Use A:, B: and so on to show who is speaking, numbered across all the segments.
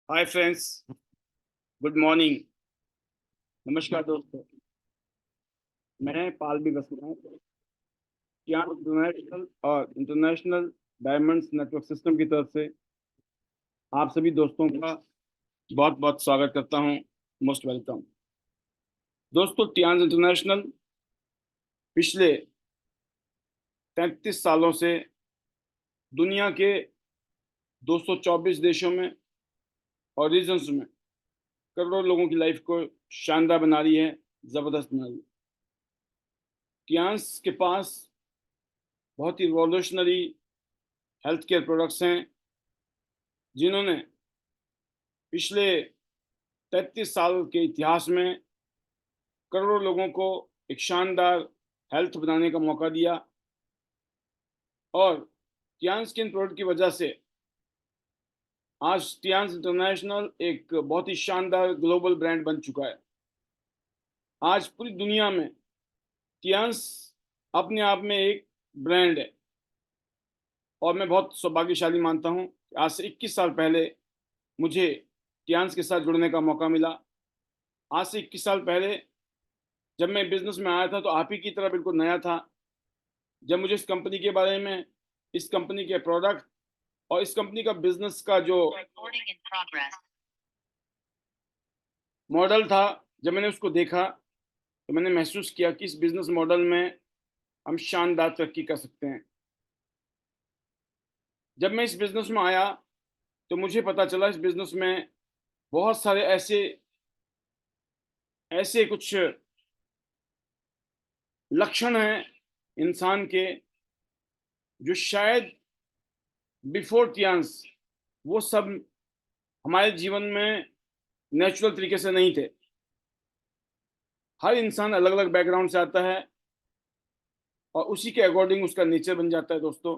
A: Hi friends, good morning. नमस्कार दोस्तों। मैं पाल भी बस रहा हूँ यहाँ इंटरनेशनल और इंटरनेशनल डायमंड्स नेटवर्क सिस्टम की तरफ से आप सभी दोस्तों का बहुत बहुत स्वागत करता हूँ। Most welcome. दोस्तों, टियांस इंटरनेशनल पिछले 33 सालों से दुनिया के 224 देशों में और रीजन्स में करोड़ों लोगों की लाइफ को शानदार बना रही है, जबरदस्त बना रही है। टियांस के पास बहुत ही रिवॉल्यूशनरी हेल्थ केयर प्रोडक्ट्स हैं जिन्होंने पिछले 33 साल के इतिहास में करोड़ों लोगों को एक शानदार हेल्थ बनाने का मौका दिया। और टियांस स्किन प्रोडक्ट की वजह से आज टियांस इंटरनेशनल एक बहुत ही शानदार ग्लोबल ब्रांड बन चुका है। आज पूरी दुनिया में टियांस अपने आप में एक ब्रांड है। और मैं बहुत सौभाग्यशाली मानता हूँ कि आज से 21 साल पहले मुझे टियांस के साथ जुड़ने का मौका मिला। आज से 21 साल पहले जब मैं बिजनेस में आया था तो आप ही की तरह बिल्कुल नया था। जब मुझे इस कंपनी के बारे में, इस कंपनी के प्रोडक्ट और इस कंपनी का बिजनेस का जो मॉडल था, जब मैंने उसको देखा तो मैंने महसूस किया कि इस बिजनेस मॉडल में हम शानदार तरक्की कर सकते हैं। जब मैं इस बिजनेस में आया तो मुझे पता चला इस बिजनेस में बहुत सारे ऐसे ऐसे कुछ लक्षण हैं इंसान के जो शायद बिफोर टियांस वो सब हमारे जीवन में नेचुरल तरीके से नहीं थे। हर इंसान अलग अलग बैकग्राउंड से आता है और उसी के अकॉर्डिंग उसका नेचर बन जाता है दोस्तों।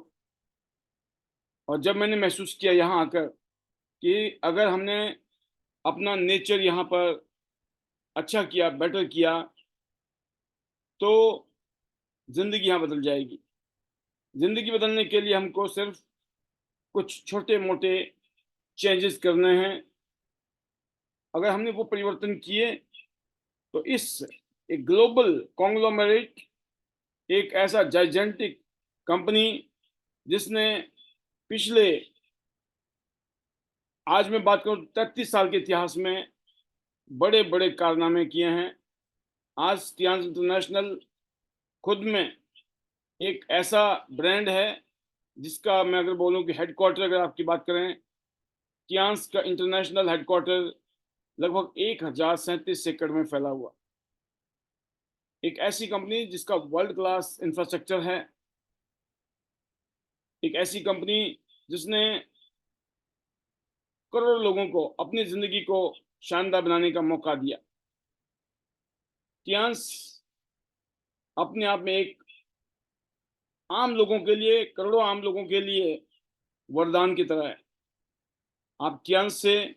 A: और जब मैंने महसूस किया यहाँ आकर कि अगर हमने अपना नेचर यहाँ पर अच्छा किया, बेटर किया, तो जिंदगी यहाँ बदल जाएगी। जिंदगी बदलने के लिए हमको सिर्फ कुछ छोटे मोटे चेंजेस करने हैं। अगर हमने वो परिवर्तन किए तो इस एक ग्लोबल कॉन्ग्लोमरेट, एक ऐसा जाइजेंटिक कंपनी जिसने पिछले, आज मैं बात करूं 33 साल के इतिहास में बड़े बड़े कारनामे किए हैं। आज टियांस इंटरनेशनल खुद में एक ऐसा ब्रांड है जिसका मैं अगर बोलूं कि हेडक्वार्टर, अगर आपकी बात करें, टियांस का इंटरनेशनल हेडक्वार्टर लगभग 1037 एकड़ में फैला हुआ। एक ऐसी कंपनी जिसका वर्ल्ड क्लास इंफ्रास्ट्रक्चर है। एक ऐसी कंपनी जिसने करोड़ों लोगों को अपनी जिंदगी को शानदार बनाने का मौका दिया। टियांस अपने आप में एक आम लोगों के लिए, करोड़ों आम लोगों के लिए वरदान की तरह है। आप टियांस से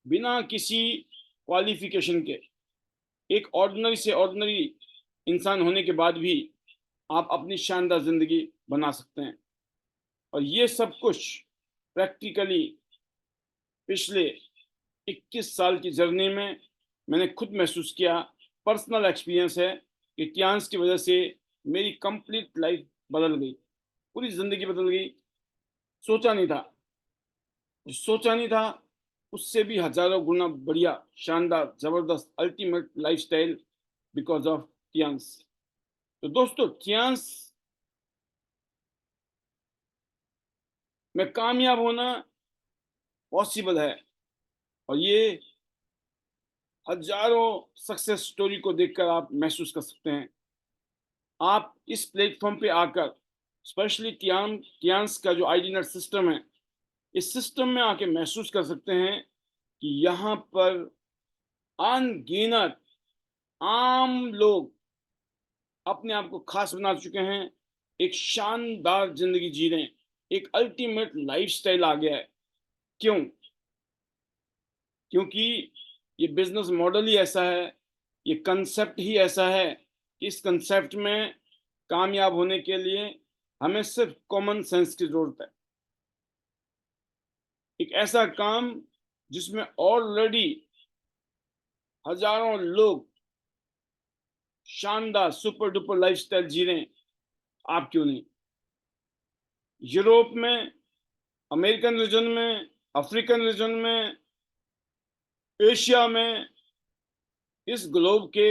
A: बिना किसी क्वालिफिकेशन के एक ऑर्डिनरी से ऑर्डिनरी इंसान होने के बाद भी आप अपनी शानदार जिंदगी बना सकते हैं। और ये सब कुछ प्रैक्टिकली पिछले 21 साल की जर्नी में मैंने खुद महसूस किया। पर्सनल एक्सपीरियंस है कि टियांस की वजह से मेरी कंप्लीट लाइफ बदल गई, पूरी जिंदगी बदल गई। सोचा नहीं था, सोचा नहीं था उससे भी हजारों गुना बढ़िया, शानदार, जबरदस्त, ultimate lifestyle because of Tiens. तो दोस्तों, टियांस में कामयाब होना पॉसिबल है। और ये हजारों सक्सेस स्टोरी को देखकर आप महसूस कर सकते हैं। आप इस प्लेटफॉर्म पे आकर, स्पेशली टियांस का जो आईडी नेट सिस्टम है, इस सिस्टम में आके महसूस कर सकते हैं कि यहाँ पर अनगिनत आम लोग अपने आप को खास बना चुके हैं, एक शानदार जिंदगी जी रहे हैं, एक अल्टीमेट लाइफस्टाइल आ गया है। क्यों? क्योंकि ये बिजनेस मॉडल ही ऐसा है, ये कंसेप्ट ही ऐसा है कि इस कंसेप्ट में कामयाब होने के लिए हमें सिर्फ कॉमन सेंस की जरूरत है। एक ऐसा काम जिसमें ऑलरेडी हजारों लोग शानदार सुपर डुपर लाइफस्टाइल जी रहे हैं, आप क्यों नहीं? यूरोप में, अमेरिकन रीजन में, अफ्रीकन रीजन में, एशिया में, इस ग्लोब के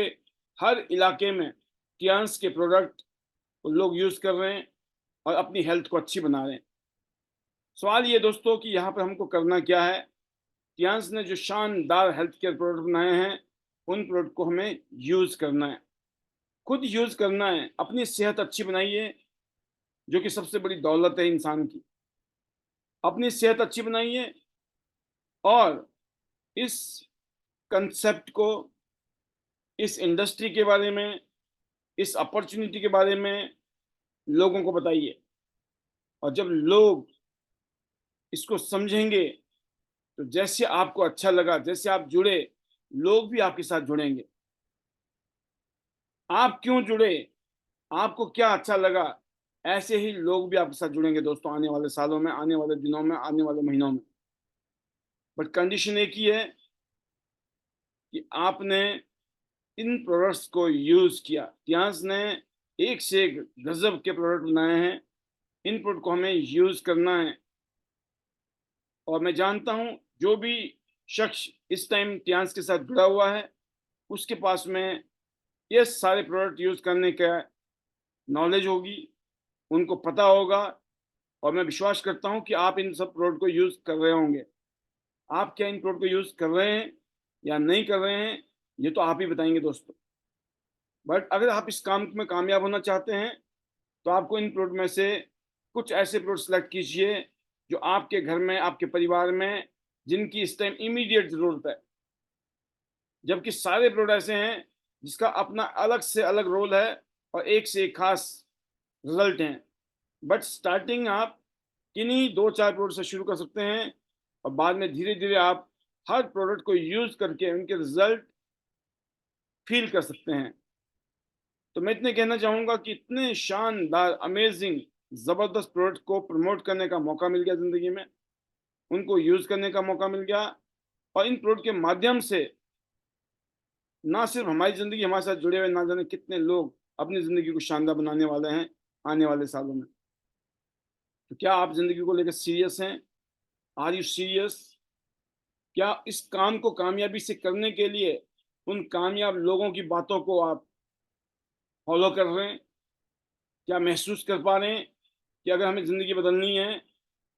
A: हर इलाके में टियांस के प्रोडक्ट लोग यूज कर रहे हैं और अपनी हेल्थ को अच्छी बना रहे हैं। सवाल ये दोस्तों कि यहाँ पर हमको करना क्या है? टियांस ने जो शानदार हेल्थ केयर प्रोडक्ट बनाए हैं, उन प्रोडक्ट को हमें यूज करना है, खुद यूज करना है, अपनी सेहत अच्छी बनाइए, जो कि सबसे बड़ी दौलत है इंसान की। अपनी सेहत अच्छी बनाइए और इस कंसेप्ट को, इस इंडस्ट्री के बारे में, इस अपॉर्चुनिटी के बारे में लोगों को बताइए। और जब लोग इसको समझेंगे तो जैसे आपको अच्छा लगा, जैसे आप जुड़े, लोग भी आपके साथ जुड़ेंगे। आप क्यों जुड़े, आपको क्या अच्छा लगा, ऐसे ही लोग भी आपके साथ जुड़ेंगे दोस्तों, आने वाले सालों में, आने वाले दिनों में, आने वाले महीनों में। बट कंडीशन एक ही है कि आपने इन प्रोडक्ट्स को यूज किया। टियांस ने एक से एक गजब के प्रोडक्ट बनाए हैं, इन प्रोडक्ट को हमें यूज करना है। और मैं जानता हूं जो भी शख्स इस टाइम टियांस के साथ जुड़ा हुआ है, उसके पास में ये सारे प्रोडक्ट यूज करने का नॉलेज होगी, उनको पता होगा। और मैं विश्वास करता हूं कि आप इन सब प्रोडक्ट को यूज कर रहे होंगे। आप क्या इन प्रोडक्ट को यूज कर रहे हैं या नहीं कर रहे हैं, ये तो आप ही बताएंगे दोस्तों। बट अगर आप इस काम में कामयाब होना चाहते हैं तो आपको इन प्रोडक्ट में से कुछ ऐसे प्रोडक्ट सेलेक्ट कीजिए जो आपके घर में, आपके परिवार में, जिनकी इस टाइम इमीडिएट जरूरत है। जबकि सारे प्रोडक्ट ऐसे हैं जिसका अपना अलग से अलग रोल है और एक से एक खास रिजल्ट हैं। बट स्टार्टिंग आप किन्हीं दो चार प्रोडक्ट से शुरू कर सकते हैं और बाद में धीरे धीरे आप हर प्रोडक्ट को यूज करके उनके रिजल्ट फील कर सकते हैं। तो मैं इतने कहना चाहूंगा कि इतने शानदार, अमेजिंग, जबरदस्त प्रोडक्ट को प्रमोट करने का मौका मिल गया जिंदगी में, उनको यूज करने का मौका मिल गया। और इन प्रोडक्ट के माध्यम से ना सिर्फ हमारी जिंदगी, हमारे साथ जुड़े हुए ना जाने कितने लोग अपनी जिंदगी को शानदार बनाने वाले हैं आने वाले सालों में। तो क्या आप जिंदगी को लेकर सीरियस हैं? Are you serious? क्या इस काम को कामयाबी से करने के लिए उन कामयाब लोगों की बातों को आप फॉलो कर रहे हैं? क्या महसूस कर पा रहे हैं कि अगर हमें ज़िंदगी बदलनी है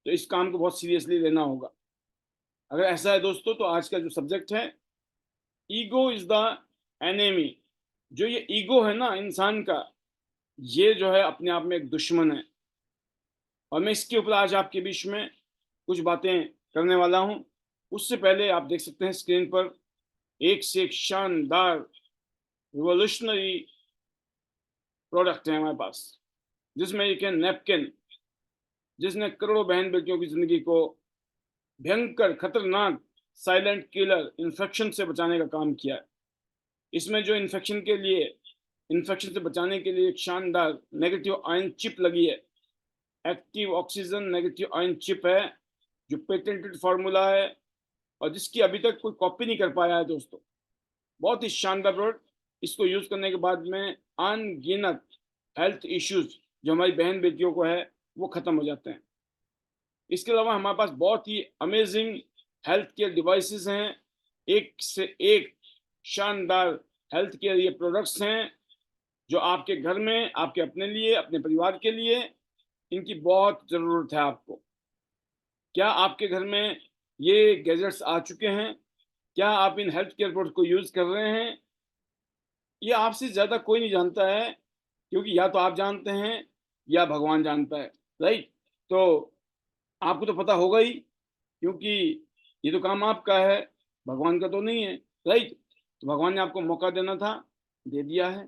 A: तो इस काम को बहुत सीरियसली लेना होगा? अगर ऐसा है दोस्तों, तो आज का जो सब्जेक्ट है, ईगो इज द एनेमी। जो ये ईगो है ना इंसान का, ये जो है अपने आप में एक दुश्मन है। और मैं इसके ऊपर आज आपके बीच में कुछ बातें करने वाला हूँ। उससे पहले आप देख सकते हैं स्क्रीन पर एक से एक शानदार रिवोल्यूशनरी प्रोडक्ट है हमारे पास, जिसमें एक है नैपकिन, जिसने करोड़ों बहन बेटियों की जिंदगी को भयंकर खतरनाक साइलेंट किलर इन्फेक्शन से बचाने का काम किया है। इसमें जो इन्फेक्शन से बचाने के लिए एक शानदार नेगेटिव आयन चिप लगी है। Active oxygen negative ion chip है, जो पेटेंटेड फार्मूला है और जिसकी अभी तक कोई कॉपी नहीं कर पाया है दोस्तों। बहुत ही शानदार प्रोडक्ट। इसको यूज करने के बाद में अनगिनत हेल्थ इश्यूज जो हमारी बहन बेटियों को है, वो खत्म हो जाते हैं। इसके अलावा हमारे पास बहुत ही अमेजिंग हेल्थ केयर डिवाइसेस हैं, एक से एक शानदार हेल्थ केयर ये प्रोडक्ट्स हैं जो आपके घर में, आपके अपने लिए, अपने परिवार के लिए इनकी बहुत ज़रूरत है आपको। क्या आपके घर में ये गैजेट्स आ चुके हैं? क्या आप इन हेल्थ केयर प्रोडक्ट को यूज़ कर रहे हैं? ये आपसे ज़्यादा कोई नहीं जानता है, क्योंकि या तो आप जानते हैं या भगवान जानता है, राइट? तो आपको तो पता होगा ही, क्योंकि ये तो काम आपका है, भगवान का तो नहीं है, राइट? तो भगवान ने आपको मौका देना था, दे दिया है।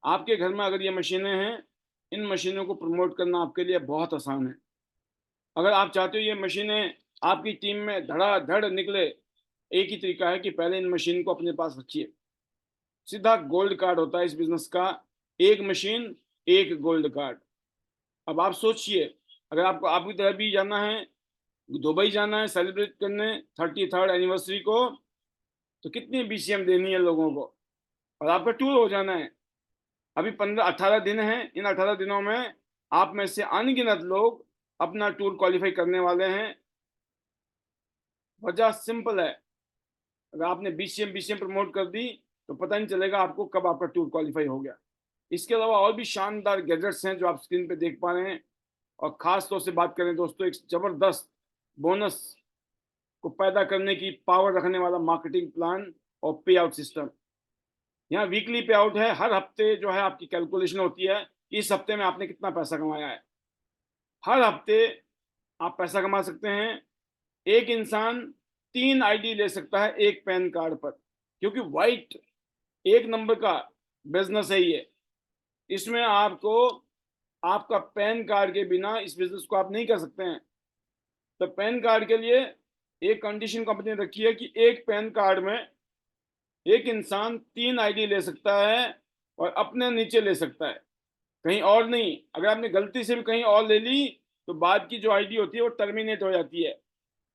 A: आपके घर में अगर ये मशीनें हैं, इन मशीनों को प्रमोट करना आपके लिए बहुत आसान है। अगर आप चाहते हो ये मशीनें आपकी टीम में धड़ाधड़ निकले, एक ही तरीका है कि पहले इन मशीन को अपने पास रखिए। सीधा गोल्ड कार्ड होता है इस बिजनेस का, एक मशीन एक गोल्ड कार्ड। अब आप सोचिए, अगर आपको आपकी तरह भी जाना है दुबई जाना है सेलिब्रेट करने 33rd एनिवर्सरी को, तो कितनी बीसीएम देनी है लोगों को, और आपका टूर हो जाना है। अभी 15-18 दिन हैं, इन 18 दिनों में आप में से अनगिनत लोग अपना टूर क्वालिफाई करने वाले हैं। वजह सिंपल है, अगर आपने बीसीएम बीसीएम प्रमोट कर दी तो पता नहीं चलेगा आपको कब आपका टूर क्वालिफाई हो गया। इसके अलावा और भी शानदार गैजेट्स हैं जो आप स्क्रीन पे देख पा रहे हैं। और खास तौर से बात करें दोस्तों, एक जबरदस्त बोनस को पैदा करने की पावर रखने वाला मार्केटिंग प्लान और पे आउट सिस्टम। यहाँ वीकली पे आउट है, हर हफ्ते जो है आपकी कैलकुलेशन होती है इस हफ्ते में आपने कितना पैसा कमाया है। हर हफ्ते आप पैसा कमा सकते हैं। एक इंसान 3 आईडी ले सकता है एक पैन कार्ड पर, क्योंकि वाइट एक नंबर का बिजनेस है ये। इसमें आपको आपका पैन कार्ड के बिना इस बिजनेस को आप नहीं कर सकते हैं। तो पैन कार्ड के लिए एक कंडीशन कंपनी ने रखी है कि एक पैन कार्ड में एक इंसान 3 आईडी ले सकता है और अपने नीचे ले सकता है, कहीं और नहीं। अगर आपने गलती से भी कहीं और ले ली तो बाद की जो आईडी होती है वो टर्मिनेट हो जाती है।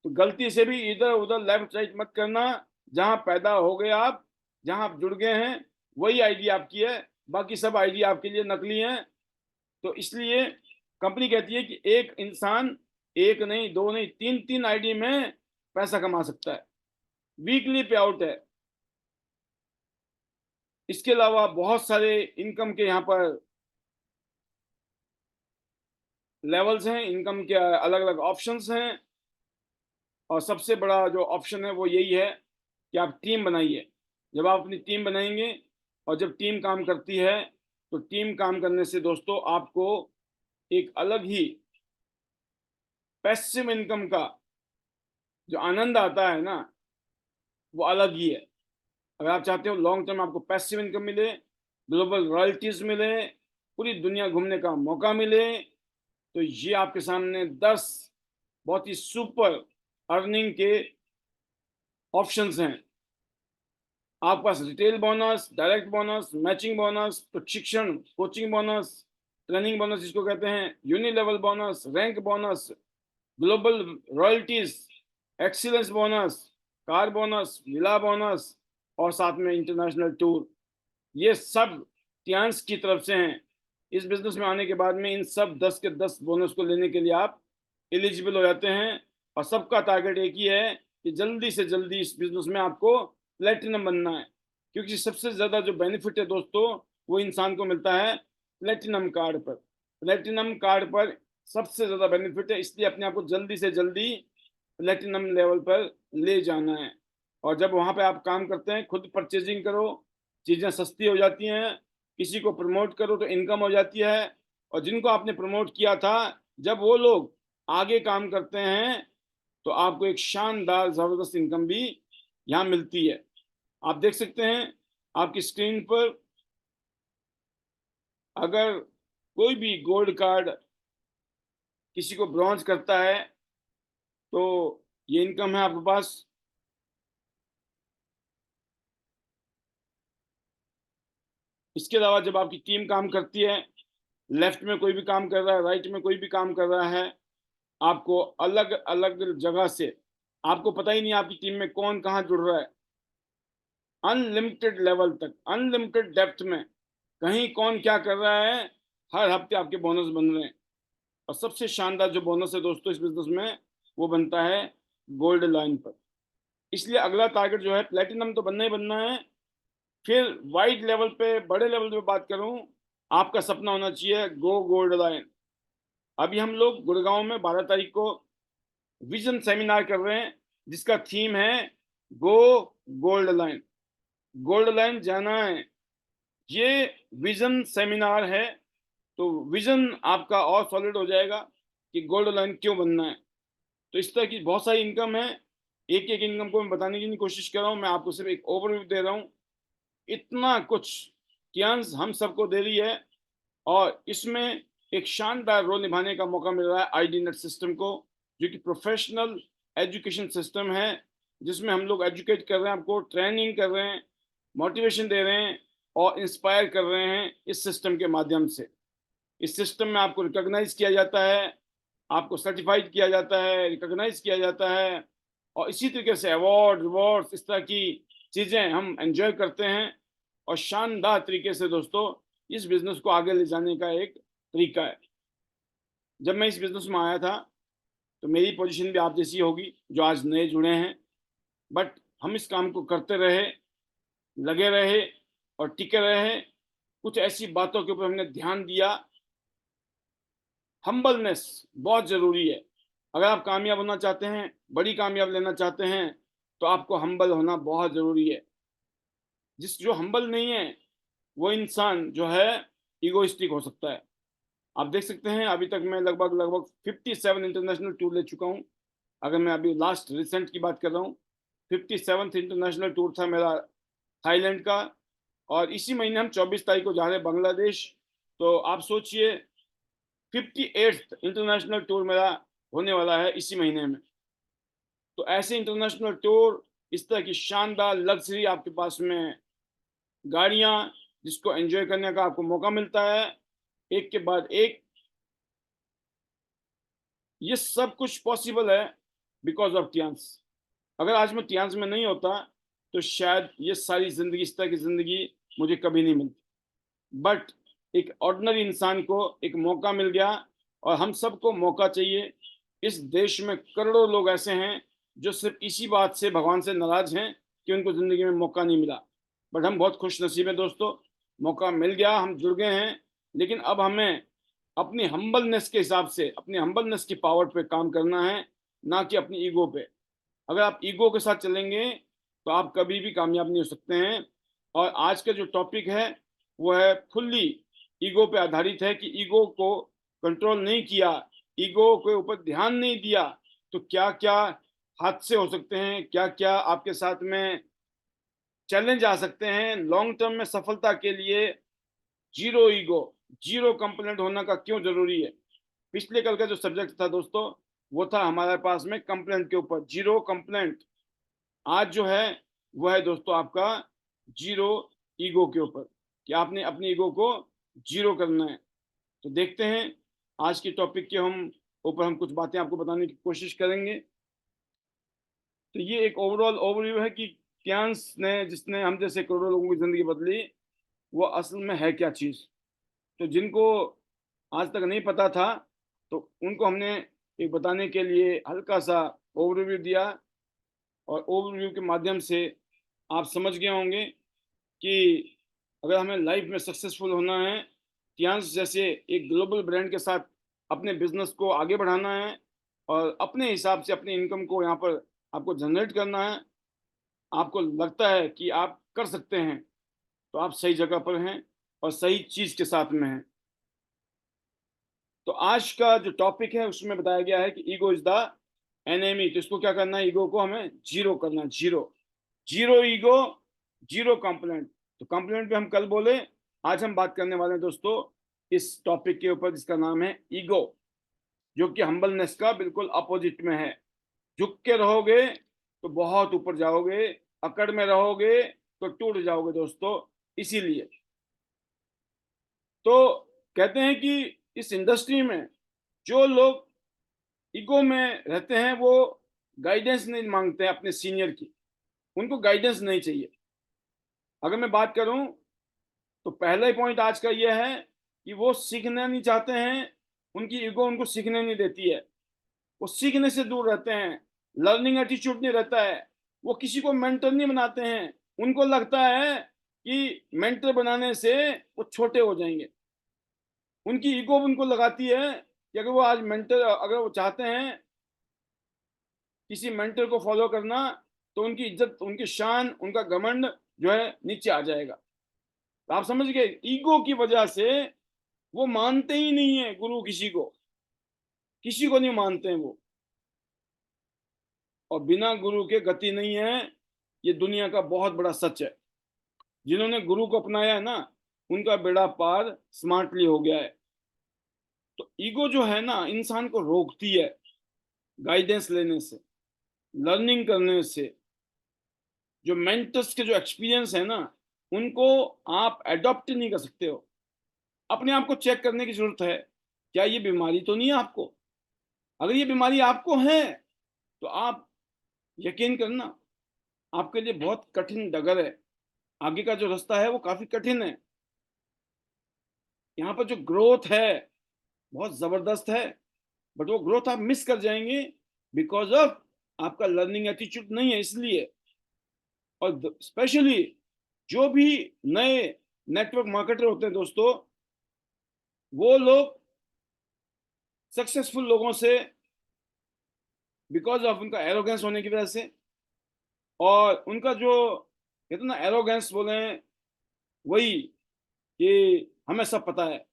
A: तो गलती से भी इधर उधर लेफ्ट राइट मत करना। जहां पैदा हो गए आप, जहां आप जुड़ गए हैं, वही आईडी आपकी है, बाकी सब आईडी आपके लिए नकली हैं। तो इसलिए कंपनी कहती है कि एक इंसान एक नहीं, दो नहीं, तीन तीन आईडी में पैसा कमा सकता है। वीकली पे आउट है। इसके अलावा बहुत सारे इनकम के यहाँ पर लेवल्स हैं, इनकम के अलग अलग ऑप्शंस हैं। और सबसे बड़ा जो ऑप्शन है वो यही है कि आप टीम बनाइए। जब आप अपनी टीम बनाएंगे और जब टीम काम करती है, तो टीम काम करने से दोस्तों आपको एक अलग ही पैसिव इनकम का जो आनंद आता है ना, वो अलग ही है। अगर आप चाहते हो लॉन्ग टर्म आपको पैसिव इनकम मिले, ग्लोबल रॉयल्टीज मिले, पूरी दुनिया घूमने का मौका मिले, तो ये आपके सामने 10 बहुत ही सुपर अर्निंग के ऑप्शंस हैं। आपके पास retail bonus, direct bonus, matching bonus, प्रशिक्षण कोचिंग बोनस, ट्रेनिंग बोनस जिसको कहते हैं, unilevel bonus, rank bonus, global royalties, excellence bonus, car bonus, villa bonus, और साथ में इंटरनेशनल टूर। ये सब टियांस की तरफ से हैं। इस बिजनेस में आने के बाद में इन सब 10 के 10 बोनस को लेने के लिए आप एलिजिबल हो जाते हैं। और सबका टारगेट एक ही है कि जल्दी से जल्दी इस बिजनेस में आपको प्लेटिनम बनना है, क्योंकि सबसे ज्यादा जो बेनिफिट है दोस्तों वो इंसान को मिलता है प्लेटिनम कार्ड पर। प्लेटिनम कार्ड पर सबसे ज्यादा बेनिफिट है, इसलिए अपने आप को जल्दी से जल्दी प्लेटिनम लेवल पर ले जाना है। और जब वहां पे आप काम करते हैं, खुद परचेजिंग करो, चीजें सस्ती हो जाती हैं, किसी को प्रमोट करो तो इनकम हो जाती है। और जिनको आपने प्रमोट किया था, जब वो लोग आगे काम करते हैं तो आपको एक शानदार जबरदस्त इनकम भी यहाँ मिलती है। आप देख सकते हैं आपकी स्क्रीन पर, अगर कोई भी गोल्ड कार्ड किसी को ब्रॉन्ज करता है तो ये इनकम है आपके पास। इसके अलावा जब आपकी टीम काम करती है, लेफ्ट में कोई भी काम कर रहा है, राइट में कोई भी काम कर रहा है, आपको अलग अलग जगह से, आपको पता ही नहीं आपकी टीम में कौन कहाँ जुड़ रहा है, अनलिमिटेड लेवल तक, अनलिमिटेड डेप्थ में कहीं कौन क्या कर रहा है, हर हफ्ते आपके बोनस बन रहे हैं। और सबसे शानदार जो बोनस है दोस्तों इस बिजनेस में, वो बनता है गोल्ड लाइन पर। इसलिए अगला टारगेट जो है प्लेटिनम तो बनना ही बनना है। फिर वाइड लेवल पे, बड़े लेवल पे बात करूं, आपका सपना होना चाहिए गो गोल्ड लाइन। अभी हम लोग गुड़गांव में 12 तारीख को विजन सेमिनार कर रहे हैं, जिसका थीम है गो गोल्ड लाइन। गोल्ड लाइन जाना है, ये विजन सेमिनार है। तो विजन आपका और सॉलिड हो जाएगा कि गोल्ड लाइन क्यों बनना है। तो इस तरह की बहुत सारी इनकम है। एक एक इनकम को मैं बताने की कोशिश कर रहा हूँ, मैं आपको सिर्फ एक ओवरव्यू दे रहा हूँ। इतना कुछ ज्ञान हम सबको दे रही है, और इसमें एक शानदार रोल निभाने का मौका मिल रहा है आईडी नेट सिस्टम को, जो कि प्रोफेशनल एजुकेशन सिस्टम है, जिसमें हम लोग एजुकेट कर रहे हैं, आपको ट्रेनिंग कर रहे हैं, मोटिवेशन दे रहे हैं और इंस्पायर कर रहे हैं इस सिस्टम के माध्यम से। इस सिस्टम में आपको रिकॉग्नाइज किया जाता है, आपको सर्टिफाइड किया जाता है, रिकॉग्नाइज किया जाता है, और इसी तरीके से अवार्ड रिवॉर्ड्स इस तरह की चीज़ें हम एंजॉय करते हैं। और शानदार तरीके से दोस्तों इस बिज़नेस को आगे ले जाने का एक तरीका है। जब मैं इस बिज़नेस में आया था तो मेरी पोजीशन भी आप जैसी होगी जो आज नए जुड़े हैं, बट हम इस काम को करते रहे, लगे रहे और टिके रहे। कुछ ऐसी बातों के ऊपर हमने ध्यान दिया। हम्बलनेस बहुत ज़रूरी है। अगर आप कामयाब होना चाहते हैं, बड़ी कामयाब लेना चाहते हैं, तो आपको हम्बल होना बहुत ज़रूरी है। जो हम्बल नहीं है वो इंसान जो है ईगोइस्टिक हो सकता है। आप देख सकते हैं अभी तक मैं लगभग लगभग 57 इंटरनेशनल टूर ले चुका हूँ। अगर मैं अभी लास्ट रिसेंट की बात कर रहा हूँ, 57th इंटरनेशनल टूर था मेरा थाईलैंड का। और इसी महीने हम 24 तारीख को जा रहे हैं बांग्लादेश। तो आप सोचिए 58th इंटरनेशनल टूर मेरा होने वाला है इसी महीने में। तो ऐसे इंटरनेशनल टूर, इस तरह की शानदार लग्जरी आपके पास में गाड़ियां, जिसको एंजॉय करने का आपको मौका मिलता है एक के बाद एक, ये सब कुछ पॉसिबल है बिकॉज ऑफ टियांस। अगर आज मैं टियांस में नहीं होता तो शायद ये सारी जिंदगी, इस तरह की जिंदगी मुझे कभी नहीं मिलती। बट एक ऑर्डिनरी इंसान को एक मौका मिल गया, और हम सबको मौका चाहिए। इस देश में करोड़ों लोग ऐसे हैं जो सिर्फ इसी बात से भगवान से नाराज हैं कि उनको ज़िंदगी में मौका नहीं मिला। बट हम बहुत खुश नसीब हैं दोस्तों, मौका मिल गया, हम जुड़ गए हैं। लेकिन अब हमें अपनी हम्बलनेस के हिसाब से, अपनी हम्बलनेस की पावर पे काम करना है, ना कि अपनी ईगो पे। अगर आप ईगो के साथ चलेंगे तो आप कभी भी कामयाब नहीं हो सकते हैं। और आज का जो टॉपिक है वो है फुल्ली ईगो पे आधारित है कि ईगो को कंट्रोल नहीं किया, ईगो के ऊपर ध्यान नहीं दिया, तो क्या क्या हादसे हो सकते हैं, क्या क्या आपके साथ में चैलेंज आ सकते हैं। लॉन्ग टर्म में सफलता के लिए जीरो ईगो, जीरो कंप्लेंट होना का क्यों जरूरी है। पिछले कल का जो सब्जेक्ट था दोस्तों वो था हमारे पास में कंप्लेंट के ऊपर, जीरो कंप्लेंट। आज जो है वो है दोस्तों आपका जीरो ईगो के ऊपर, कि आपने अपनी ईगो को जीरो करना है। तो देखते हैं आज की टॉपिक के हम कुछ बातें आपको बताने की कोशिश करेंगे। तो ये एक ओवरऑल ओवरव्यू है कि क्यांस ने, जिसने हम जैसे करोड़ों लोगों की जिंदगी बदली, वो असल में है क्या चीज़। तो जिनको आज तक नहीं पता था तो उनको हमने एक बताने के लिए हल्का सा ओवरव्यू दिया, और ओवरव्यू के माध्यम से आप समझ गए होंगे कि अगर हमें लाइफ में सक्सेसफुल होना है, टियांस जैसे एक ग्लोबल ब्रांड के साथ अपने बिजनेस को आगे बढ़ाना है, और अपने हिसाब से अपनी इनकम को यहाँ पर आपको जनरेट करना है, आपको लगता है कि आप कर सकते हैं, तो आप सही जगह पर हैं और सही चीज़ के साथ में हैं। तो आज का जो टॉपिक है उसमें बताया गया है कि ईगो इज द एनिमी। तो इसको क्या करना है, ईगो को हमें जीरो करना है। Zero, zero ego, zero complaint. तो कंप्लेंट पे हम कल बोले, आज हम बात करने वाले हैं दोस्तों इस टॉपिक के ऊपर जिसका नाम है ईगो, जो कि हम्बलनेस का बिल्कुल अपोजिट में है। झुक के रहोगे तो बहुत ऊपर जाओगे, अकड़ में रहोगे तो टूट जाओगे दोस्तों। इसीलिए तो कहते हैं कि इस इंडस्ट्री में जो लोग ईगो में रहते हैं वो गाइडेंस नहीं मांगते हैं अपने सीनियर की, उनको गाइडेंस नहीं चाहिए। अगर मैं बात करूं तो पहला ही पॉइंट आज का यह है कि वो सीखना नहीं चाहते हैं, उनकी ईगो उनको सीखने नहीं देती है, वो सीखने से दूर रहते हैं, लर्निंग एटीट्यूड नहीं रहता है, वो किसी को मेंटर नहीं बनाते हैं। उनको लगता है कि मेंटर बनाने से वो छोटे हो जाएंगे। उनकी ईगो उनको लगाती है कि अगर वो आज मेंटर, अगर वो चाहते हैं किसी मेंटर को फॉलो करना, तो उनकी इज्जत, उनकी शान, उनका घमंड जो है नीचे आ जाएगा। तो आप समझ गए, ईगो की वजह से वो मानते ही नहीं है गुरु, किसी को, किसी को नहीं मानते हैं वो। और बिना गुरु के गति नहीं है, ये दुनिया का बहुत बड़ा सच है। जिन्होंने गुरु को अपनाया है ना, उनका बेड़ा पार स्मार्टली हो गया है। तो ईगो जो है ना इंसान को रोकती है गाइडेंस लेने से, लर्निंग करने से। जो मेंटर्स के जो एक्सपीरियंस है ना, उनको आप एडॉप्ट नहीं कर सकते हो। अपने आप को चेक करने की जरूरत है, क्या ये बीमारी तो नहीं है आपको। अगर ये बीमारी आपको है तो आप यकीन करना, आपके लिए बहुत कठिन डगर है, आगे का जो रास्ता है वो काफी कठिन है। यहाँ पर जो ग्रोथ है बहुत जबरदस्त है, बट वो ग्रोथ आप मिस कर जाएंगे बिकॉज ऑफ आपका लर्निंग एटीट्यूड नहीं है, इसलिए। और स्पेशली जो भी नए नेटवर्क मार्केटर होते हैं दोस्तों, वो लोग सक्सेसफुल लोगों से बिकॉज ऑफ उनका एरोगेंस होने की वजह से, और उनका जो कहते हैं ना एरोगेंस बोले, वही कि हमें सब पता है।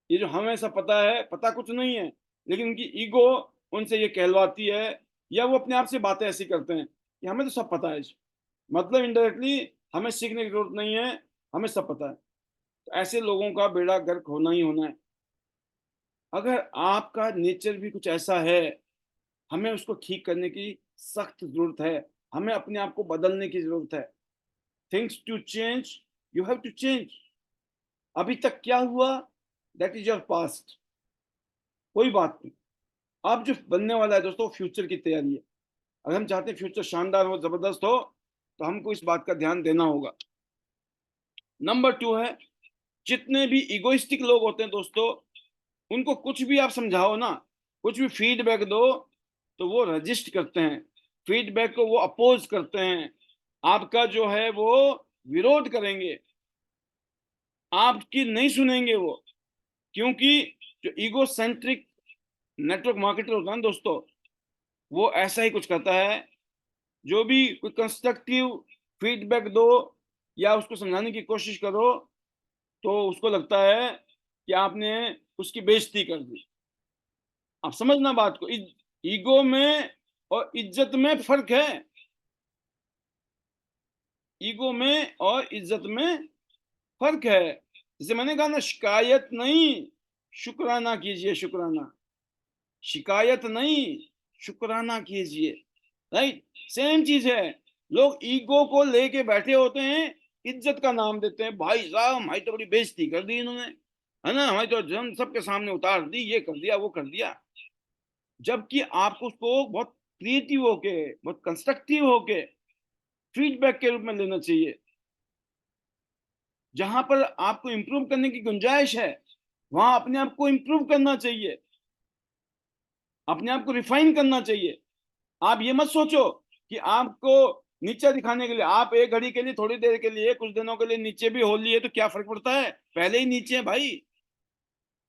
A: ये जो हमें सब पता है, पता कुछ नहीं है, लेकिन उनकी ईगो उनसे ये कहलवाती है, या वो अपने आप से बातें ऐसी करते हैं कि हमें तो सब पता है, मतलब इनडायरेक्टली हमें सीखने की जरूरत नहीं है, हमें सब पता है। तो ऐसे लोगों का बेड़ा गर्क होना ही होना है। अगर आपका नेचर भी कुछ ऐसा है, हमें उसको ठीक करने की सख्त जरूरत है, हमें अपने आप को बदलने की जरूरत है। Things to change, you have to change. अभी तक क्या हुआ, दैट इज योर पास्ट, कोई बात नहीं। अब जो बनने वाला है दोस्तों, फ्यूचर की तैयारी है। अगर हम चाहते हैं फ्यूचर शानदार हो, जबरदस्त हो, तो हमको इस बात का ध्यान देना होगा। नंबर 2 है, जितने भी इगोइस्टिक लोग होते हैं दोस्तों, उनको कुछ भी आप समझाओ ना, कुछ भी फीडबैक दो, तो वो रजिस्ट करते हैं, फीडबैक को वो अपोज करते हैं, आपका जो है वो विरोध करेंगे, आपकी नहीं सुनेंगे वो। क्योंकि जो ईगो सेंट्रिक नेटवर्क मार्केटर होता है ना दोस्तों, वो ऐसा ही कुछ करता है। जो भी कोई कंस्ट्रक्टिव फीडबैक दो या उसको समझाने की कोशिश करो, तो उसको लगता है कि आपने उसकी बेइज्जती कर दी। आप समझना बात को, ईगो में और इज्जत में फर्क है। ईगो में और इज्जत में फर्क है। जैसे मैंने कहा ना, शिकायत नहीं, शुक्राना कीजिए, शुक्राना। शिकायत नहीं, शुक्राना कीजिए। राइट, सेम चीज है। लोग ईगो को लेके बैठे होते हैं, इज्जत का नाम देते हैं, भाई साहब हमारी तो बड़ी बेइज्जती कर दी इन्होंने, है ना, हमारी तो जन सबके सामने उतार दी, ये कर दिया वो कर दिया। जबकि आपको उसको बहुत क्रिएटिव होके, बहुत कंस्ट्रक्टिव होके फीडबैक के रूप में लेना चाहिए। जहां पर आपको इंप्रूव करने की गुंजाइश है, वहां अपने आप को इंप्रूव करना चाहिए, अपने आप को रिफाइन करना चाहिए। आप ये मत सोचो कि आपको नीचा दिखाने के लिए आप एक घड़ी के लिए, थोड़ी देर के लिए, कुछ दिनों के लिए नीचे भी हो लिए तो क्या फर्क पड़ता है, पहले ही नीचे है भाई।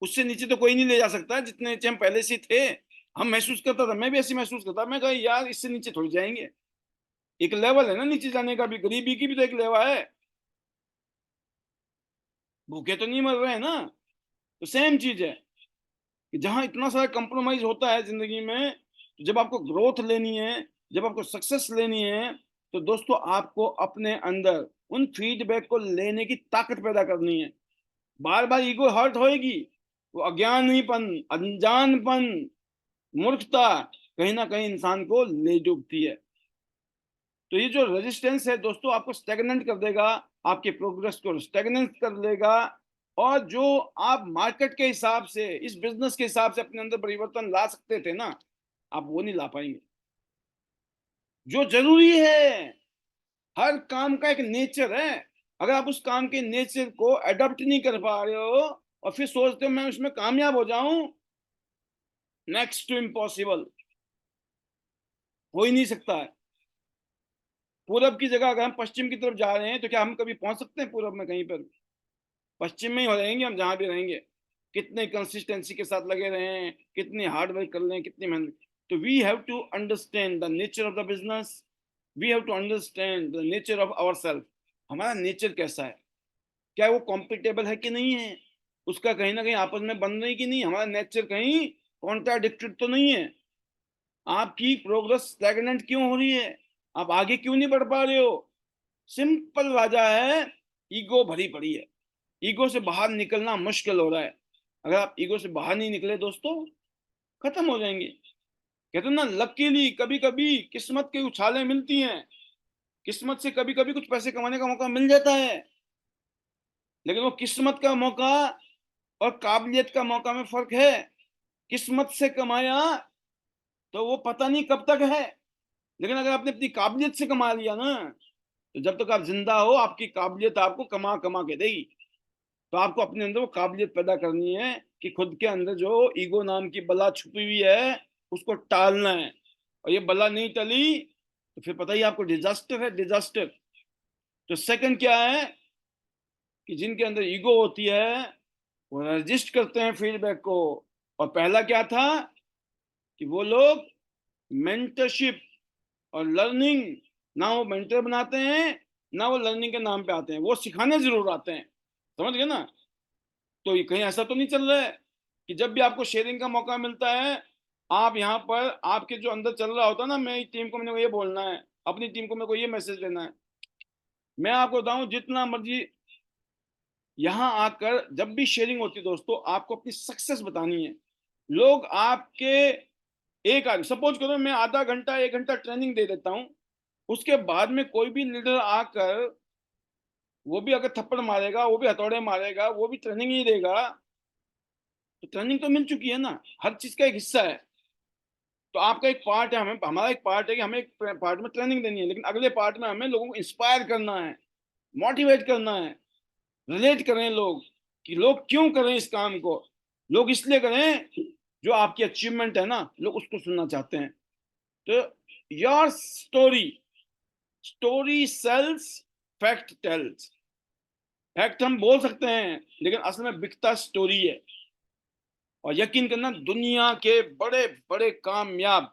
A: उससे नीचे तो कोई नहीं ले जा सकता, जितने नीचे हम पहले से थे। हम महसूस करता था, मैं भी ऐसे महसूस करता, मैं कहा यार इससे नीचे थोड़ी जाएंगे। एक लेवल है ना नीचे जाने का भी, गरीबी की भी तो एक लेवल है, भूखे तो नहीं मर रहे हैं ना। तो सेम चीज है कि जहां इतना सारा कंप्रोमाइज होता है जिंदगी में, तो जब आपको ग्रोथ लेनी है, जब आपको सक्सेस लेनी है, तो दोस्तों आपको अपने अंदर उन फीडबैक को लेने की ताकत पैदा करनी है। बार बार ईगो हर्ट होएगी, वो अज्ञानीपन, अनजानपन, मूर्खता कहीं ना कहीं इंसान को ले डूबती है। तो ये जो रेजिस्टेंस है दोस्तों, आपको स्टेगनेंट कर देगा, आपके प्रोग्रेस को स्टेगनेंट कर देगा। और जो आप मार्केट के हिसाब से, इस बिजनेस के हिसाब से अपने अंदर परिवर्तन ला सकते थे ना, आप वो नहीं ला पाएंगे। जो जरूरी है, हर काम का एक नेचर है। अगर आप उस काम के नेचर को अडॉप्ट नहीं कर पा रहे हो और फिर सोचते हो मैं उसमें कामयाब हो जाऊं, नेक्स्ट टू इम्पॉसिबल, हो ही नहीं सकता है। पूरब की जगह अगर हम पश्चिम की तरफ जा रहे हैं, तो क्या हम कभी पहुंच सकते हैं पूरब में कहीं पर? पश्चिम में ही हो रहेंगे हम जहां भी रहेंगे, कितने कंसिस्टेंसी के साथ लगे रहे, कितनी हार्ड वर्क कर लें, कितनी मेहनत। तो we have to understand the nature of the business, we have to understand the nature of our self. हमारा नेचर कैसा है, क्या वो कॉम्पिटेबल है कि नहीं है, उसका कहीं ना कहीं आपस में बन रही कि नहीं, हमारा नेचर कहीं कॉन्ट्राडिक्टेड तो नहीं है। आपकी प्रोग्रेस स्टैग्नेंट क्यों हो रही है, आप आगे क्यों नहीं बढ़ पा रहे हो? सिंपल वजह है, ईगो भरी पड़ी है। ईगो से बाहर निकलना मुश्किल हो रहा है। अगर आप ईगो से बाहर नहीं निकले दोस्तों, खत्म हो जाएंगे। कहते हैं ना, लकीली कभी कभी किस्मत की उछालें मिलती हैं, किस्मत से कभी कभी कुछ पैसे कमाने का मौका मिल जाता है, लेकिन वो किस्मत का मौका और काबिलियत का मौका में फर्क है। किस्मत से कमाया तो वो पता नहीं कब तक है। लेकिन अगर आपने अपनी काबिलियत से कमा लिया ना, तो जब तक आप जिंदा हो आपकी काबिलियत आपको कमा कमा के देगी। तो आपको अपने अंदर वो काबिलियत पैदा करनी है कि खुद के अंदर जो ईगो नाम की बला छुपी हुई है उसको टालना है। और ये बला नहीं टली तो फिर पता ही आपको डिजास्टर है, डिजास्टर। तो सेकंड क्या है कि जिनके अंदर ईगो होती है वो रजिस्ट करते हैं फीडबैक को। और पहला क्या था कि वो लोग मेंटरशिप और लर्निंग, ना वो मेंटर बनाते हैं ना वो लर्निंग के नाम पे आते हैं, वो सिखाने जरूर आते हैं। समझ गए ना? तो ये कहीं ऐसा तो नहीं चल रहा है कि जब भी आपको शेयरिंग का मौका मिलता है आप यहाँ पर आपके जो अंदर चल रहा होता है ना, मेरी टीम को मेरे को ये बोलना है, अपनी टीम को मेरे को ये मैसेज देना है। मैं आपको बताऊं जितना मर्जी यहाँ आकर जब भी शेयरिंग होती है दोस्तों, आपको अपनी सक्सेस बतानी है। लोग आपके एक आदमी, सपोज करो मैं आधा घंटा 1 घंटा ट्रेनिंग दे देता हूँ, उसके बाद में कोई भी लीडर आकर वो भी अगर थप्पड़ मारेगा, वो भी हथौड़े मारेगा, वो भी ट्रेनिंग ही देगा, तो ट्रेनिंग तो मिल चुकी है ना, हर चीज का एक हिस्सा है। तो आपका एक पार्ट है, हमें हमारा एक पार्ट है कि हमें एक पार्ट में ट्रेनिंग देनी है, लेकिन अगले पार्ट में हमें लोगों को इंस्पायर करना है, मोटिवेट करना है, रिलेट करें लोग कि लोग क्यों करें इस काम को। लोग इसलिए करें जो आपकी अचीवमेंट है ना, लोग उसको सुनना चाहते हैं। तो your story, story sells, fact tells. Fact हम बोल सकते हैं लेकिन असल में बिकता स्टोरी है। और यकीन करना दुनिया के बड़े बड़े कामयाब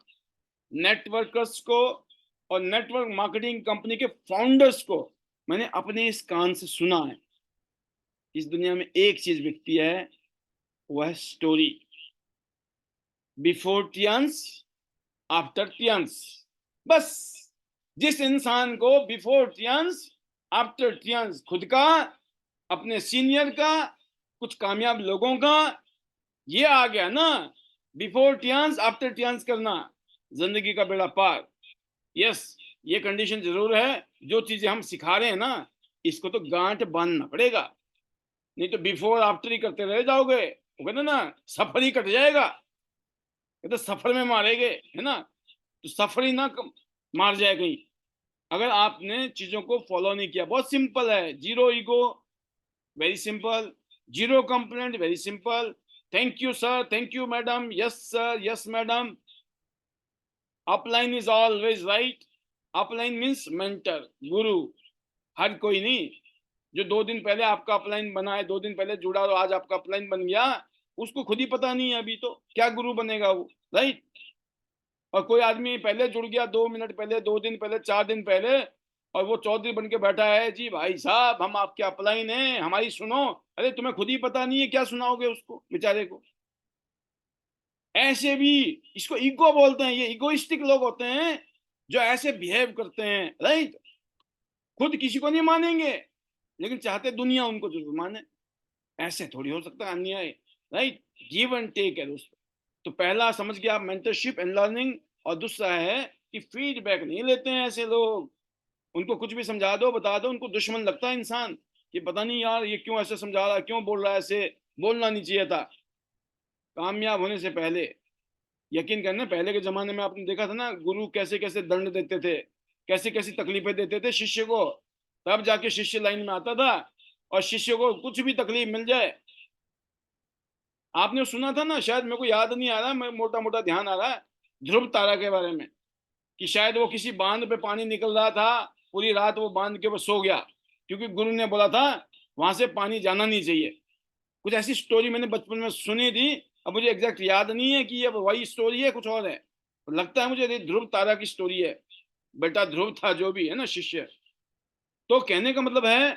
A: नेटवर्कर्स को और नेटवर्क मार्केटिंग कंपनी के फाउंडर्स को मैंने अपने इस कान से सुना है। इस दुनिया में एक चीज बिकती है, वह है story. Before Tiens, after Tiens. बस जिस इंसान को बिफोर टियंस, आफ्टर टियंस, खुद का, अपने सीनियर का, कुछ कामयाब लोगों का ये आ गया ना, बिफोर टियंस आफ्टर टियंस करना, जिंदगी का बेड़ा पार। यस, ये कंडीशन जरूर है। जो चीजें हम सिखा रहे हैं ना, इसको तो गांठ बांधना पड़ेगा, नहीं तो बिफोर आफ्टर ही करते रह जाओगे, वो कहते ना सफर ही कट जाएगा, कहते सफर में मारेंगे, है ना? तो सफर ही ना मार जाए कहीं, अगर आपने चीजों को फॉलो नहीं किया। बहुत सिंपल है, zero ego, very simple. Zero complaint, very simple. Thank you sir, thank you madam, yes sir, yes madam. Upline is always right. Upline means mentor, गुरु। हर कोई नहीं। जो 2 दिन पहले आपका अपलाइन बना है, 2 दिन पहले जुड़ा और आज आपका अपलाइन बन गया, उसको खुद ही पता नहीं है अभी तो क्या गुरु बनेगा वो, राइट? और कोई आदमी पहले जुड़ गया, 2 मिनट पहले, 2 दिन पहले, 4 दिन पहले, और वो चौधरी बन के बैठा है, जी भाई साहब हम आपके अपलाइन हैं, हमारी सुनो। अरे तुम्हें खुद ही पता नहीं है, क्या सुनाओगे उसको बेचारे को? ऐसे भी, इसको ईगो बोलते हैं। ये इगोइस्टिक लोग होते हैं जो ऐसे बिहेव करते हैं, राइट? खुद किसी को नहीं मानेंगे लेकिन चाहते दुनिया उनको जरूर माने। ऐसे थोड़ी हो सकता है अन्याय, राइट? गिव एंड टेक है दोस्तों। तो पहला समझ गया आप, मेंटरशिप एंड लर्निंग। और दूसरा है कि फीडबैक नहीं लेते हैं ऐसे लोग। उनको कुछ भी समझा दो, बता दो, उनको दुश्मन लगता है इंसान कि पता नहीं यार ये क्यों ऐसे समझा रहा है, क्यों बोल रहा है ऐसे, बोलना नहीं चाहिए था। कामयाब होने से पहले यकीन करना, पहले के जमाने में आपने देखा था ना गुरु कैसे कैसे दंड देते थे, कैसी कैसी तकलीफें देते थे शिष्य को, तब जाके शिष्य लाइन में आता था। और शिष्य को कुछ भी तकलीफ मिल जाए, आपने सुना था ना, शायद मेरे को याद नहीं आ रहा, मैं मोटा मोटा ध्यान आ रहा है, ध्रुव तारा के बारे में, कि शायद वो किसी बांध पे पानी निकल रहा था, पूरी रात वो बांध के ऊपर सो गया क्योंकि गुरु ने बोला था वहां से पानी जाना नहीं चाहिए। कुछ ऐसी स्टोरी मैंने बचपन में सुनी थी। अब मुझे एग्जैक्ट याद नहीं है कि ये वही स्टोरी है कुछ और है, लगता है मुझे ये ध्रुव तारा की स्टोरी है। बेटा ध्रुव था जो भी है ना शिष्य। तो कहने का मतलब है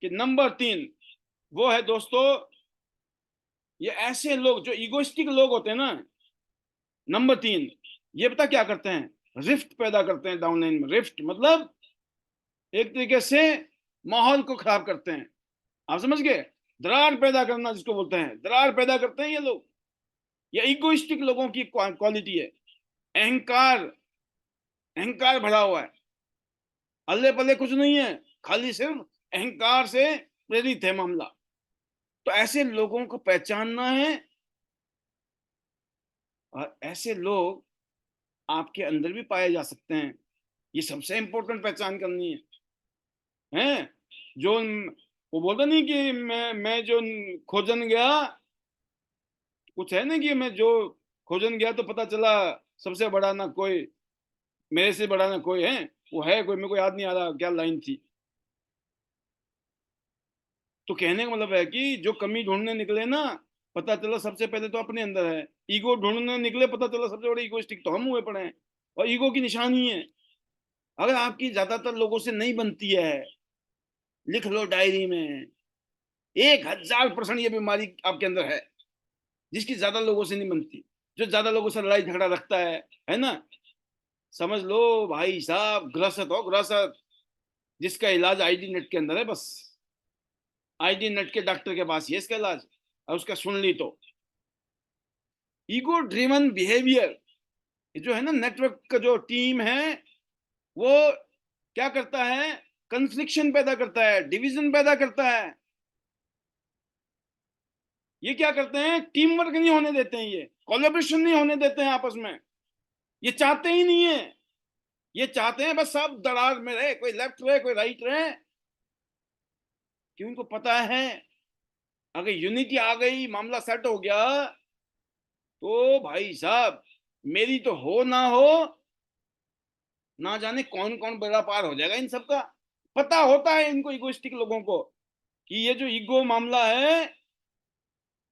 A: कि नंबर 3 वो है दोस्तों, ये ऐसे लोग जो इगोइस्टिक लोग होते हैं ना, नंबर 3 ये पता क्या करते हैं, रिफ्ट पैदा करते हैं डाउनलाइन में। रिफ्ट मतलब एक तरीके से माहौल को खराब करते हैं, आप समझ गए? दरार पैदा करना जिसको बोलते हैं, दरार पैदा करते हैं ये लोग। ये इगोइस्टिक लोगों की क्वालिटी है। अहंकार, अहंकार भरा हुआ है, अल्ले पल्ले कुछ नहीं है, खाली सिर्फ अहंकार से प्रेरित है मामला। तो ऐसे लोगों को पहचानना है। और ऐसे लोग आपके अंदर भी पाए जा सकते हैं। ये सबसे इंपॉर्टेंट पहचान करनी है हैं? जो वो बोलता नहीं कि मैं जो खोजन गया, कुछ है ना कि मैं जो खोजन गया तो पता चला सबसे बड़ा ना कोई, मेरे से बड़ा ना कोई है। वो है कोई, मेरे को याद नहीं आ रहा क्या लाइन थी। तो कहने का मतलब है कि जो कमी ढूंढने निकले ना, पता चला सबसे पहले तो अपने अंदर है। ईगो ढूंढने निकले, पता चला सबसे बड़े इगोइस्टिक तो हम हुए पड़े हैं। और ईगो की निशानी है, अगर आपकी ज्यादातर लोगों से नहीं बनती है, लिख लो डायरी में, 1000% ये बीमारी आपके अंदर है, जिसकी ज्यादा लोगों से नहीं बनती। जो ज्यादा लोगों से लड़ाई झगड़ा रखता है ना, समझ लो भाई साहब ग्रसित हो, ग्रसित। जिसका इलाज आईडी नेट के अंदर है बस। आईडी नेट के डॉक्टर के पास ही है इसका इलाज, और उसका सुन ली तो। ईगो ड्रिवन बिहेवियर, ये जो है ना नेटवर्क का जो टीम है, वो क्या करता है, कंफ्लिक्शन पैदा करता है, डिवीजन पैदा करता है। ये क्या करते हैं, टीम वर्क नहीं होने देते हैं, ये कोलैबोरेशन नहीं होने देते हैं आपस में। ये चाहते ही नहीं है, ये चाहते हैं बस सब दरार में रहे, कोई लेफ्ट रहे कोई राइट रहे। क्यों, इनको पता है अगर यूनिटी आ गई, मामला सेट हो गया, तो भाई साहब मेरी तो हो ना हो, ना जाने कौन कौन बेड़ा पार हो जाएगा इन सबका। पता होता है इनको, इगोइस्टिक लोगों को, कि ये जो ईगो मामला है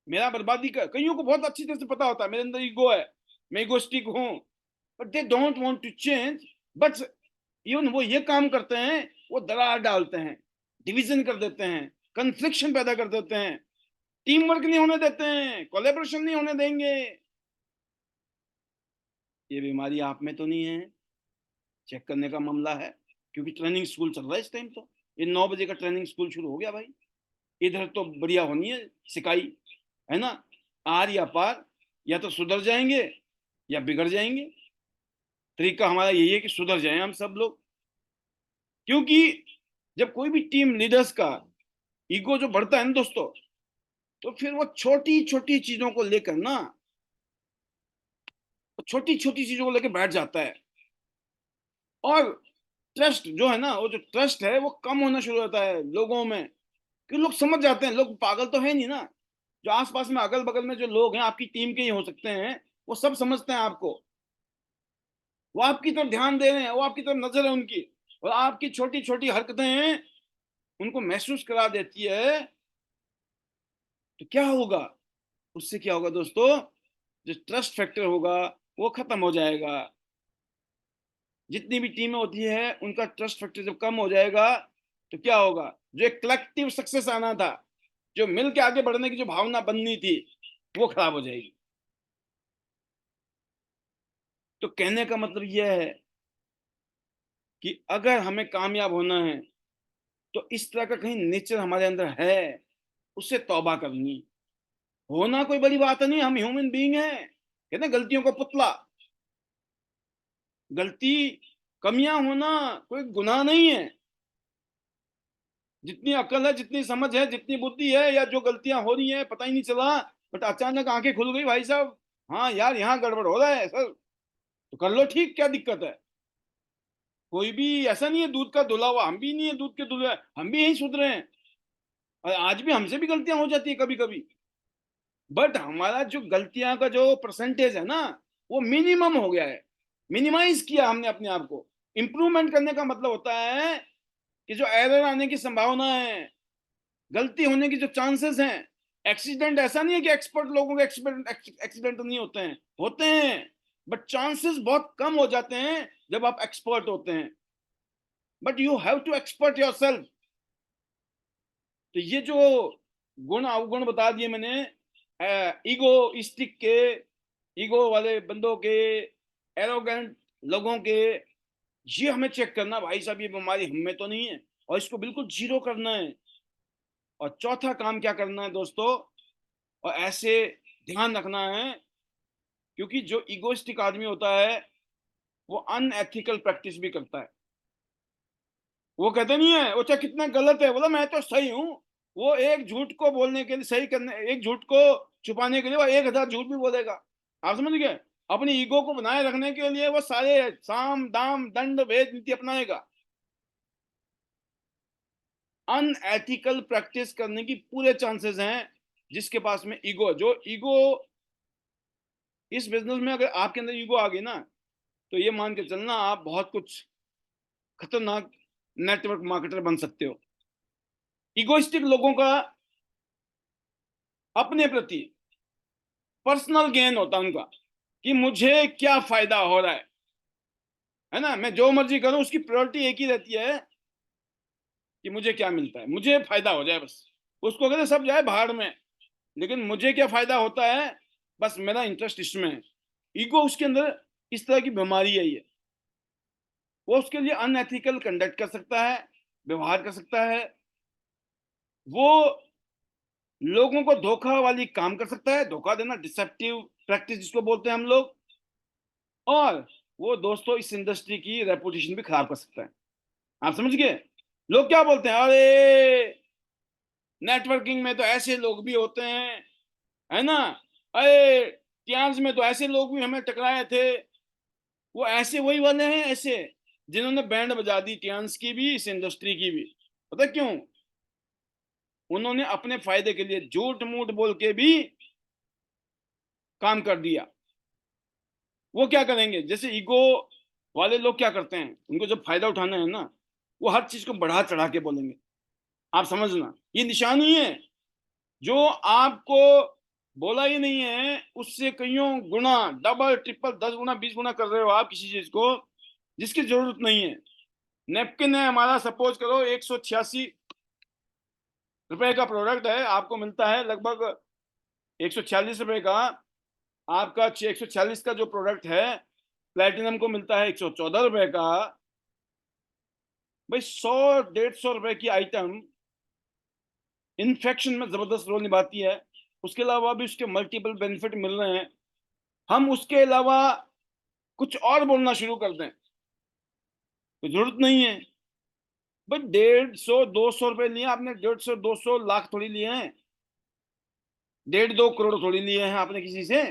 A: मेरा बर्बादी का, कईयों को बहुत अच्छी तरह से पता होता है मेरे अंदर ईगो है, मैं इगोइस्टिक हूं, but they don't want to change. But even वो ये काम करते हैं, वो दरार डालते हैं, डिवीजन कर देते हैं, कंफ्लिक्शन पैदा कर देते हैं, टीम वर्क नहीं होने देते हैं, कोलेबोरेशन नहीं होने देंगे। ये बीमारी आप में तो नहीं है, चेक करने का मामला है। क्योंकि ट्रेनिंग स्कूल चल रहा है इस टाइम, तो ये 9 बजे का ट्रेनिंग स्कूल शुरू हो गया भाई। इधर तो बढ़िया होनी है सिकाई, है ना, आर या पार, या तो सुधर जाएंगे या बिगड़ जाएंगे। तरीका हमारा यही है कि सुधर जाए हम सब लोग। क्योंकि जब कोई भी टीम लीडर्स का ईगो जो बढ़ता है ना दोस्तों, तो फिर वो छोटी छोटी चीजों को लेकर ना, छोटी छोटी चीजों को लेकर बैठ जाता है। और ट्रस्ट जो है ना, वो जो ट्रस्ट है वो कम होना शुरू होता है लोगों में। कि लोग समझ जाते हैं, लोग पागल तो है नहीं ना। जो आसपास में अगल बगल में जो लोग हैं आपकी टीम के ही हो सकते हैं, वो सब समझते हैं आपको, वो आपकी तरफ ध्यान दे रहे हैं, वो आपकी तरफ नजर है उनकी, और आपकी छोटी छोटी हरकतें उनको महसूस करा देती है। तो क्या होगा, उससे क्या होगा दोस्तों, जो ट्रस्ट फैक्टर होगा वो खत्म हो जाएगा। जितनी भी टीमें होती है उनका ट्रस्ट फैक्टर जब कम हो जाएगा, तो क्या होगा, जो एक कलेक्टिव सक्सेस आना था, जो मिल के आगे बढ़ने की जो भावना बननी थी, वो खराब हो जाएगी। तो कहने का मतलब यह है कि अगर हमें कामयाब होना है, तो इस तरह का कहीं नेचर हमारे अंदर है, उससे तौबा करनी। होना कोई बड़ी बात नहीं, हम ह्यूमन बीइंग हैं, कहते हैं गलतियों का पुतला। गलती, कमियां होना कोई गुनाह नहीं है। जितनी अकल है, जितनी समझ है, जितनी बुद्धि है, या जो गलतियां हो रही है पता ही नहीं चला, बट अचानक आंखें खुल गई भाई साहब, हाँ यार यहाँ गड़बड़ हो रहा है सर, तो कर लो ठीक, क्या दिक्कत है। कोई भी ऐसा नहीं है दूध का धुला हुआ, हम भी नहीं है दूध के धुले, हम भी यही सुधरे हैं। और आज भी हमसे भी गलतियां हो जाती है कभी कभी, बट हमारा जो गलतियां का जो परसेंटेज है ना, वो मिनिमम हो गया है। मिनिमाइज किया हमने अपने आप को। इंप्रूवमेंट करने का मतलब होता है कि जो एरर आने की संभावना है, गलती होने की जो चांसेस हैं, एक्सीडेंट ऐसा नहीं है कि एक्सपर्ट लोगों के एक्सीडेंट नहीं होते हैं, होते हैं, बट चांसेस बहुत कम हो जाते हैं जब आप एक्सपर्ट होते हैं। But you have to expert your self. तो ये जो गुण अवगुण बता दिए मैंने, ईगोइस्टिक के, ईगो वाले बंदों के, एरोगेंट लोगों के, ये हमें चेक करना भाई साहब, ये बीमारी हम में तो नहीं है, और इसको बिल्कुल जीरो करना है। और चौथा काम क्या करना है दोस्तों, और ऐसे ध्यान रखना है, क्योंकि जो इगोइस्टिक आदमी होता है वो अनएथिकल प्रैक्टिस भी करता है। वो कहते नहीं है, वो चाहे कितना गलत है, बोला मैं तो सही हूं। वो एक झूठ को बोलने के लिए, सही करने, एक झूठ को छुपाने के लिए वो 1000 झूठ भी बोलेगा। आप समझ गए। अपनी ईगो को बनाए रखने के लिए वो सारे साम दाम दंड भेद नीति अपनाएगा। अनएथिकल प्रैक्टिस करने की पूरे चांसेस हैं जिसके पास में ईगो, जो ईगो इस बिजनेस में अगर आपके अंदर ईगो आ गई ना, तो ये मान के चलना आप बहुत कुछ खतरनाक नेटवर्क मार्केटर बन सकते हो। इगोइस्टिक लोगों का अपने प्रति पर्सनल गेन होता है उनका, कि मुझे क्या फायदा हो रहा है ना, मैं जो मर्जी करूं उसकी प्रायोरिटी एक ही रहती है कि मुझे क्या मिलता है, मुझे फायदा हो जाए बस। उसको कहते सब जाए बाहर में, लेकिन मुझे क्या फायदा होता है, बस मेरा इंटरेस्ट इसमें है। ईगो उसके अंदर इस तरह की बीमारी है ये। वो उसके लिए अनएथिकल कंडक्ट कर सकता है, व्यवहार कर सकता है, वो लोगों को धोखा वाली काम कर सकता है, धोखा देना, डिसेप्टिव प्रैक्टिस जिसको बोलते हैं हम लोग। और वो दोस्तों इस इंडस्ट्री की रेपुटेशन भी खराब कर सकता है। आप समझ गए? लोग क्या बोलते हैं, अरे नेटवर्किंग में तो ऐसे लोग भी होते हैं, है ना, अरे ट्रांस में तो ऐसे लोग भी हमें टकराए थे। वो ऐसे वही वाले हैं ऐसे जिन्होंने बैंड बजा दी ट्रांस की भी, इस इंडस्ट्री की भी। पता क्यों? उन्होंने अपने फायदे के लिए झूठ मूठ बोल के भी काम कर दिया। वो क्या करेंगे, जैसे ईगो वाले लोग क्या करते हैं, उनको जब फायदा उठाना है ना, वो हर चीज को बढ़ा चढ़ा के बोलेंगे। आप समझना, ये निशानी है। जो आपको बोला ही नहीं है उससे कईयों गुना, डबल ट्रिपल 10 गुना 20 गुना कर रहे हो आप किसी चीज को जिसकी जरूरत नहीं है। नेपकिन है हमारा, सपोज करो 186 रुपए का प्रोडक्ट है, आपको मिलता है लगभग 146 रुपए का। आपका 146 का जो प्रोडक्ट है, प्लेटिनम को मिलता है 114 रुपए का। भाई 100 150 रुपए की आइटम इन्फेक्शन में जबरदस्त रोल निभाती है। उसके अलावा भी उसके मल्टीपल बेनिफिट मिल रहे हैं। हम उसके अलावा कुछ और बोलना शुरू कर दें तो जरूरत नहीं है। भाई 150 200 रुपए लिए आपने, 150 200 लाख थोड़ी लिए हैं, 1.5 2 करोड़ थोड़ी लिए हैं आपने किसी से।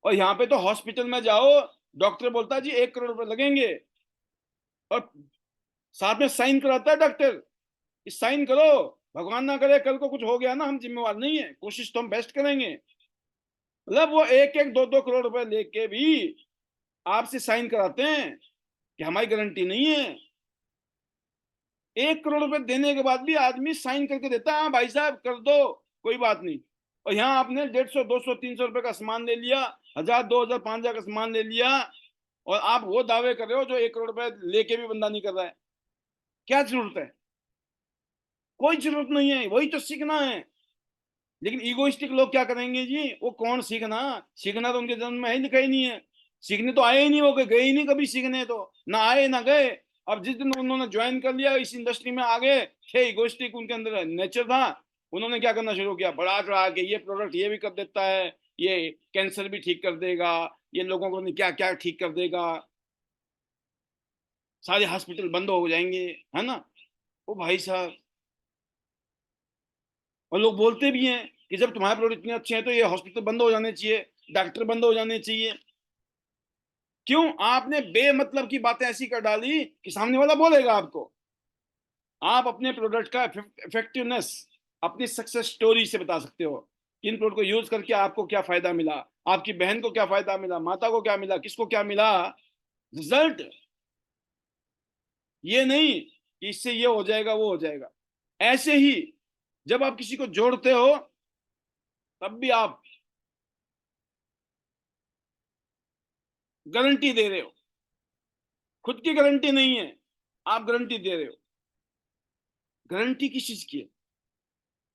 A: और यहाँ पे तो हॉस्पिटल में जाओ, डॉक्टर बोलता है जी 1 करोड़ रुपए लगेंगे, और साथ में साइन कराता है डॉक्टर, इस साइन करो, भगवान ना करे कल को कुछ हो गया ना, हम जिम्मेवार नहीं है, कोशिश तो हम बेस्ट करेंगे। मतलब वो 1 1 2 2 करोड़ रुपए लेके भी आपसे साइन कराते हैं कि हमारी गारंटी नहीं है। 1 करोड़ रुपए देने के बाद भी आदमी साइन करके देता है, हाँ भाई साहब कर दो, कोई बात नहीं। और यहाँ आपने 150 200 300 रुपए का सामान ले लिया, 1000 2000 5000 का सामान ले लिया, और आप वो दावे कर रहे हो जो 1 करोड़ रुपए लेके भी बंदा नहीं कर रहा है। क्या जरूरत है? कोई जरूरत नहीं है, वही तो सीखना है। लेकिन ईगोइस्टिक लोग क्या करेंगे जी, वो कौन सीखना, सीखना तो उनके जन्म में ही लिखा ही नहीं है। सीखने तो आए ही नहीं, वो गए ही नहीं कभी सीखने, तो ना आए ना गए। अब जिस दिन उन्होंने ज्वाइन कर लिया इस इंडस्ट्री में, आगे थे ईगोइस्टिक, उनके अंदर नेचर था, उन्होंने क्या करना शुरू किया, बढ़ा चढ़ा के ये प्रोडक्ट ये भी कर देता है, ये कैंसर भी ठीक कर देगा, ये लोगों को क्या क्या ठीक कर देगा, सारे हॉस्पिटल बंद हो जाएंगे, है ना। ओ भाई साहब, और लोग बोलते भी हैं कि जब तुम्हारे प्रोडक्ट इतने अच्छे हैं तो ये हॉस्पिटल बंद हो जाने चाहिए, डॉक्टर बंद हो जाने चाहिए। क्यों? आपने बेमतलब की बातें ऐसी कर डाली कि सामने वाला बोलेगा आपको। आप अपने प्रोडक्ट का इफेक्टिवनेस अपनी सक्सेस स्टोरी से बता सकते हो, इन प्रोडक्ट को यूज करके आपको क्या फायदा मिला, आपकी बहन को क्या फायदा मिला, माता को क्या मिला, किसको क्या मिला, रिजल्ट। ये नहीं कि इससे ये हो जाएगा वो हो जाएगा। ऐसे ही जब आप किसी को जोड़ते हो तब भी आप गारंटी दे रहे हो, खुद की गारंटी नहीं है, आप गारंटी दे रहे हो। गारंटी किस चीज की है?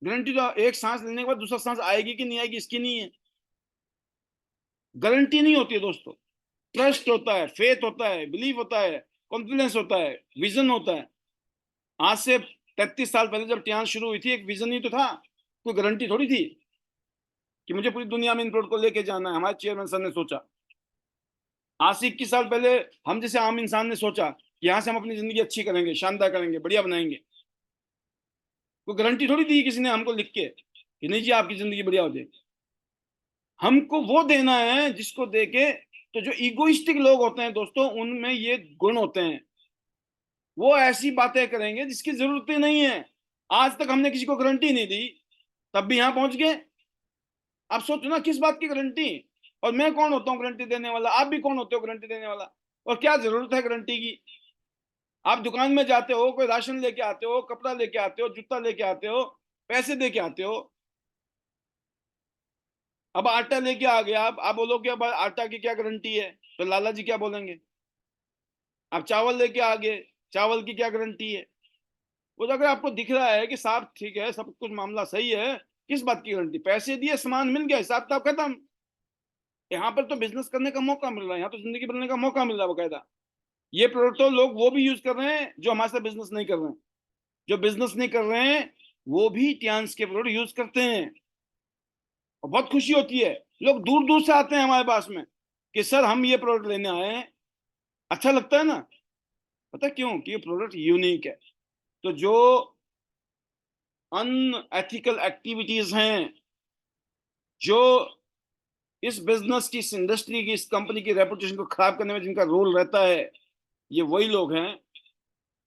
A: गारंटी तो एक सांस लेने के बाद दूसरा सांस आएगी कि नहीं आएगी इसकी नहीं है। गारंटी नहीं होती है दोस्तों। ट्रस्ट होता है, फेथ होता है, बिलीव होता है, कॉन्फिडेंस होता है, विजन होता है। आज से 33 साल पहले जब टियान शुरू हुई थी, एक विजन ही तो था, कोई गारंटी थोड़ी थी कि मुझे पूरी दुनिया में इन प्रोडक्ट को लेके जाना है। हमारे चेयरमैन सर ने सोचा। आज से 21 साल पहले हम जैसे आम इंसान ने सोचा कि यहाँ से हम अपनी जिंदगी अच्छी करेंगे, शानदार करेंगे, बढ़िया बनाएंगे। कोई गारंटी थोड़ी दी किसी ने हमको लिख के कि नहीं जी आपकी जिंदगी बढ़िया हो जाएगी। हमको वो देना है जिसको देके तो जो ईगोइस्टिक लोग होते हैं दोस्तों, उनमें ये गुण होते हैं। वो ऐसी बातें करेंगे जिसकी जरूरत ही नहीं है। आज तक हमने किसी को गारंटी नहीं दी, तब भी यहां पहुंच गए। आप सोचो ना, किस बात की गारंटी? और मैं कौन होता हूँ गारंटी देने वाला? आप भी कौन होते हो गारंटी देने वाला? और क्या जरूरत है गारंटी की? आप दुकान में जाते हो, कोई राशन लेके आते हो, कपड़ा लेके आते हो, जूता लेके आते हो, पैसे दे के आते हो। अब आटा लेके आ गया, आप बोलोगे अब आटा की क्या गारंटी है? तो लाला जी क्या बोलेंगे? आप चावल लेके आ गए, चावल की क्या गारंटी है? वो तो अगर आपको दिख रहा है कि साहब ठीक है, सब कुछ मामला सही है, किस बात की गारंटी? पैसे दिए, सामान मिल गया, हिसाब किताब खत्म। यहाँ पर तो बिजनेस करने का मौका मिल रहा है, यहाँ तो जिंदगी बनने का मौका मिल रहा है बकायदा। ये प्रोडक्ट तो लोग वो भी यूज कर रहे हैं जो हमारे साथ बिजनेस नहीं कर रहे हैं। जो बिजनेस नहीं कर रहे हैं वो भी टियान्स के प्रोडक्ट यूज करते हैं, और बहुत खुशी होती है। लोग दूर दूर से आते हैं हमारे पास में कि सर हम ये प्रोडक्ट लेने आए हैं। अच्छा लगता है ना? पता क्यों? कि ये प्रोडक्ट यूनिक है। तो जो अनएथिकल एक्टिविटीज हैं, जो इस बिजनेस की, इस इंडस्ट्री की, इस कंपनी की रेपुटेशन को खराब करने में जिनका रोल रहता है, ये वही लोग हैं।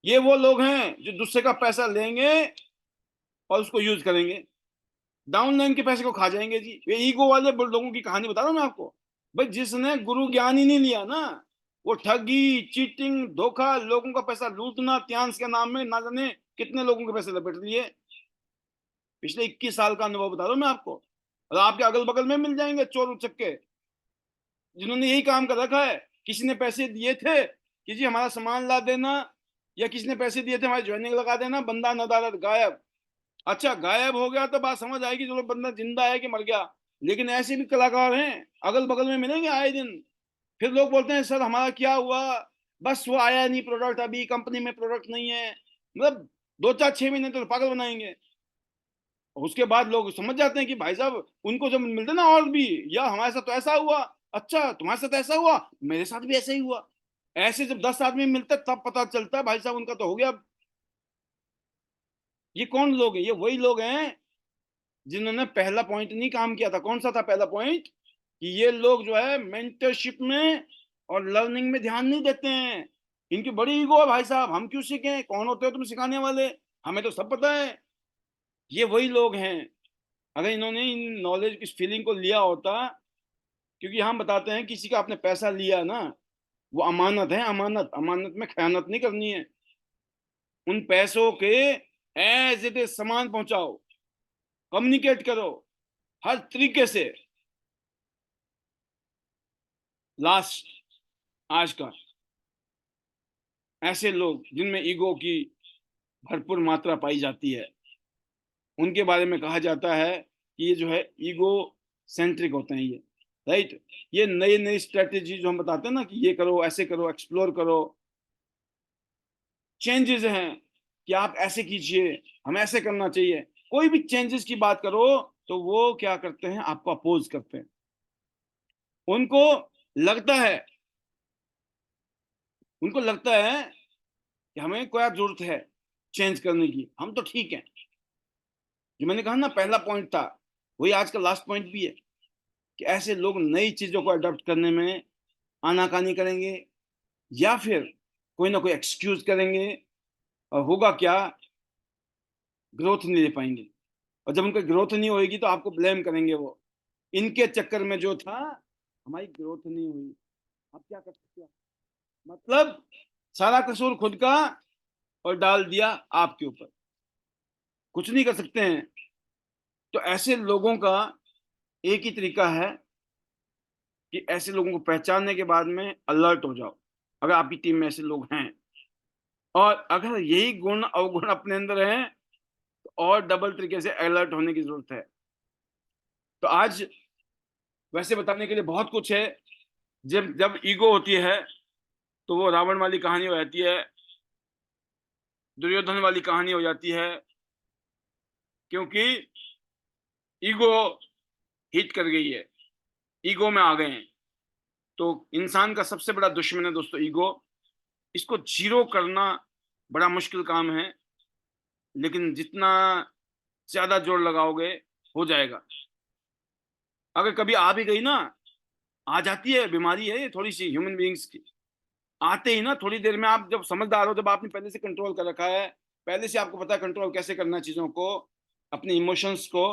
A: ये वो लोग हैं जो दूसरे का पैसा लेंगे और उसको यूज करेंगे, डाउनलाइन के पैसे को खा जाएंगे जी। ये ईगो वाले लोगों की कहानी बता रहा हूं मैं आपको। भाई जिसने गुरु ज्ञान ही नहीं लिया ना, वो ठगी, चीटिंग, धोखा, लोगों का पैसा लूटना, त्यांस के नाम में ना जाने कितने लोगों के पैसे लपेट लिए। पिछले 21 साल का अनुभव बता रहा हूं मैं आपको। और आपके अगल बगल में मिल जाएंगे चोर उचक्के, जिन्होंने यही काम कर रखा है। किसी ने पैसे दिए थे कि जी हमारा सामान ला देना, या किसी ने पैसे दिए थे हमारी ज्वाइनिंग लगा देना, बंदा नदारद गायब। अच्छा, गायब हो गया तो बात समझ आएगी, चलो बंदा जिंदा है कि मर गया। लेकिन ऐसे भी कलाकार हैं, अगल बगल में मिलेंगे आए दिन। फिर लोग बोलते हैं सर हमारा क्या हुआ, बस वो आया नहीं प्रोडक्ट, अभी कंपनी में प्रोडक्ट नहीं है। मतलब 2 4 6 महीने तो पागल बनाएंगे। उसके बाद लोग समझ जाते हैं कि भाई साहब उनको जब मिलते ना और भी, या हमारे साथ तो ऐसा हुआ, अच्छा तुम्हारे साथ ऐसा हुआ, मेरे साथ भी ऐसा ही हुआ। ऐसे जब 10 आदमी मिलते तब पता चलता है भाई साहब उनका तो हो गया। ये कौन लोग हैं? ये वही लोग हैं जिन्होंने पहला पॉइंट नहीं काम किया था। कौन सा था पहला पॉइंट? कि ये लोग जो है मेंटरशिप में और लर्निंग में ध्यान नहीं देते हैं। इनकी बड़ी ईगो है, भाई साहब हम क्यों सीखें, कौन होते हो तुम सिखाने वाले, हमें तो सब पता है। ये वही लोग हैं। अगर इन्होंने इन नॉलेज इस फीलिंग को लिया होता, क्योंकि हम बताते हैं किसी का आपने पैसा लिया ना, वो अमानत है। अमानत, अमानत में खयानत नहीं करनी है। उन पैसों के एज इट इज सामान पहुंचाओ, कम्युनिकेट करो हर तरीके से। लास्ट आज का, ऐसे लोग जिनमें ईगो की भरपूर मात्रा पाई जाती है, उनके बारे में कहा जाता है कि ये जो है ईगो सेंट्रिक होते हैं ये। राइट? ये नई नई स्ट्रेटेजी जो हम बताते हैं ना कि ये करो, ऐसे करो, एक्सप्लोर करो, चेंजेस हैं कि आप ऐसे कीजिए, हमें ऐसे करना चाहिए। कोई भी चेंजेस की बात करो तो वो क्या करते हैं? आपको अपोज करते हैं। उनको लगता है, उनको लगता है कि हमें क्या जरूरत है चेंज करने की, हम तो ठीक है। जो मैंने कहा ना पहला पॉइंट था, वही आज का लास्ट पॉइंट भी है, कि ऐसे लोग नई चीजों को अडॉप्ट करने में आनाकानी करेंगे, या फिर कोई ना कोई एक्सक्यूज करेंगे। और होगा क्या? ग्रोथ नहीं ले पाएंगे। और जब उनकी ग्रोथ नहीं होगी तो आपको ब्लेम करेंगे वो, इनके चक्कर में जो था हमारी ग्रोथ नहीं हुई। आप क्या कर सकते हो? मतलब सारा कसूर खुद का, और डाल दिया आपके ऊपर। कुछ नहीं कर सकते हैं। तो ऐसे लोगों का एक ही तरीका है कि ऐसे लोगों को पहचानने के बाद में अलर्ट हो जाओ, अगर आपकी टीम में ऐसे लोग हैं। और अगर यही गुण अवगुण अपने अंदर हैं तो और डबल तरीके से अलर्ट होने की जरूरत है। तो आज वैसे बताने के लिए बहुत कुछ है। जब जब ईगो होती है तो वो रावण वाली कहानी हो जाती है, दुर्योधन वाली कहानी हो जाती है। क्योंकि ईगो हिट कर गई है, ईगो में आ गए हैं। तो इंसान का सबसे बड़ा दुश्मन है दोस्तों ईगो। इसको जीरो करना बड़ा मुश्किल काम है, लेकिन जितना ज्यादा जोर लगाओगे हो जाएगा। अगर कभी आ भी गई ना, आ जाती है, बीमारी है ये थोड़ी सी ह्यूमन बीइंग्स की। आते ही ना थोड़ी देर में, आप जब समझदार हो, जब आपने पहले से कंट्रोल कर रखा है, पहले से आपको पता है कंट्रोल कैसे करना है चीजों को, अपने इमोशंस को,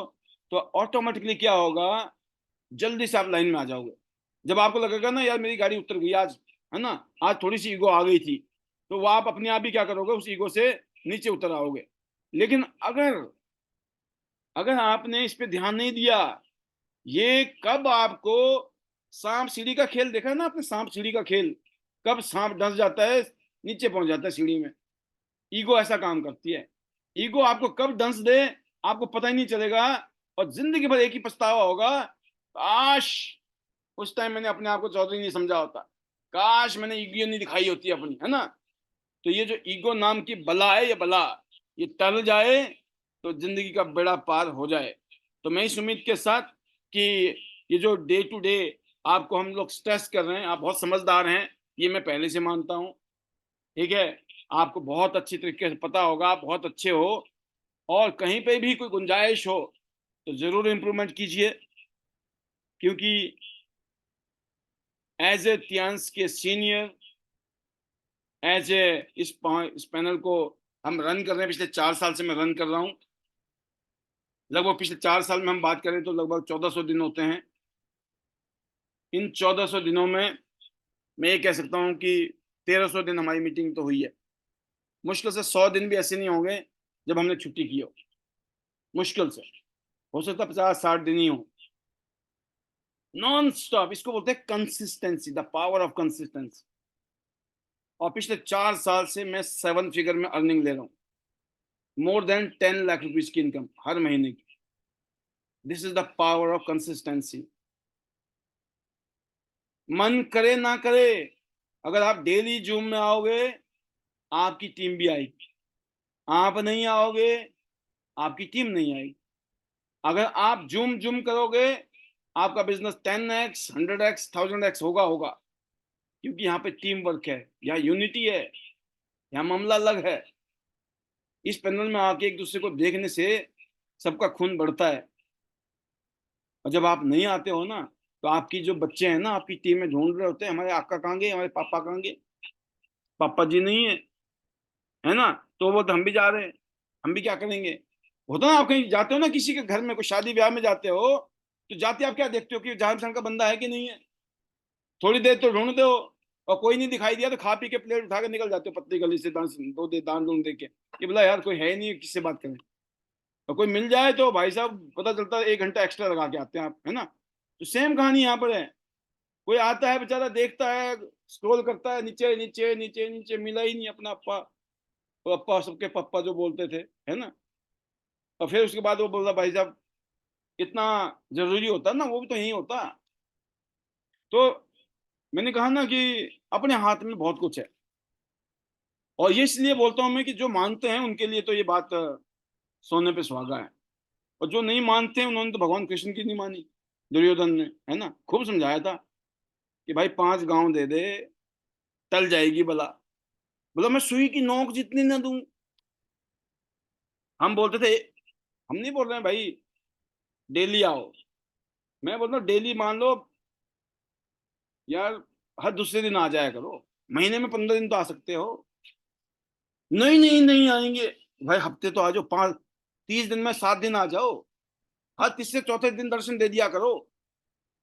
A: तो ऑटोमेटिकली क्या होगा, जल्दी से आप लाइन में आ जाओगे। जब आपको लगेगा ना यार मेरी गाड़ी उतर गई आज, है ना, आज थोड़ी सी ईगो आ गई थी, तो वो आप अपने आप ही क्या करोगे, उस ईगो से नीचे उतर आओगे। लेकिन अगर अगर आपने इस पे ध्यान नहीं दिया, ये कब आपको, सांप सीढ़ी का खेल देखा है ना आपने, सांप सीढ़ी का खेल, कब सांप डस जाता है, नीचे पहुंच जाता है सीढ़ी में। ईगो ऐसा काम करती है। ईगो आपको कब डंस दे, आपको पता ही नहीं चलेगा, और जिंदगी भर एक ही पछतावा होगा, काश उस टाइम मैंने अपने आप को चौधरी नहीं समझा होता, काश मैंने ईगो नहीं दिखाई होती अपनी, है ना। तो ये जो ईगो नाम की बला है, ये बला, ये टल जाए तो जिंदगी का बेड़ा पार हो जाए। तो मैं इस उम्मीद के साथ कि ये जो डे टू डे आपको हम लोग स्ट्रेस कर रहे हैं, आप बहुत समझदार हैं, ये मैं पहले से मानता हूँ, ठीक है। आपको बहुत अच्छी तरीके से पता होगा, आप बहुत अच्छे हो, और कहीं पे भी कोई गुंजाइश हो तो जरूर इम्प्रूवमेंट कीजिए, क्योंकि एज ए तियांस के सीनियर, एज ए इस पैनल को हम रन कर रहे हैं, पिछले 4 साल से मैं रन कर रहा हूँ। लगभग पिछले 4 साल में हम बात करें तो लगभग 1400 दिन होते हैं। इन 1400 दिनों में मैं ये कह सकता हूँ कि 1300 दिन हमारी मीटिंग तो हुई है। मुश्किल से 100 दिन भी ऐसे नहीं होंगे जब हमने छुट्टी की हो, मुश्किल से, हो सकता 50-60 दिन ही हो, नॉन स्टॉप। इसको बोलते हैं consistency, the power of consistency. और पिछले 4 साल से मैं 7 फिगर में अर्निंग ले रहा हूँ, मोर देन 10 लाख रुपीज की इनकम हर महीने की। This is the power of consistency. मन करे ना करे, अगर आप डेली जूम में आओगे, आपकी टीम भी आएगी। आप नहीं आओगे, आपकी टीम नहीं आएगी। अगर आप जूम जूम करोगे, आपका बिजनेस 10x 100x 1000x होगा होगा, क्योंकि यहाँ पे टीम वर्क है, यहाँ यूनिटी है, यहाँ मामला अलग है। इस पैनल में आके एक दूसरे को देखने से सबका खून बढ़ता है। और जब आप नहीं आते हो ना, तो आपकी जो बच्चे हैं ना, आपकी टीम में ढूंढ रहे होते हैं, हमारे आका कहाँ गए, हमारे पापा कहाँ गए, पापा जी नहीं है, है ना। तो वो तो हम भी जा रहे हैं, हम भी क्या करेंगे। होता ना, आप कहीं जाते हो ना, किसी के घर में कोई शादी ब्याह में जाते हो, तो जाते आप क्या देखते हो कि जान पहचान का बंदा है कि नहीं है। थोड़ी देर तो ढूंढते हो, और कोई नहीं दिखाई दिया तो खा पी के प्लेट उठा के निकल जाते हो, पतली गली से दान दून दे के, ये बोला यार कोई है नहीं, किससे बात करें। और कोई मिल जाए तो भाई साहब पता चलता है 1 घंटा एक्स्ट्रा लगा के आते हैं आप, है ना। तो सेम कहानी यहाँ पर है। कोई आता है बेचारा, देखता है, स्क्रॉल करता है, नीचे नीचे नीचे नीचे, मिला ही नहीं अपना अप्पा, वो अप्पा सबके पप्पा जो बोलते थे, है ना। और फिर उसके बाद वो बोलता भाई साहब इतना जरूरी होता ना, वो भी तो यही होता। तो मैंने कहा ना कि अपने हाथ में बहुत कुछ है। और ये इसलिए बोलता हूं मैं कि जो मानते हैं उनके लिए तो ये बात सोने पे सुहागा है, और जो नहीं मानते हैं उन्होंने तो भगवान कृष्ण की नहीं मानी, दुर्योधन ने, है ना, खूब समझाया था कि भाई 5 गांव दे दे, टल जाएगी बला। बोला मैं सुई की नोक जितनी ना दूं। हम बोलते थे, हम नहीं बोल रहे हैं भाई डेली आओ, मैं बोल रहा हूँ डेली मान लो यार, हर दूसरे दिन आ जाया करो, महीने में 15 दिन तो आ सकते हो। नहीं नहीं नहीं आएंगे, भाई हफ्ते तो आ जाओ, 30 दिन में 7 दिन आ जाओ, हर तीसरे चौथे दिन दर्शन दे दिया करो।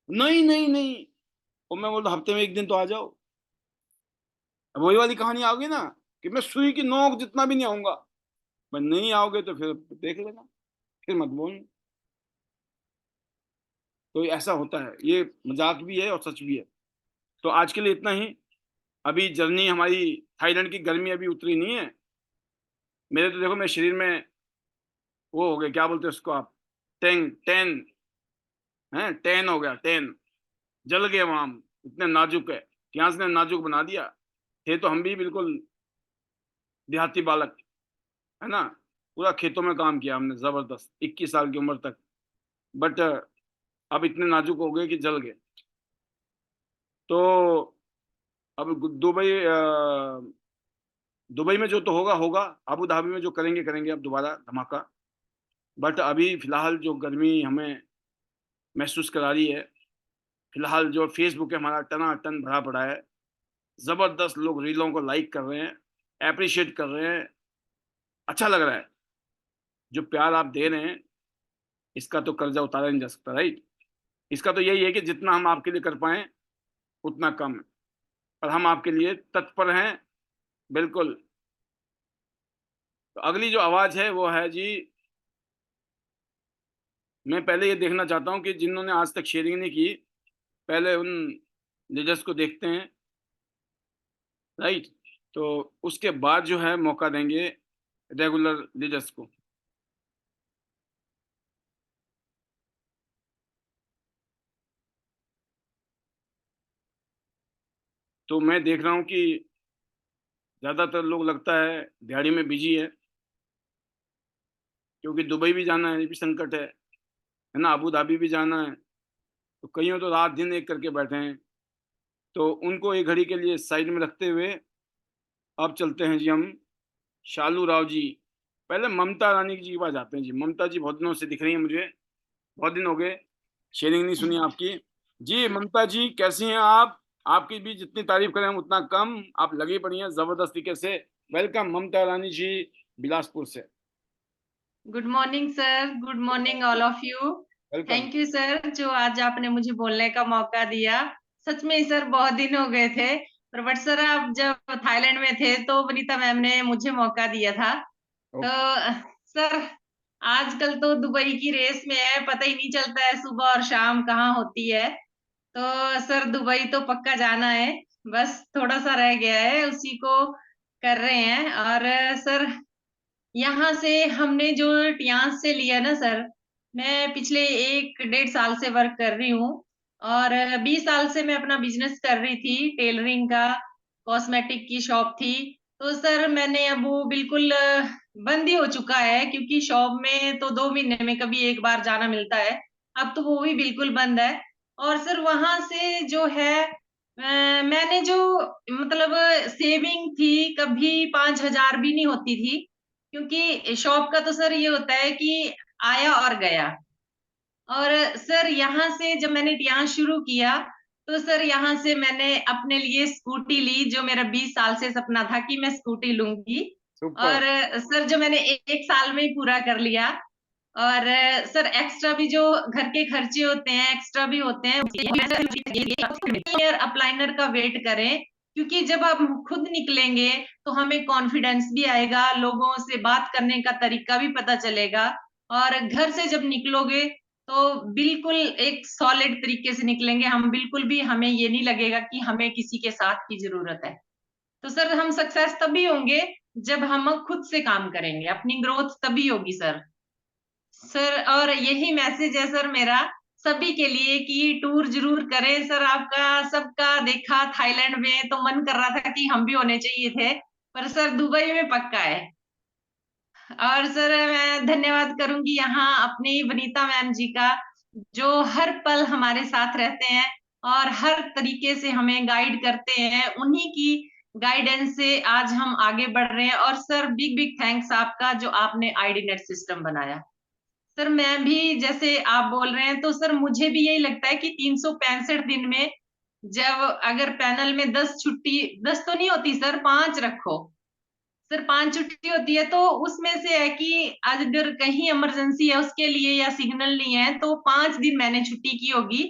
A: नहीं नहीं नहीं, और मैं बोलता हफ्ते में 1 दिन तो आ जाओ। अब वही वाली कहानी आ गई ना, कि मैं सुई की नोक जितना भी नहीं आऊंगा। मैं नहीं आओगे तो फिर देख लेना, फिर मत बोलना। तो ऐसा होता है, ये मजाक भी है और सच भी है। तो आज के लिए इतना ही। अभी जर्नी हमारी, थाईलैंड की गर्मी अभी उतरी नहीं है। मेरे तो देखो मेरे शरीर में वो हो गया, क्या बोलते हैं उसको आप, टेन टेन, है टेन हो गया, टेन, जल गए वहां हम, इतने नाजुक है, यहाँ से नाजुक बना दिया। थे तो हम भी बिल्कुल देहाती बालक, है ना, पूरा खेतों में काम किया हमने जबरदस्त 21 साल की उम्र तक। बट अब इतने नाजुक हो गए कि जल गए। तो अब दुबई में जो तो होगा होगा, अबू धाबी में जो करेंगे करेंगे, अब दोबारा धमाका। बट अभी फिलहाल जो गर्मी हमें महसूस करा रही है, फिलहाल जो फेसबुक है हमारा टनाटन भरा पड़ा है, जबरदस्त लोग रीलों को लाइक कर रहे हैं, अप्रिशिएट कर रहे हैं, अच्छा लग रहा है। जो प्यार आप दे रहे हैं, इसका तो कर्जा उतारा नहीं जा सकता, राइट? इसका तो यही है कि जितना हम आपके लिए कर पाए उतना कम है, और हम आपके लिए तत्पर हैं, बिल्कुल। तो अगली जो आवाज है वो है जी, मैं पहले ये देखना चाहता हूँ कि जिन्होंने आज तक शेयरिंग नहीं की, पहले उन लीडर्स को देखते हैं, राइट? तो उसके बाद जो है मौका देंगे रेगुलर लीडर्स को। तो मैं देख रहा हूँ कि ज्यादातर लोग लगता है दिहाड़ी में बिजी है, क्योंकि दुबई भी जाना है, ये भी संकट है ना, अबू धाबी भी जाना है। तो कईयों तो रात दिन एक करके बैठे हैं। तो उनको एक घड़ी के लिए साइड में रखते हुए अब चलते हैं जी हम शालू राव जी। पहले ममता रानी जी के पास जाते हैं जी। ममता जी बहुत दिनों से दिख रही है मुझे, बहुत दिन हो गए शेयरिंग नहीं सुनी आपकी। जी ममता जी कैसी हैं आप? आपकी भी जितनी तारीफ करें हम उतना कम, आप लगी पड़ी हैं जबरदस्त तरीके से। वेलकम ममता रानी जी, बिलासपुर से।
B: Good morning sir, good morning all of you.
A: Welcome.
B: Thank you sir, जो आज आपने मुझे बोलने का मौका दिया। सच में ही सर बहुत दिन हो गए थे, पर बट सर आप जब थाईलैंड में थे तो वनीता मैम ने मुझे मौका दिया था। तो
A: ओके।
B: सर आजकल तो दुबई की रेस में है, पता ही नहीं चलता है सुबह और शाम कहाँ होती है। तो सर दुबई तो पक्का जाना है, बस थोड़ा सा रह गया है, उसी को कर रहे हैं। और सर यहाँ से हमने जो टियांस से लिया ना सर, मैं पिछले 1 डेढ़ साल से वर्क कर रही हूँ। और 20 साल से मैं अपना बिजनेस कर रही थी, टेलरिंग का, कॉस्मेटिक की शॉप थी। तो सर मैंने अब वो बिल्कुल बंद ही हो चुका है, क्योंकि शॉप में तो 2 महीने में कभी एक बार जाना मिलता है। अब तो वो भी बिल्कुल बंद है। और सर वहां से जो है मैंने जो मतलब सेविंग थी, कभी 5,000 भी नहीं होती थी, क्योंकि शॉप का तो सर ये होता है कि आया और गया। और सर यहाँ से जब मैंने टियांस शुरू किया, तो सर यहाँ से मैंने अपने लिए स्कूटी ली, जो मेरा 20 साल से सपना था कि मैं स्कूटी लूंगी।
A: सुपर।
B: और सर जो मैंने 1 साल में ही पूरा कर लिया। और सर एक्स्ट्रा भी जो घर के खर्चे होते हैं, एक्स्ट्रा भी होते हैं, अपलाइनर का वेट करें, क्योंकि जब हम खुद निकलेंगे तो हमें कॉन्फिडेंस भी आएगा, लोगों से बात करने का तरीका भी पता चलेगा। और घर से जब निकलोगे तो बिल्कुल एक सॉलिड तरीके से निकलेंगे हम, बिल्कुल भी हमें ये नहीं लगेगा कि हमें किसी के साथ की जरूरत है। तो सर हम सक्सेस तभी होंगे जब हम खुद से काम करेंगे, अपनी ग्रोथ तभी होगी सर। सर और यही मैसेज है सर मेरा सभी के लिए कि टूर जरूर करें सर। आपका सबका देखा थाईलैंड में तो मन कर रहा था कि हम भी होने चाहिए थे, पर सर दुबई में पक्का है। और सर मैं धन्यवाद करूंगी यहाँ अपनी वनीता मैम जी का, जो हर पल हमारे साथ रहते हैं और हर तरीके से हमें गाइड करते हैं। उन्हीं की गाइडेंस से आज हम आगे बढ़ रहे हैं। और सर बिग बिग थैंक्स आपका, जो आपने आईडी नेट सिस्टम बनाया। सर मैं भी जैसे आप बोल रहे हैं, तो सर मुझे भी यही लगता है कि 365 दिन में जब अगर पैनल में 10 छुट्टी, 10 तो नहीं होती सर, 5 रखो सर, 5 छुट्टी होती है, तो उसमें से है कि आज अगर कहीं इमरजेंसी है उसके लिए या सिग्नल नहीं है, तो 5 दिन मैंने छुट्टी की होगी।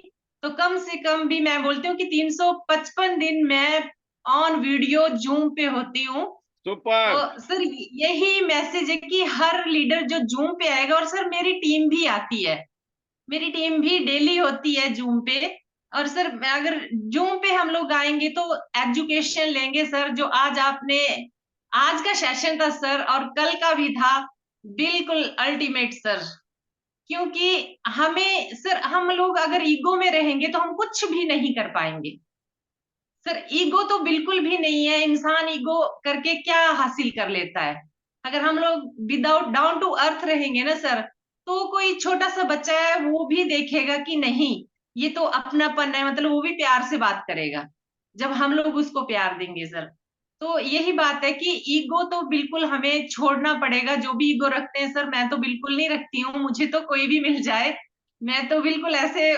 B: तो कम से कम भी मैं बोलती हूँ कि 355 दिन मैं ऑन वीडियो जूम पे होती हूँ।
A: सुपर।
B: तो सर यही मैसेज है कि हर लीडर जो जूम पे आएगा, और सर मेरी टीम भी आती है, मेरी टीम भी डेली होती है जूम पे। और सर अगर जूम पे हम लोग आएंगे तो एजुकेशन लेंगे सर, जो आज आपने, आज का सेशन था सर और कल का भी था, बिल्कुल अल्टीमेट सर। क्योंकि हमें सर, हम लोग अगर ईगो में रहेंगे तो हम कुछ भी नहीं कर पाएंगे सर। ईगो तो बिल्कुल भी नहीं है, इंसान ईगो करके क्या हासिल कर लेता है। अगर हम लोग विदाउट डाउन टू अर्थ रहेंगे ना सर, तो कोई छोटा सा बच्चा है वो भी देखेगा कि नहीं, ये तो अपनापन है, मतलब वो भी प्यार से बात करेगा जब हम लोग उसको प्यार देंगे सर। तो यही बात है कि ईगो तो बिल्कुल हमें छोड़ना पड़ेगा। जो भी ईगो रखते हैं सर, मैं तो बिल्कुल नहीं रखती हूँ, मुझे तो कोई भी मिल जाए, मैं तो बिल्कुल ऐसे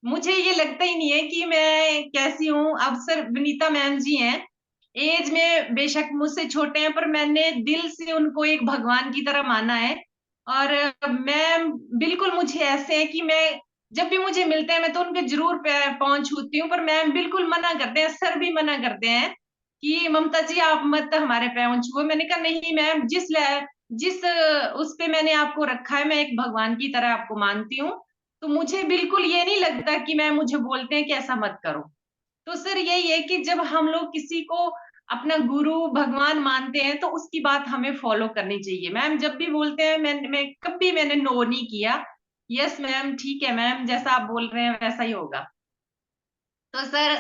B: मुझे ये लगता ही नहीं है कि मैं कैसी हूँ। अब सर विनीता मैम जी हैं, एज में बेशक मुझसे छोटे हैं, पर मैंने दिल से उनको एक भगवान की तरह माना है। और मैम बिल्कुल मुझे ऐसे है कि मैं जब भी मुझे मिलते हैं मैं तो उनके जरूर पाँव छूती हूँ, पर मैम बिल्कुल मना करते हैं, सर भी मना करते हैं कि ममता जी आप मत हमारे पैरों छुओ। मैंने कहा नहीं मैम, जिस उस पे मैंने आपको रखा है, मैं एक भगवान की तरह आपको मानती हूँ। तो मुझे बिल्कुल ये नहीं लगता कि मैं मुझे बोलते हैं कि ऐसा मत करो। तो सर यही है कि जब हम लोग किसी को अपना गुरु भगवान मानते हैं तो उसकी बात हमें फॉलो करनी चाहिए। मैम जब भी बोलते हैं मैं कभी मैंने नो नहीं किया। यस मैम, ठीक है मैम, जैसा आप बोल रहे हैं वैसा ही होगा। तो सर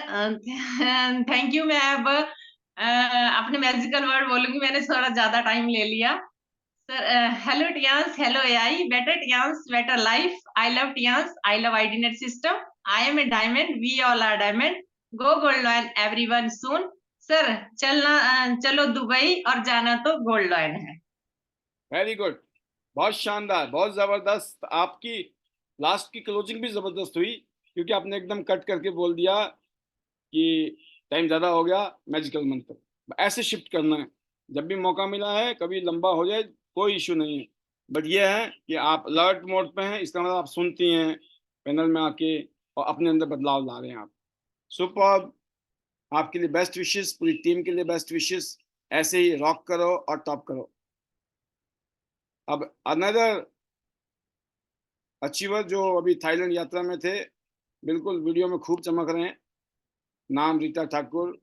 B: थैंक यू। मैं अब अपने मैजिकल वर्ड बोलूंगी, मैंने थोड़ा ज्यादा टाइम ले लिया। Sir hello Tians, hello AI, better Tians, better life. I love Tians, I love IDNet system. I am a diamond, we all are diamond. Go gold loan everyone soon. Sir चलना चलो Dubai, और जाना तो gold lion है।
A: Very good, बहुत शानदार, बहुत जबरदस्त। आपकी लास्ट की क्लोजिंग भी जबरदस्त हुई, क्योंकि आपने एकदम कट करके बोल दिया कि टाइम ज़्यादा हो गया, मैजिकल मंत्र ऐसे शिफ्ट करना है। जब भी मौका मिला है, कभी लंबा हो जाए कोई इशू नहीं है, बट ये है कि आप अलर्ट मोड पे हैं, इसका मतलब आप सुनती हैं पैनल में आके और अपने अंदर बदलाव ला रहे हैं आप। सुपर, आपके लिए बेस्ट विशेस, पूरी टीम के लिए बेस्ट विशेस। ऐसे ही रॉक करो और टॉप करो। अब अनदर अचीवर जो अभी थाईलैंड यात्रा में थे, बिल्कुल वीडियो में खूब चमक रहे हैं, नाम रीता ठाकुर।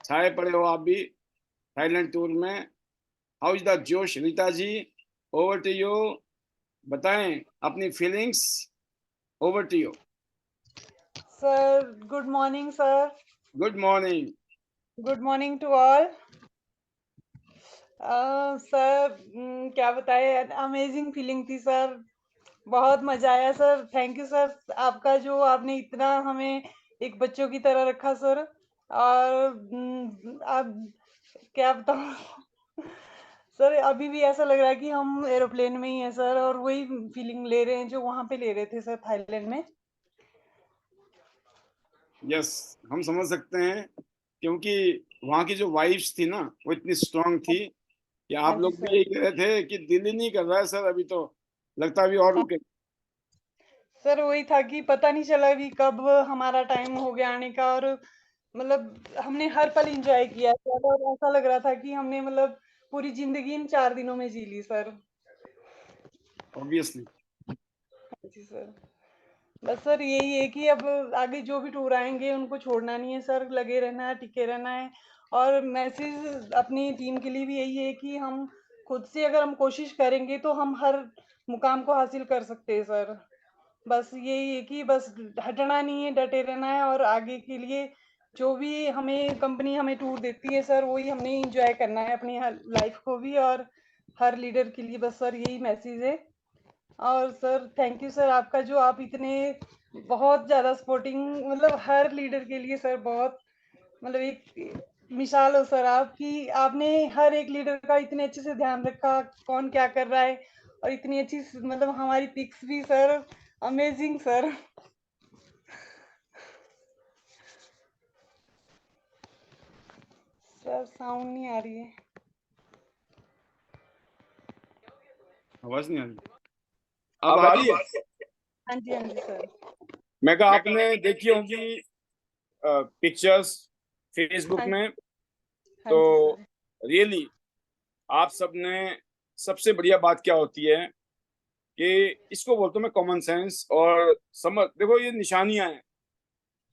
A: छाए पड़े हो आप भी थाईलैंड टूर में। हाउ इज द जोश Rita ji? Over to you, बताएं अपनी feelings. Over to you.
C: Sir, good morning, sir.
A: Good morning.
C: Good morning to all. Sir क्या बताए, अमेजिंग फीलिंग थी सर। बहुत मजा आया सर। थैंक यू सर, आपका जो आपने इतना हमें एक बच्चों की तरह रखा सर। और आप क्या बताऊं सर, अभी भी ऐसा लग रहा है कि हम एरोप्लेन में ही हैं सर, और वही फीलिंग ले रहे हैं जो वहां पे ले रहे थे सर थाईलैंड में।
A: यस, हम समझ सकते हैं, क्योंकि वहाँ की जो वाइब्स थी ना, वो इतनी स्ट्रांग थी कि
C: हाँ
A: आप
C: जी
A: लोग भी
C: सर।
A: यही कह रहे थे कि दिल ही नहीं कर रहा है सर, अभी तो लगता है अभी और
C: हाँ
A: रुके।
C: सर, वही था कि पता नहीं चला भी कब हमारा टाइम हो गया आने का। और मतलब हमने हर पल एंजॉय किया सर, और ऐसा लग रहा था कि हमने मतलब पूरी जिंदगी इन 4 दिनों में जी ली सर।
A: ऑब्वियसली।
C: हाँ जी सर। बस सर यही है कि अब आगे जो भी टूर आएंगे उनको छोड़ना नहीं है सर, लगे रहना है, टिके रहना है। और मैसेज अपनी टीम के लिए भी यही है कि हम खुद से अगर हम कोशिश करेंगे तो हम हर मुकाम को हासिल कर सकते हैं सर। बस यही है कि बस हटना नहीं है, डटे रहना है, और आगे के लिए जो भी हमें कंपनी हमें टूर देती है सर, वही हमने एंजॉय करना है अपनी लाइफ को भी। और हर लीडर के लिए बस सर यही मैसेज है। और सर थैंक यू सर, आपका जो आप इतने बहुत ज़्यादा सपोर्टिंग, मतलब हर लीडर के लिए सर बहुत, मतलब एक मिसाल हो सर आप, कि आपने हर एक लीडर का इतने अच्छे से ध्यान रखा, कौन क्या कर रहा है। और इतनी अच्छी मतलब हमारी पिक्स भी sir amazing sir. Sir sound नहीं आ रही है।
A: आवाज नहीं आ रही, अब आ
C: अब
A: रही है?
C: हाँ जी, हाँ जी सर।
A: मैं कहा आपने देखी होंगी पिक्चर्स फेसबुक
C: हाँ
A: में,
C: हाँ
A: तो
C: जी सर।
A: रियली आप सबने, सबसे बढ़िया बात क्या होती है कि इसको बोलता हूँ मैं कॉमन सेंस और समझ। देखो ये निशानियां हैं,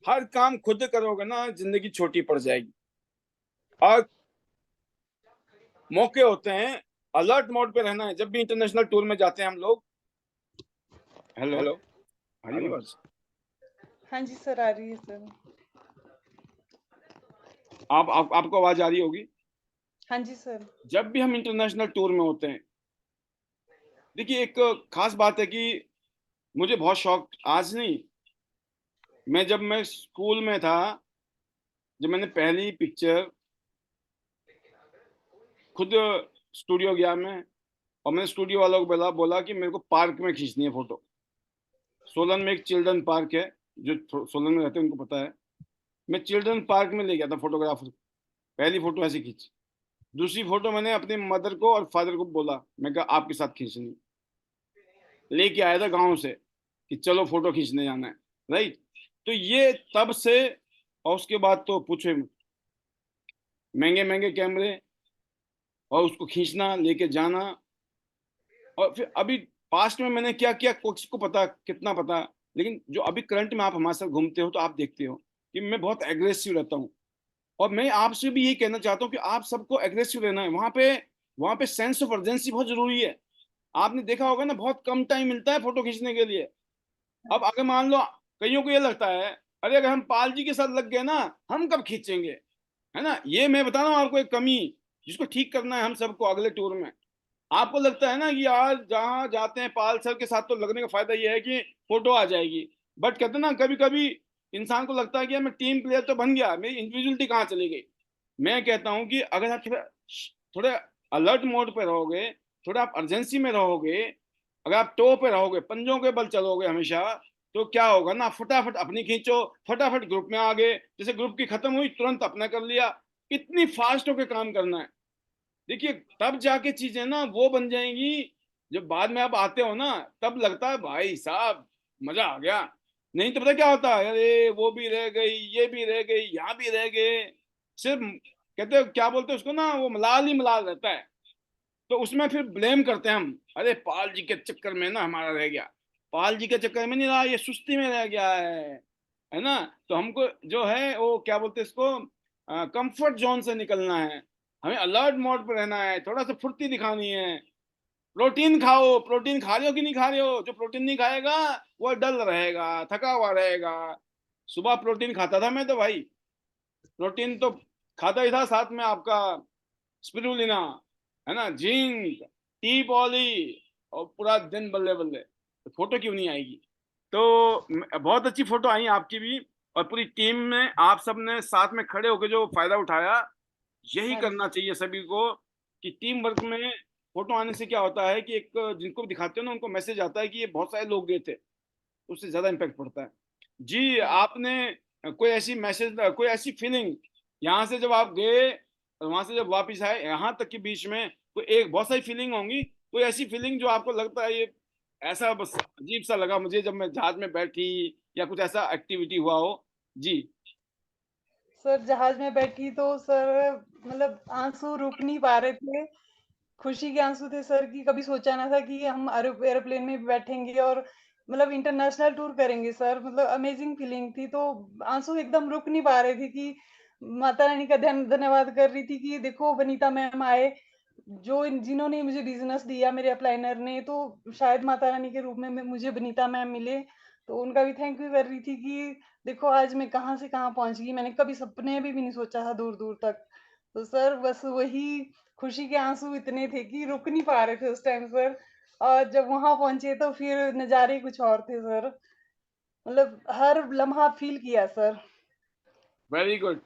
A: हर काम खुद करोगे ना जिंदगी छोटी पड़ जाएगी। और मौके होते हैं, अलर्ट मोड पे रहना है जब भी इंटरनेशनल टूर में जाते हैं हम लोग। Hello,
C: hello.
A: हरी आवाज?
C: हाँ जी सर, आ रही है सर।
A: आपको आवाज आ रही होगी।
C: हाँ जी सर।
A: जब भी हम इंटरनेशनल टूर में होते हैं, देखिए एक खास बात है कि मुझे बहुत शौक, आज नहीं, जब मैं स्कूल में था, जब मैंने पहली पिक्चर खुद स्टूडियो गया मैं, और मैंने स्टूडियो वालों को बोला कि मेरे को पार्क में खींचनी है फोटो। सोलन में एक चिल्ड्रन पार्क है, जो सोलन में रहते हैं उनको पता है। मैं चिल्ड्रन पार्क में ले गया था फोटोग्राफर, पहली फोटो ऐसे खींची। दूसरी फोटो मैंने अपने मदर को और फादर को बोला, मैं कहा आपके साथ खींचनी, लेके आया था गांव से कि चलो फोटो खींचने जाना है, राइट। तो ये तब से, और उसके बाद तो पूछे मत। महंगे महंगे कैमरे, और उसको खींचना, लेके जाना। और फिर अभी पास्ट में मैंने क्या किया, किसको पता, कितना पता। लेकिन जो अभी करंट में आप हमारे साथ घूमते हो तो आप देखते हो कि मैं बहुत एग्रेसिव रहता हूँ। और मैं आपसे भी यही कहना चाहता हूँ कि आप सबको एग्रेसिव रहना है। वहां पे सेंस ऑफ अर्जेंसी बहुत जरूरी है। आपने देखा होगा ना, बहुत कम टाइम मिलता है फोटो खींचने के लिए। अब अगर मान लो, कईयों को ये लगता है अरे अगर हम पाल जी के साथ लग गए ना, हम कब खींचेंगे, है ना। ये मैं बता रहा हूँ आपको एक कमी, जिसको ठीक करना है हम सबको अगले टूर में। आपको लगता है ना कि यार जहाँ जाते हैं पाल सर के साथ तो लगने का फायदा ये है कि फोटो आ जाएगी। बट कहते ना, कभी कभी इंसान को लगता है कि यार मैं टीम प्लेयर तो बन गया, मेरी इंडिविजुअलिटी कहाँ चली गई। मैं कहता हूँ कि अगर आप थोड़ा थोड़े अलर्ट मोड पे रहोगे, थोड़ा आप अर्जेंसी में रहोगे, अगर आप टो पे रहोगे, पंजों के बल चलोगे हमेशा, तो क्या होगा ना, फटाफट अपनी खींचो, फटाफट ग्रुप में आ गए, जैसे ग्रुप की खत्म हुई तुरंत अपना कर लिया। इतनी फास्ट होके काम करना है। देखिए, तब जाके चीजें ना वो बन जाएंगी। जब बाद में आप आते हो ना, तब लगता है भाई साहब मजा आ गया। नहीं तो पता क्या होता है, अरे वो भी रह गई, ये भी रह गई, यहाँ भी रह गए। सिर्फ कहते हो क्या बोलते हैं उसको ना, वो मलाल ही मलाल रहता है। तो उसमें फिर ब्लेम करते हैं हम, अरे पाल जी के चक्कर में ना हमारा रह गया। पाल जी के चक्कर में नहीं रहा, ये सुस्ती में रह गया है ना। तो हमको जो है वो क्या बोलते हैं इसको, कंफर्ट जोन से निकलना है। हमें अलर्ट मोड पर रहना है, थोड़ा सा फुर्ती दिखानी है। प्रोटीन खाओ, प्रोटीन खा रहे हो कि नहीं खा रहे हो। जो प्रोटीन नहीं खाएगा वो डल रहेगा, थका हुआ रहेगा। सुबह प्रोटीन खाता था मैं तो भाई, प्रोटीन तो खाता ही था, साथ में आपका स्पिरुलिना, है ना, जिंक, टी पॉली, और पूरा दिन बल्ले बल्ले। तो फोटो क्यों नहीं आएगी। तो बहुत अच्छी फोटो आई आपकी भी। और पूरी टीम में आप सब ने साथ में खड़े होकर जो फायदा उठाया, यही
C: हाँ
A: करना
C: जी।
A: चाहिए सभी को। कि टीम वर्क में फोटो आने से क्या होता है कि एक जिनको भी दिखाते हो ना, उनको मैसेज आता है कि ये बहुत सारे लोग गए थे, उससे ज्यादा इम्पैक्ट पड़ता है। जी,
C: हाँ जी।
A: आपने कोई ऐसी मैसेज, कोई ऐसी फीलिंग, यहाँ से जब आप गए और वहां से जब वापस आए यहाँ तक के बीच में, कोई एक, बहुत सारी फीलिंग होंगी, कोई ऐसी फीलिंग जो आपको लगता है ये ऐसा बस अजीब सा लगा मुझे जब मैं जहाज में बैठी, या कुछ ऐसा एक्टिविटी हुआ हो। जी।
C: सर जहाज में बैठी तो सर मतलब आंसू रुक नहीं पा रहे थे। खुशी के आंसू थे सर कि कभी सोचा ना था कि हम एरोप्लेन में भी बैठेंगे और मतलब इंटरनेशनल टूर करेंगे सर। मतलब अमेजिंग फीलिंग थी। तो आंसू एकदम रुक नहीं पा रहे थे कि माता रानी का धन्यवाद कर रही थी कि देखो वनीता मैम आए, जो जिन्होंने मुझे बिजनेस दिया मेरे अपलाइनर ने, तो शायद माता रानी के रूप में मुझे वनीता मैम मिले। तो उनका भी थैंक यू कर रही थी कि देखो आज मैं कहाँ से कहाँ पहुंच गई, मैंने कभी सपने भी नहीं सोचा था दूर दूर तक। तो सर बस वही खुशी के आंसू इतने थे कि रुक नहीं पा रहे थे उस टाइम सर। और जब वहां पहुंचे तो फिर नज़ारे कुछ और थे सर। मतलब हर लम्हा फील किया सर।
A: Very good.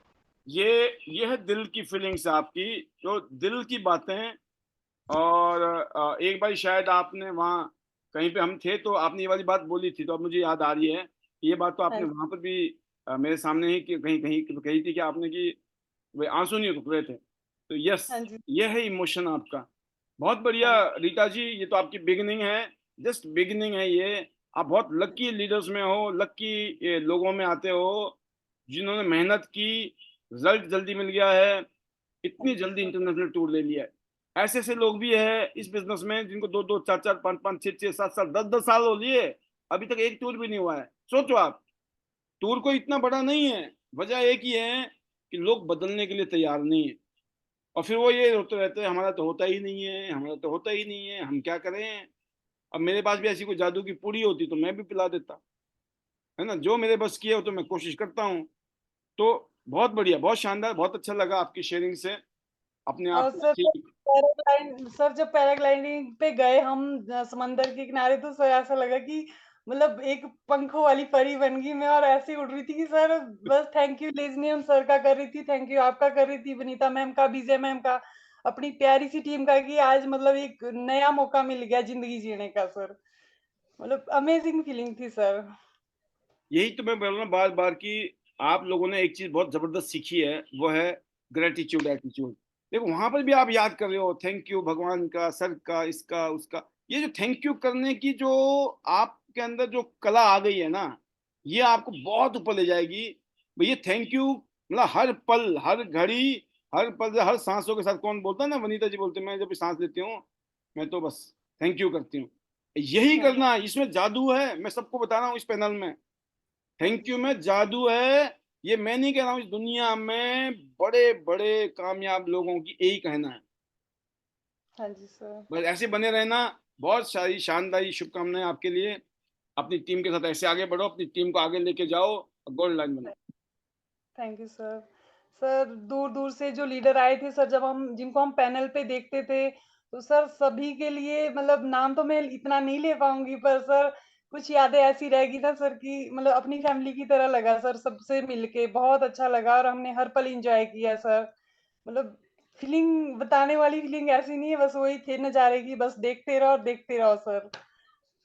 A: ये है दिल की फीलिंग्स आपकी, जो दिल की बातें। और एक बार शायद आपने वहाँ, कहीं पे हम थे तो आपने ये वाली बात बोली थी, तो अब मुझे याद आ रही है कि ये बात तो
C: हाँ
A: आपने
C: जी।
A: वहां पर भी मेरे सामने ही कहीं कहीं कही थी कि आपने कि वे आंसू नहीं रुक रहे थे। तो यस,
C: हाँ जी।
A: ये है इमोशन आपका। बहुत बढ़िया
C: हाँ जी।
A: रीता जी, ये तो आपकी बिगिनिंग है, जस्ट बिगिनिंग है ये। आप बहुत लकी लीडर्स में हो, लकी लोगों में आते हो, जिन्होंने मेहनत की, रिजल्ट जल्दी मिल गया है,
C: हाँ
A: इतनी
C: जी
A: जल्दी
C: सर।
A: इंटरनेशनल टूर ले लिया है। ऐसे ऐसे लोग भी है इस बिजनेस में जिनको दो दो चार चार पांच पांच छह छह सात साल 10 10 साल हो लिए, अभी तक एक टूर भी नहीं हुआ है। सोचो आप, टूर को इतना बड़ा नहीं है। वजह एक ही है कि लोग बदलने के लिए तैयार नहीं है। और फिर वो ये होते रहते हैं, हमारा तो होता ही नहीं है, हमारा तो होता ही नहीं है, हम क्या करें। अब मेरे पास भी ऐसी कोई जादू की पूड़ी होती तो मैं भी पिला देता, है ना। जो मेरे बस की है वो तो मैं कोशिश करता हूँ। तो बहुत बढ़िया, बहुत शानदार, बहुत अच्छा लगा आपकी शेयरिंग से, अपने आप
C: और
A: को
C: सर
A: अच्छी।
C: जब पैराग्लाइडिंग पे गए हम समंदर के किनारे, तो सर ऐसा लगा कि मतलब एक पंखों वाली परी बन गई मैं और ऐसे उड़ रही थी कि सर बस थैंक यू लेजनियम सर का कर रही थी, थैंक यू आपका कर रही थी, वनीता मैम का, विजय मैम का, अपनी प्यारी सी टीम का, कि आज मतलब एक नया मौका मिल गया जिंदगी जीने का सर। मतलब अमेजिंग फीलिंग थी सर।
A: यही तो मैं बोल रहा हूँ बार बार कि आप लोगों ने एक चीज बहुत जबरदस्त सीखी है, वो है ग्रेटिट्यूड, एटीट्यूड। देखो वहां पर भी आप याद कर रहे हो, थैंक यू भगवान का, सर का, इसका उसका। ये जो थैंक यू करने की जो आपके अंदर जो कला आ गई है ना, ये आपको बहुत ऊपर ले जाएगी। ये थैंक यू मतलब हर पल, हर घड़ी, हर पल, हर सांसों के साथ। कौन बोलता है ना, वनीता जी बोलते हैं, मैं जब भी सांस लेती हूँ मैं तो बस थैंक यू करती हूँ। यही
C: थैंक
A: करना, इसमें जादू है, मैं सबको बता रहा हूँ इस पैनल में। Thank
C: you
A: you
C: sir.
A: में जादू है। ये मैं नहीं कह रहा हूँ, इस दुनिया में बड़े बड़े कामयाब लोगों की यही कहना है।
C: हाँ जी सर।
A: बस ऐसे बने रहना। बहुत सारी शानदार शुभकामनाएं आपके लिए। अपनी टीम के साथ ऐसे आगे बढ़ो, अपनी टीम को आगे लेके जाओ, गोल्ड लाइन बनाओ।
C: Thank you sir. सर दूर-दूर से जो लीडर आए थे सर, जब हम जिनको हम पैनल पे देखते थे, तो सर सभी के लिए मतलब नाम तो मैं इतना नहीं ले पाऊँगी, पर सर कुछ यादें ऐसी रहेगी ना सर कि मतलब अपनी फैमिली की तरह लगा सर, सबसे मिलके बहुत अच्छा लगा और हमने हर पल एन्जॉय किया सर। मतलब फीलिंग बताने वाली फीलिंग ऐसी नहीं है, बस वही थे नज़ारे की, बस देखते रहो और देखते रहो सर।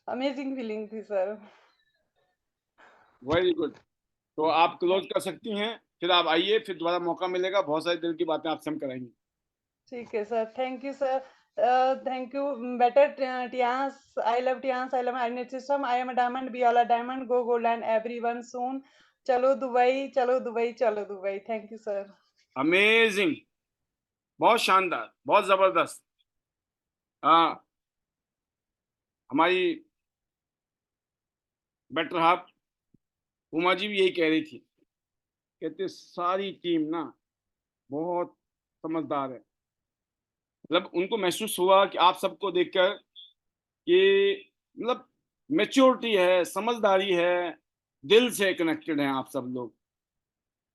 C: अमेजिंग फीलिंग थी सर।
A: Very good. तो आप क्लोज कर सकती हैं, फिर आप आइए, फिर दोबारा मौका मिलेगा, बहुत सारी दिल की बातें आपसे हम कराएंगे।
C: ठीक है sir, thank you sir. Thank you better Tiens, I love Tiens, I love hornet system, I am a diamond, be all a diamond, go gold and everyone soon. चलो दुबई, चलो दुबई, चलो Dubai. Thank you sir.
A: Amazing, बहुत शानदार, बहुत जबरदस्त। हाँ, हमारी better half Uma ji भी यही कह रही थी, कहते सारी टीम ना बहुत समझदार है। मतलब उनको महसूस हुआ कि आप सबको देखकर कि मतलब मेच्योरिटी है, समझदारी है, दिल से कनेक्टेड हैं आप सब लोग।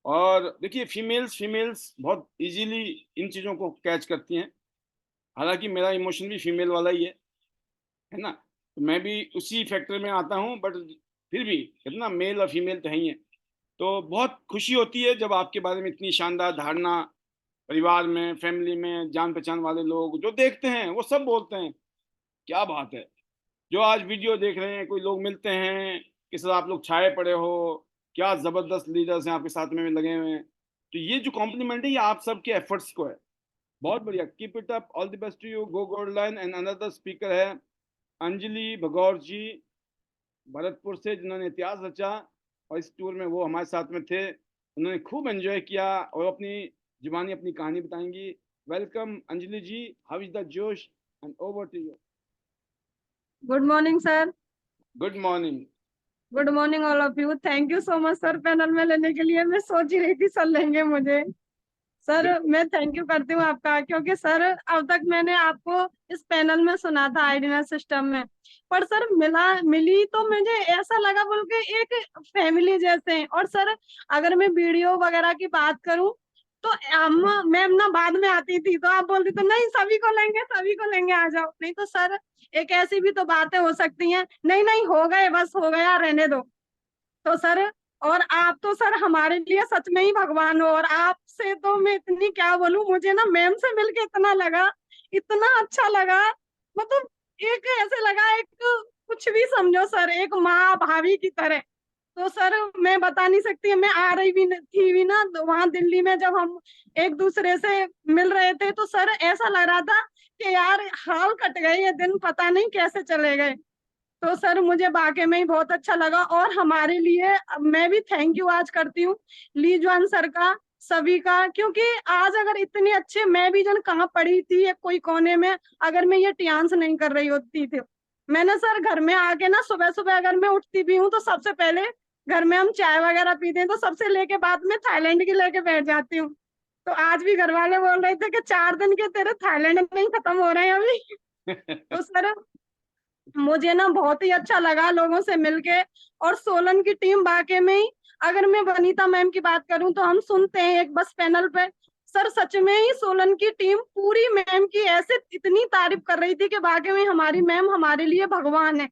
A: और देखिए फीमेल्स फीमेल्स बहुत इजीली इन चीज़ों को कैच करती हैं। हालांकि मेरा इमोशन भी फीमेल वाला ही है ना, तो मैं भी उसी फैक्टर में आता हूँ, बट फिर भी कहते ना मेल और फीमेल तो है ही है। तो बहुत खुशी होती है जब आपके बारे में इतनी शानदार धारणा परिवार में, फैमिली में, जान पहचान वाले लोग जो देखते हैं वो सब बोलते हैं क्या बात है। जो आज वीडियो देख रहे हैं, कोई लोग मिलते हैं, किस तरह आप लोग छाए पड़े हो, क्या जबरदस्त लीडर्स हैं आपके साथ में लगे हुए हैं। तो ये जो कॉम्प्लीमेंट है ये आप सबके एफर्ट्स को है। बहुत बढ़िया, keep it up, all the best to you, go gold line. And another speaker है अंजलि भगौर जी, भरतपुर से, जिन्होंने इतिहास रचा और इस टूर में वो हमारे साथ में थे। उन्होंने खूब एंजॉय किया और अपनी जुबानी अपनी कहानी बताएंगी। Welcome Anjali ji, how is the josh, and over to you.
D: Good morning sir.
A: Good morning.
D: Good morning all of you. Thank you so much sir panel में लेने के लिए। मैं सोच ही रही थी सर लेंगे मुझे। सर मैं थैंक यू करती हूँ आपका, क्योंकि सर अब तक मैंने आपको इस पैनल में सुना था आइडिया सिस्टम में, पर सर मिली तो मुझे ऐसा लगा बोल के एक फैमिली जैसे हैं। और सर अगर मैं वीडियो वगैरह की बात करूं तो मैम ना बाद में आती थी तो आप बोलती तो नहीं सभी को लेंगे, सभी को लेंगे, आ जाओ। नहीं तो सर एक ऐसी भी तो बातें हो सकती हैं, नहीं नहीं हो गए, बस हो गया, रहने दो। तो सर और आप तो सर हमारे लिए सच में ही भगवान हो। और आपसे तो मैं इतनी क्या बोलूं, मुझे ना मैम से मिलके इतना लगा, इतना अच्छा लगा। मतलब एक ऐसे लगा, एक कुछ भी समझो सर, एक माँ भाभी की तरह। तो सर मैं बता नहीं सकती, मैं आ रही भी थी भी ना वहां दिल्ली में, जब हम एक दूसरे से मिल रहे थे तो सर ऐसा लग रहा था कि यार हाल कट गए, ये दिन पता नहीं कैसे चले गए। तो सर मुझे वाकई में ही बहुत अच्छा लगा। और हमारे लिए मैं भी थैंक यू आज करती हूँ लीजवान सर का, सभी का, क्योंकि आज अगर इतने अच्छे, मैं भी जन कहाँ पड़ी थी एक कोई कोने में, अगर मैं ये टियांस नहीं कर रही होती थी। मैंने सर घर में आके ना सुबह सुबह अगर मैं उठती भी हूँ तो सबसे पहले घर में हम चाय वगैरह पीते हैं तो सबसे लेके बाद में थाईलैंड की लेके बैठ जाती हूँ। तो आज भी घर वाले बोल रहे थे कि 4 दिन के तेरे थाईलैंड नहीं खत्म हो रहे हैं अभी। तो सर मुझे ना बहुत ही अच्छा लगा लोगों से मिलके। और सोलन की टीम वाकई में ही, अगर मैं वनीता मैम की बात करूं तो हम सुनते हैं एक बस पैनल पे, सर सच में ही सोलन की टीम पूरी मैम की ऐसे इतनी तारीफ कर रही थी कि वाकई में हमारी मैम हमारे लिए भगवान है।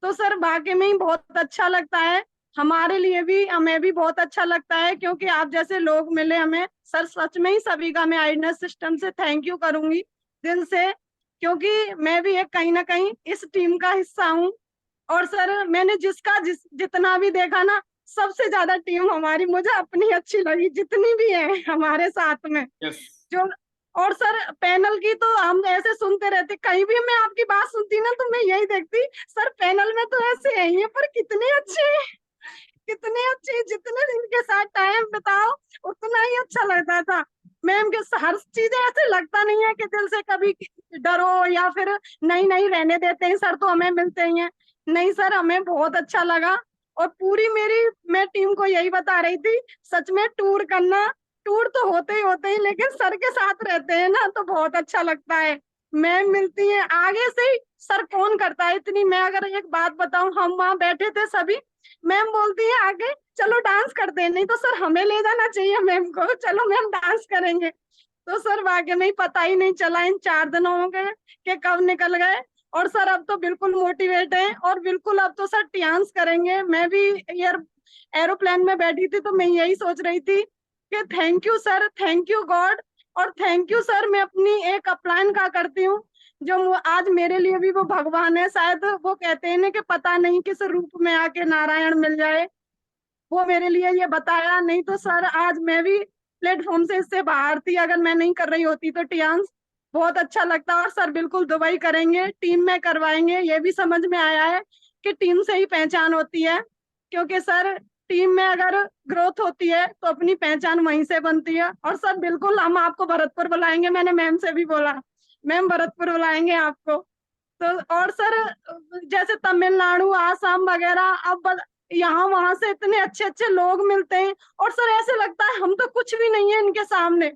D: तो सर वाकई में ही बहुत अच्छा लगता है हमारे लिए भी, हमें भी बहुत अच्छा लगता है क्योंकि आप जैसे लोग मिले हमें। सर सच में ही सभी का मैं आइडनेस सिस्टम से थैंक यू करूंगी दिल से, क्योंकि मैं भी एक कहीं ना कहीं इस टीम का हिस्सा हूँ। और सर मैंने जितना भी देखा ना, सबसे ज्यादा टीम हमारी मुझे अपनी अच्छी लगी, जितनी भी है हमारे साथ में
A: यस,
D: जो। और सर पैनल की तो हम ऐसे सुनते रहते, कहीं भी मैं आपकी बात सुनती ना तो मैं यही देखती, सर पैनल में तो ऐसे है ही है, पर कितने अच्छे, कितने अच्छे, जितने इनके साथ टाइम बिताओ उतना ही अच्छा लगता था। मैम के हर चीजें ऐसे लगता नहीं है कि दिल से कभी डरो या फिर नहीं नहीं रहने देते हैं सर तो हमें मिलते ही हैं। नहीं सर, हमें बहुत अच्छा लगा। और पूरी मैं टीम को यही बता रही थी, सच में टूर करना, टूर तो होते ही लेकिन सर के साथ रहते हैं ना तो बहुत अच्छा लगता है। मैम मिलती है आगे से ही, सर कौन करता है इतनी। मैं अगर एक बात बताऊं, हम वहां बैठे थे सभी, मैम बोलती है आगे चलो डांस करते हैं, नहीं तो सर हमें ले जाना चाहिए मैम को, चलो मैम डांस करेंगे। तो सर वाकई में ही पता ही नहीं चला इन 4 दिनों हो गए कि कब निकल गए। और सर अब तो बिल्कुल मोटिवेट है, और बिल्कुल अब तो सर डांस करेंगे। मैं भी एरोप्लेन में बैठी थी तो मैं यही सोच रही थी कि thank you sir, thank you God, और थैंक यू सर मैं अपनी एक अपलाइन का करती हूँ, जो आज मेरे लिए भी वो भगवान है। शायद वो कहते हैं ना कि पता नहीं किस रूप में आके नारायण मिल जाए, वो मेरे लिए ये बताया। नहीं तो सर आज मैं भी प्लेटफॉर्म से इससे बाहर थी, अगर मैं नहीं कर रही होती तो टियान्स। बहुत अच्छा लगता। और सर बिल्कुल दुबई करेंगे, टीम में करवाएंगे। ये भी समझ में आया है कि टीम से ही पहचान होती है, क्योंकि सर टीम में अगर ग्रोथ होती है तो अपनी पहचान वहीं से बनती है। और सर बिल्कुल हम आपको भरतपुर बुलाएंगे, मैंने मैम से भी बोला, मैम भरतपुर बुलाएंगे आपको। तो और सर जैसे तमिलनाडु, आसाम वगैरह, अब यहाँ वहां से इतने अच्छे अच्छे लोग मिलते हैं, और सर ऐसे लगता है हम तो कुछ भी नहीं है इनके सामने।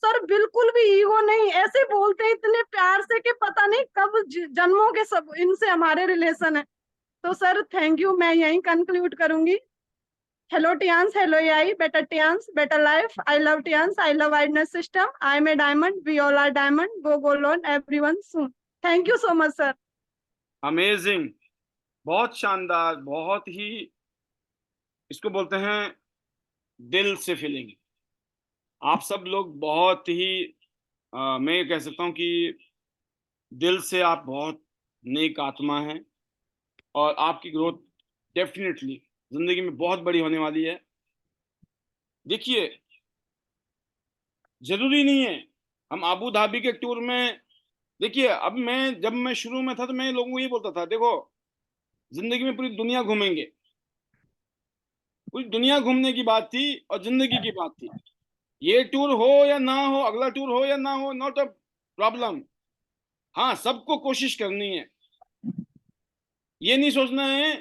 D: सर बिल्कुल भी ईगो नहीं, ऐसे बोलते हैं इतने प्यार से कि पता नहीं कब जन्मों के सब इनसे हमारे रिलेशन है। तो सर थैंक यू, मैं यही कंक्लूड करूंगी। Hello Tiens, hello AI, better Tiens, better life. I love Tiens, I love wideness system, I am a diamond, we all are diamond, go gold on everyone soon. Thank you so much sir.
A: Amazing, बहुत शानदार, बहुत ही, इसको बोलते हैं दिल से feeling. आप सब लोग बहुत ही मैं ये कह सकता हूँ कि दिल से आप बहुत नेक आत्मा हैं, और आपकी ग्रोथ डेफिनेटली जिंदगी में बहुत बड़ी होने वाली है। देखिए, जरूरी नहीं है हम अबू धाबी के टूर में, देखिए अब जब मैं शुरू में था तो मैं लोगों को ये बोलता था, देखो जिंदगी में पूरी दुनिया घूमेंगे, पूरी दुनिया घूमने की बात थी और जिंदगी की बात थी। ये टूर हो या ना हो, अगला टूर हो या ना हो, नॉट अ प्रॉब्लम। हाँ, सबको कोशिश करनी है। ये नहीं सोचना है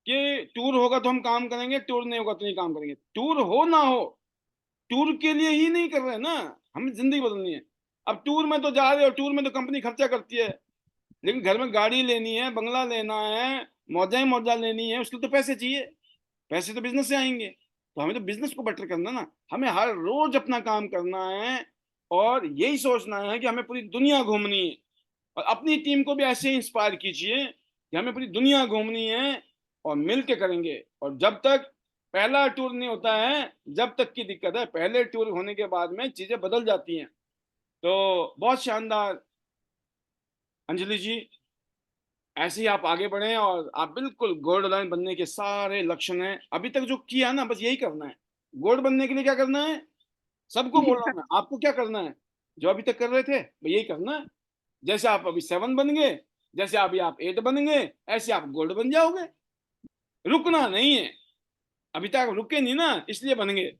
A: कि टूर होगा तो हम काम करेंगे, टूर नहीं होगा तो नहीं काम करेंगे। टूर हो ना हो, टूर के लिए ही नहीं कर रहे ना, हमें जिंदगी बदलनी है। अब टूर में तो जा रहे हो, टूर में तो कंपनी खर्चा करती है, लेकिन घर में गाड़ी लेनी है, बंगला लेना है, मौजा ही मौजा लेनी है, उसके लिए तो पैसे चाहिए। पैसे तो बिजनेस से आएंगे, तो हमें तो बिजनेस को बेटर करना ना, हमें हर रोज अपना काम करना है, और यही सोचना है कि हमें पूरी दुनिया घूमनी है। और अपनी टीम को भी ऐसे ही इंस्पायर कीजिए कि हमें पूरी दुनिया घूमनी है, और मिल के करेंगे। और जब तक पहला टूर नहीं होता है, जब तक की दिक्कत है, पहले टूर होने के बाद में चीजें बदल जाती हैं। तो बहुत शानदार अंजलि जी, ऐसे ही आप आगे बढ़ें, और आप बिल्कुल गोल्ड लाइन बनने के सारे लक्षण हैं। अभी तक जो किया ना, बस यही करना है। गोल्ड बनने के लिए क्या करना है, सबको बोल रहा हूं मैं, आपको क्या करना है, जो अभी तक कर रहे थे यही करना है। जैसे आप अभी 7 बन गए, जैसे अभी आप 8 बन गए, ऐसे आप गोल्ड बन जाओगे। रुकना नहीं है, अभी तक रुके नहीं ना, इसलिए बन गए।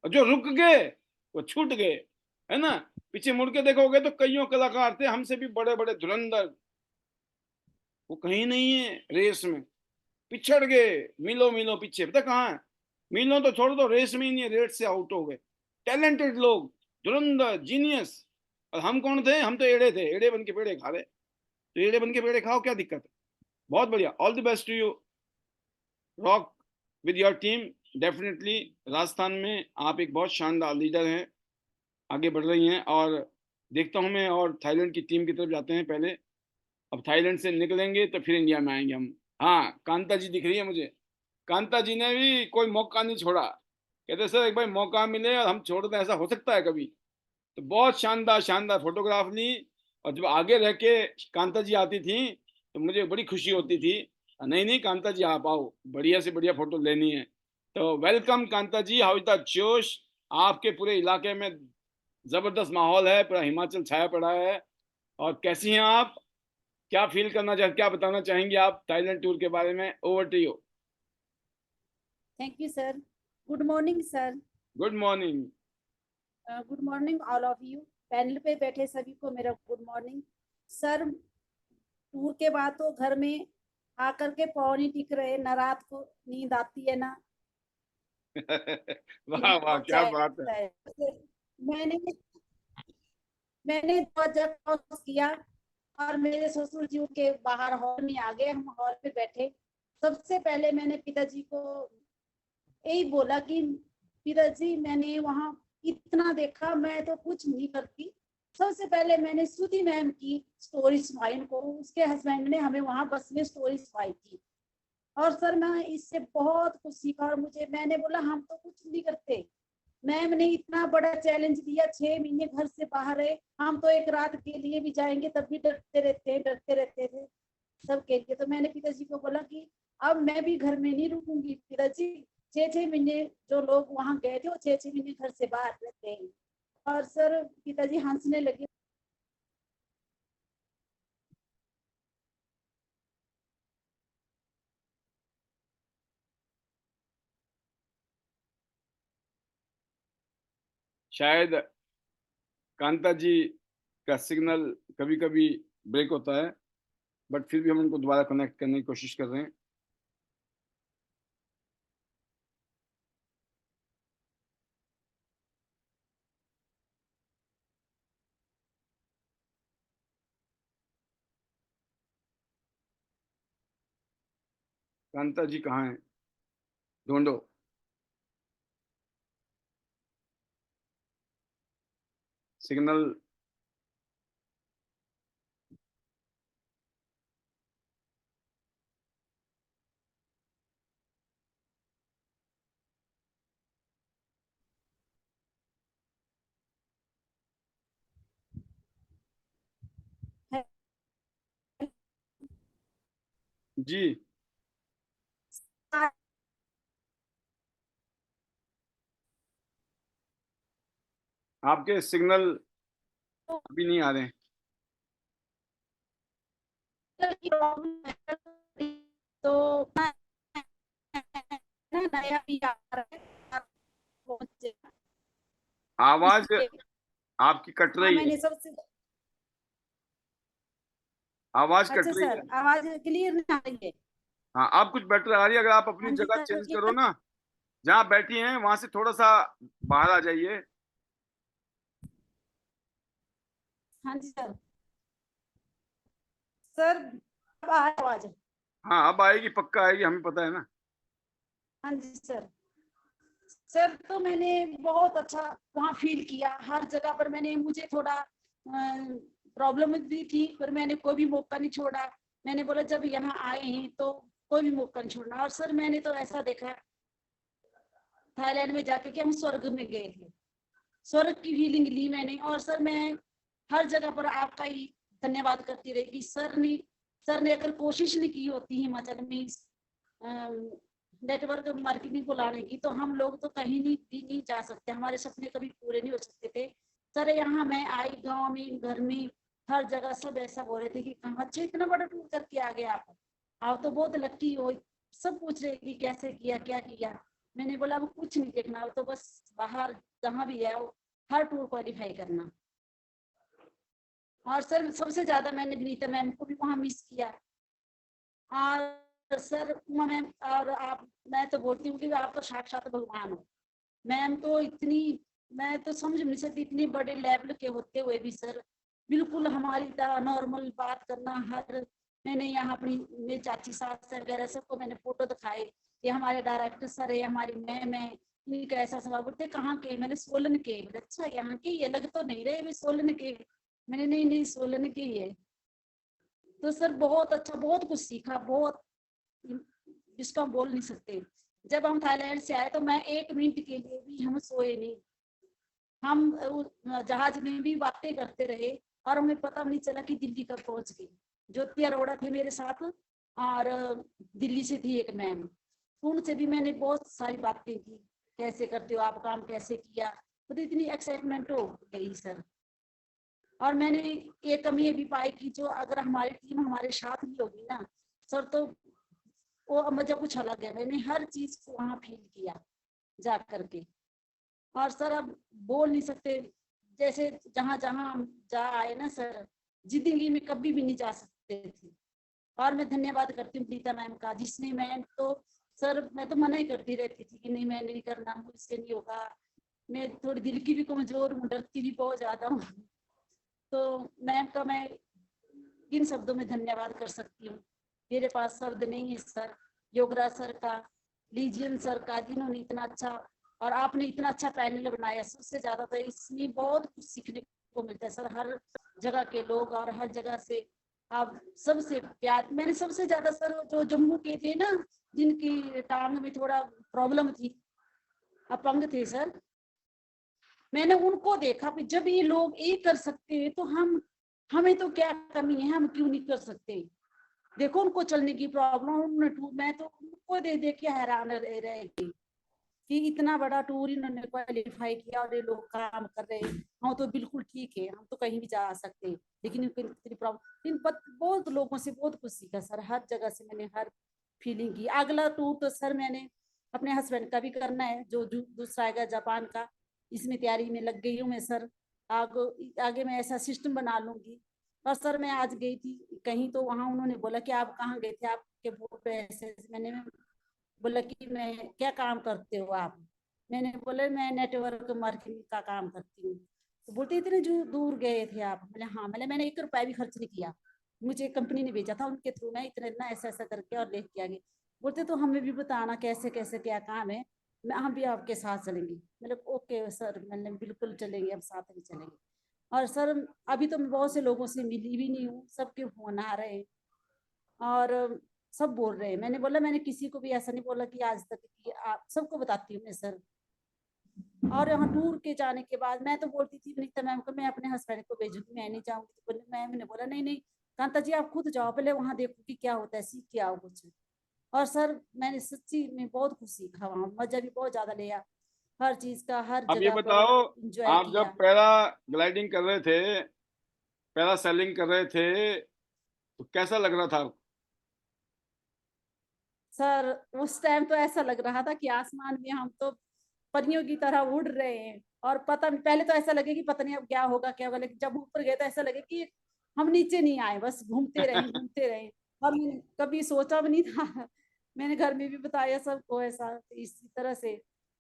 A: और जो रुक गए वो छूट गए, है ना। पीछे मुड़ के देखोगे तो कईयों कलाकार थे हमसे भी बड़े बड़े धुरंधर, वो कहीं नहीं है रेस में, पिछड़ गए, मीलों मीलों पीछे। पता कहाँ है, मीलों तो छोड़ दो, रेस में ही नहीं है, रेस से आउट हो गए। टैलेंटेड लोग, धुरंधर, जीनियस। और हम कौन थे, हम तो एड़े थे, एड़े बन के पेड़े खा रहे। तो एड़े बन के पेड़े खाओ, क्या दिक्कत है। बहुत बढ़िया, all the best to you, rock with your team. Definitely Rajasthan में आप एक बहुत शानदार लीडर हैं, आगे बढ़ रही हैं। और देखता हूँ मैं, और थाईलैंड की टीम की तरफ जाते हैं पहले, अब थाईलैंड से निकलेंगे तो फिर इंडिया में आएंगे हम। हाँ, कांता जी दिख रही है मुझे, कांता जी ने भी कोई मौका नहीं छोड़ा, कहते सर एक बार मौका मिले और हम छोड़ दें, ऐसा हो सकता है कभी। तो बहुत शानदार शानदार फोटोग्राफ ली, और जब आगे रह के कांता जी आती थी तो मुझे बड़ी खुशी होती थी नहीं नहीं कांता जी, आप आओ, बढ़िया से बढ़िया फोटो लेनी है। तो welcome Kanta ji, how is the जोश? आपके पूरे इलाके में जबरदस्त माहौल है, पूरा हिमाचल छाया पड़ा है। और कैसी हैं आप? क्या फील करना चाह, क्या बताना चाहेंगी आप थाईलैंड टूर के बारे में? Over to you.
E: Thank you, sir. Good morning, sir.
A: Good morning.
E: Good morning, all of you. Panel पे बैठे सभी को मेरा गुड मॉर्निंग। सर, टूर के बाद तो घर में आकर के पाँव नहीं टिक रहे, ना रात को नींद आती है ना
A: वाह वाह, क्या बात है।
E: है। मैंने मैंने 2 जगह किया और मेरे ससुर जी के बाहर हॉल में आ गए, हम हॉल पे बैठे। सबसे पहले मैंने पिताजी को यही बोला कि पिताजी मैंने वहां इतना देखा, मैं तो कुछ नहीं करती। सबसे पहले मैंने श्रुति मैम की स्टोरी सुनाई उनको, उसके हस्बैंड ने हमें वहां बस में स्टोरी सुनाई थी। और सर मैं इससे बहुत कुछ सीखा और मैंने बोला हम तो कुछ नहीं करते। मैम ने इतना बड़ा चैलेंज दिया, 6 महीने घर से बाहर है, हम तो एक रात के लिए भी जाएंगे तब भी डरते रहते थे सबके लिए। तो मैंने पिताजी को बोला कि अब मैं भी घर में नहीं रुकूंगी पिताजी। 6 महीने जो लोग वहां गए थे वो 6 महीने घर से बाहर रहते हैं। और सर पिताजी हंसने लगे।
A: शायद कांता जी का सिग्नल कभी कभी ब्रेक होता है, बट फिर भी हम उनको दोबारा कनेक्ट करने की कोशिश कर रहे हैं। कांता जी कहाँ हैं? ढूंढो। सिग्नल। जी, आपके सिग्नल अभी नहीं आ रहे हैं।
E: तो नया भी आ रहा है।
A: आवाज आपकी कट
E: हाँ
A: रही है।
E: मैंने सबसे
A: आवाज कट
E: अच्छा
A: रही है।
E: सर, आवाज क्लियर नहीं आ रही है।
A: हाँ, आप कुछ बेटर आ रही है। अगर आप अपनी
E: हाँ जी
A: जगह
E: सर,
A: चेंज करो ना, जहाँ बैठी हैं वहां से थोड़ा सा बाहर आ जाइए।
E: हाँ जी सर। सर अब आ आवाज।
A: हाँ, अब आएगी, पक्का आएगी, हमें पता है ना।
E: हाँ जी सर। सर तो मैंने बहुत अच्छा वहाँ फील किया। हर जगह पर मैंने, मुझे थोड़ा प्रॉब्लम भी थी पर मैंने कोई भी मौका नहीं छोड़ा। मैंने बोला जब यहाँ आए हैं तो कोई भी मौका नहीं छोड़ना। और सर मैंने तो ऐसा देखा थाईलैंड में जाके कि हम स्वर्ग में गए थे, स्वर्ग की फीलिंग ली मैंने। और सर मैं हर जगह पर आपका ही धन्यवाद करती रहेगी। सर ने अगर कोशिश नहीं की होती हिमाचल में नेटवर्क मार्केटिंग को लाने की तो हम लोग तो कहीं नहीं जा सकते, हमारे सपने कभी पूरे नहीं हो सकते थे। सर यहाँ मैं आई, गांव में, घर में, हर जगह सब ऐसा बोल रहे थे कि कहाँ अच्छा इतना बड़ा टूर करके आ गए आप तो बहुत लकी हो। सब पूछ रहे कि कैसे किया, क्या किया। मैंने बोला अब कुछ नहीं देखना, अब तो बस बाहर जहाँ भी है वो हर टूर क्वालिफाई करना। और सर सबसे ज्यादा मैंने विनीता मैम को भी वहाँ मिस किया। और सर मैम और आप, मैं तो बोलती हूँ कि आप तो साक्षात भगवान हो। मैम तो इतनी, मैं तो समझ नहीं सकती, इतनी बड़े लेवल के होते हुए भी सर बिल्कुल हमारी तरह नॉर्मल बात करना। हर मैंने यहाँ अपनी मेरी चाची सास वगैरह सबको मैंने फोटो दिखाए, ये हमारे डायरेक्टर सर है, हमारी मैम है, इनका ऐसा सवाल बोलते कहाँ के, मैंने सोलन के। अच्छा यहाँ के, ये लग तो नहीं रहे सोलन के। मैंने नहीं नहीं सोलन के ही है। तो सर बहुत अच्छा, बहुत कुछ सीखा, बहुत जिसको हम बोल नहीं सकते। जब हम थाईलैंड से आए तो मैं 1 मिनट के लिए भी हम सोए नहीं। हम जहाज में भी बातें करते रहे और हमें पता नहीं चला कि दिल्ली कब पहुंच गए। ज्योति अरोड़ा थे मेरे साथ, और दिल्ली से थी एक मैम, उनसे भी मैंने बहुत सारी बातें की, कैसे करते हो आप काम, कैसे किया, तो इतनी एक्साइटमेंट हो गई सर। और मैंने एक कमी ये भी पाई कि जो अगर हमारी टीम हमारे साथ नहीं होगी ना सर, तो वो मजा कुछ अलग है। मैंने हर चीज को वहाँ फील किया जा करके। और सर अब बोल नहीं सकते, जैसे जहाँ जहाँ हम जा आए ना सर, जिंदगी में कभी भी नहीं जा सकते थे। और मैं धन्यवाद करती हूँ प्रीता मैम का, जिसने, मैं तो सर मैं तो मना ही करती रहती थी कि नहीं मैं नहीं करना, मुझसे नहीं होगा, मैं थोड़ी दिल की भी कमजोर हूँ, डरती भी बहुत ज्यादा हूँ। तो मैम का मैं किन शब्दों में धन्यवाद कर सकती हूँ, मेरे पास शब्द नहीं है सर। योगराज सर का, लीजियन सर का, जिन्होंने इतना अच्छा, और आपने इतना अच्छा पैनल बनाया, सबसे ज्यादा तो इसमें बहुत कुछ सीखने को मिलता है सर। हर जगह के लोग और हर जगह से आप सबसे प्यार, मैंने सबसे ज्यादा सर जो जम्मू के थे ना, जिनकी टांग में थोड़ा प्रॉब्लम थी, अपंग थे सर, मैंने उनको देखा कि जब ये लोग ये कर सकते हैं तो हमें तो क्या कमी है, हम क्यों नहीं कर सकते। देखो उनको चलने की प्रॉब्लम, मैं तो उनको देख के हैरान रह गई कि इतना बड़ा टूर इन्होंने क्वालिफाई किया और ये लोग काम कर रहे हैं। हाँ तो बिल्कुल ठीक है, हम तो कहीं भी जा सकते हैं, लेकिन इतनी प्रॉब्लम, इन बहुत लोगों से बहुत कुछ सीखा सर। हर जगह से मैंने हर फीलिंग की। अगला टूर तो सर मैंने अपने हस्बैंड का भी करना है, जो दूसरा आएगा जापान का, इसमें तैयारी में लग गई हूँ मैं सर। आगे मैं ऐसा सिस्टम बना लूंगी। और सर मैं आज गई थी कहीं, तो वहां उन्होंने बोला कि आप कहाँ गए थे, आपके बोर्ड पे ऐसे, मैंने बोला कि मैं, क्या काम करते हो आप, मैंने बोला मैं नेटवर्क मार्केटिंग का काम करती हूँ। तो बोलते इतने जो दूर गए थे आप, मैंने हाँ, मैंने 1 रुपया भी खर्च नहीं किया, मुझे कंपनी ने भेजा था, उनके थ्रू मैं इतना इतना ऐसा ऐसा करके और लेके आ गई। बोलते तो हमें भी बताना कैसे कैसे क्या काम है, मैं हम भी आपके साथ चलेंगे। मैंने ओके सर, मैंने बिल्कुल चलेंगे, हम साथ में चलेंगे। और सर अभी तो मैं बहुत से लोगों से मिली भी नहीं हूँ, सबके फोन आ रहे हैं और सब बोल रहे हैं। मैंने बोला मैंने किसी को भी ऐसा नहीं बोला कि आज तक कि आप सबको बताती हूँ मैं सर। और यहाँ टूर के जाने के बाद मैं तो बोलती थी वनीता मैम को मैं अपने हस्बैंड को भेजूंगी, मैं नहीं जाऊंगी। तो मैम ने बोला नहीं नहीं कांता जी आप खुद जाओ, पहले वहां देखो कि क्या होता है, सीख के आओ कुछ। और सर मैंने सच्ची में बहुत कुछ सीखा, वहाँ मजा भी बहुत ज्यादा लिया, हर चीज का हर
A: अब ये
E: जगह पर
A: बताओ,
E: इंजॉय
A: आप जब
E: किया।
A: पैरा ग्लाइडिंग कर रहे थे, पैरा सेलिंग कर रहे थे, तो कैसा लग रहा था?
E: सर उस टाइम तो ऐसा लग रहा था कि आसमान में हम तो परियों की तरह उड़ रहे हैं। और पता नहीं, पहले तो ऐसा लगे कि पता नहीं अब क्या होगा क्या होगा, लेकिन जब ऊपर गए तो ऐसा लगे कि हम नीचे नहीं आए, बस घूमते रहे घूमते रहे। और मैंने कभी सोचा भी नहीं था मैंने घर में भी बताया सबको ऐसा। इसी तरह से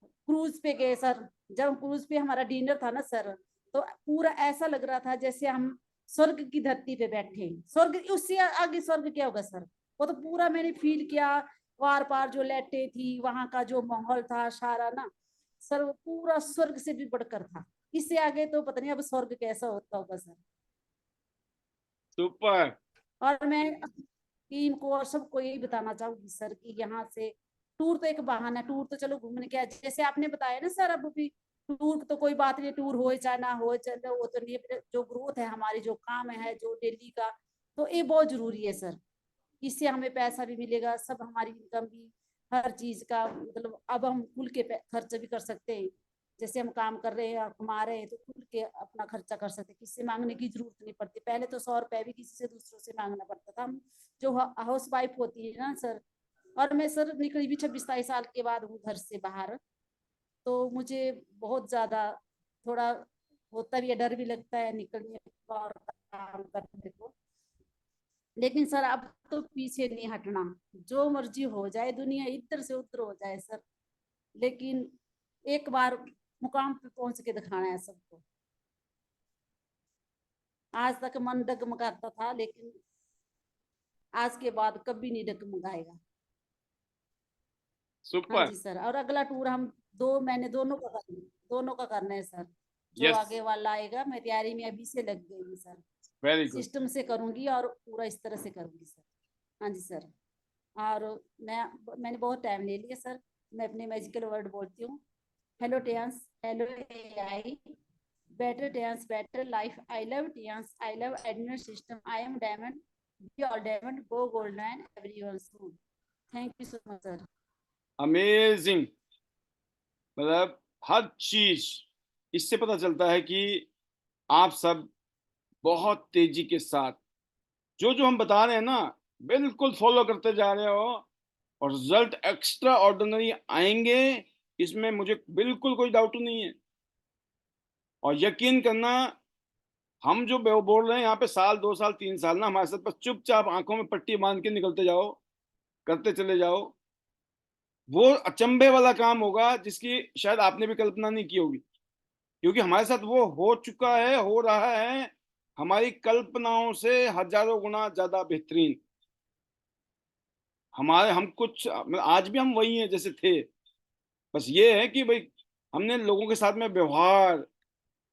E: क्रूज पे गए सर, जब क्रूज पे हमारा डिनर था ना सर, तो पूरा ऐसा लग रहा था जैसे हम स्वर्ग की धरती पे बैठे हैं। स्वर्ग, उससे आगे स्वर्ग क्या होगा सर, वो तो पूरा मैंने फील किया। पार पार जो लाइटें थी, वहां का जो माहौल था सारा ना सर, वो पूरा स्वर्ग से भी बढ़कर था। इससे आगे तो पता नहीं अब स्वर्ग कैसा होता होगा सर।
A: सुपर।
E: और मैं टीम को और सबको यही बताना चाहूंगी सर कि यहाँ से टूर तो एक बहाना है, टूर तो चलो घूमने के, जैसे आपने बताया ना सर, अब भी टूर तो कोई बात नहीं, टूर हो चाहे ना हो चलो वो तो नहीं, जो ग्रोथ है हमारी, जो काम है जो डेली का, तो ये बहुत जरूरी है सर। इससे हमें पैसा भी मिलेगा, सब हमारी इनकम भी, हर चीज का मतलब अब हम खुल के खर्च भी कर सकते हैं। जैसे हम काम कर रहे हैं और कमा रहे हैं तो खुल के अपना खर्चा कर सकते हैं, किसी से मांगने की जरूरत नहीं पड़ती। पहले तो 100 रुपए भी किसी से दूसरों से मांगना पड़ता था, हम जो हाउस वाइफ होती है ना सर। और मैं सर निकली भी 26-27 साल के बाद हूँ घर से बाहर, तो मुझे बहुत ज्यादा थोड़ा होता भी है, डर भी लगता है निकलने को और काम करने को। लेकिन सर अब तो पीछे नहीं हटना, जो मर्जी हो जाए, दुनिया इधर से उधर हो जाए सर, लेकिन एक बार मुकाम पे पहुंच के दिखाना है सबको। आज तक मन डगमगाता था, लेकिन आज के बाद कभी नहीं डगमगाएगा। हाँ
A: सुपर।
E: जी सर। और अगला टूर हम 2 महीने दोनों का करना है सर। जो
A: यस,
E: आगे वाला आएगा, मैं तैयारी में अभी से लग गई हूँ सर,
A: वेरी गुड।
E: सिस्टम से करूंगी और पूरा इस तरह से करूंगी सर। हाँ जी सर। और मैंने बहुत टाइम ले लिया सर, मैं अपने मैजिकल वर्ड बोलती हूँ। Hello Tiens, hello AI, better Tiens, better life, I love Tiens, I love admirer system, I am diamond, be all diamond, go gold line, everyone soon. Thank you so much, sir.
A: Amazing. मतलब हर चीज इससे पता चलता है कि आप सब बहुत तेजी के साथ जो जो हम बता रहे हैं ना बिल्कुल फॉलो करते जा रहे हो और रिजल्ट एक्स्ट्रा ऑर्डिनरी आएंगे, इसमें मुझे बिल्कुल कोई डाउट नहीं है। और यकीन करना, हम जो बोल रहे हैं यहाँ पे साल 2 साल 3 साल ना, हमारे साथ बस चुपचाप आंखों में पट्टी बांध के निकलते जाओ, करते चले जाओ। वो अचंभे वाला काम होगा जिसकी शायद आपने भी कल्पना नहीं की होगी, क्योंकि हमारे साथ वो हो चुका है, हो रहा है हमारी कल्पनाओं से हजारों गुना ज्यादा बेहतरीन। हमारे हम कुछ मतलब आज भी हम वही हैं जैसे थे, बस ये है कि भाई हमने लोगों के साथ में व्यवहार,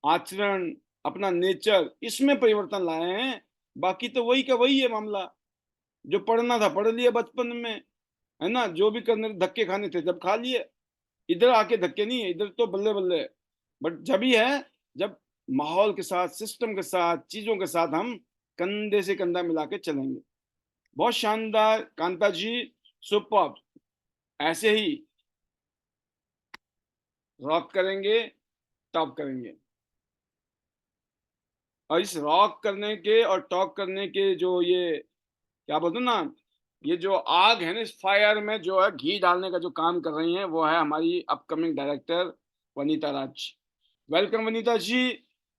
A: आचरण, अपना नेचर, इसमें परिवर्तन लाए हैं। बाकी तो वही का वही है मामला। जो पढ़ना था पढ़ लिया बचपन में, है ना, जो भी करने धक्के खाने थे जब खा लिए। इधर आके धक्के नहीं है, इधर तो बल्ले बल्ले है। बट जब ही है जब माहौल के साथ, सिस्टम के साथ, चीजों के साथ हम कंधे से कंधा मिला के चलेंगे। बहुत शानदार कांता जी, सुपर। ऐसे ही रॉक करेंगे, टॉप करेंगे। और इस रॉक करने के और टॉप करने के जो ये क्या बोलते हैं ना, ये जो आग है ना, इस फायर में जो है घी डालने का जो काम कर रही हैं, वो है हमारी upcoming director Vanita Raj. Welcome Vanita ji,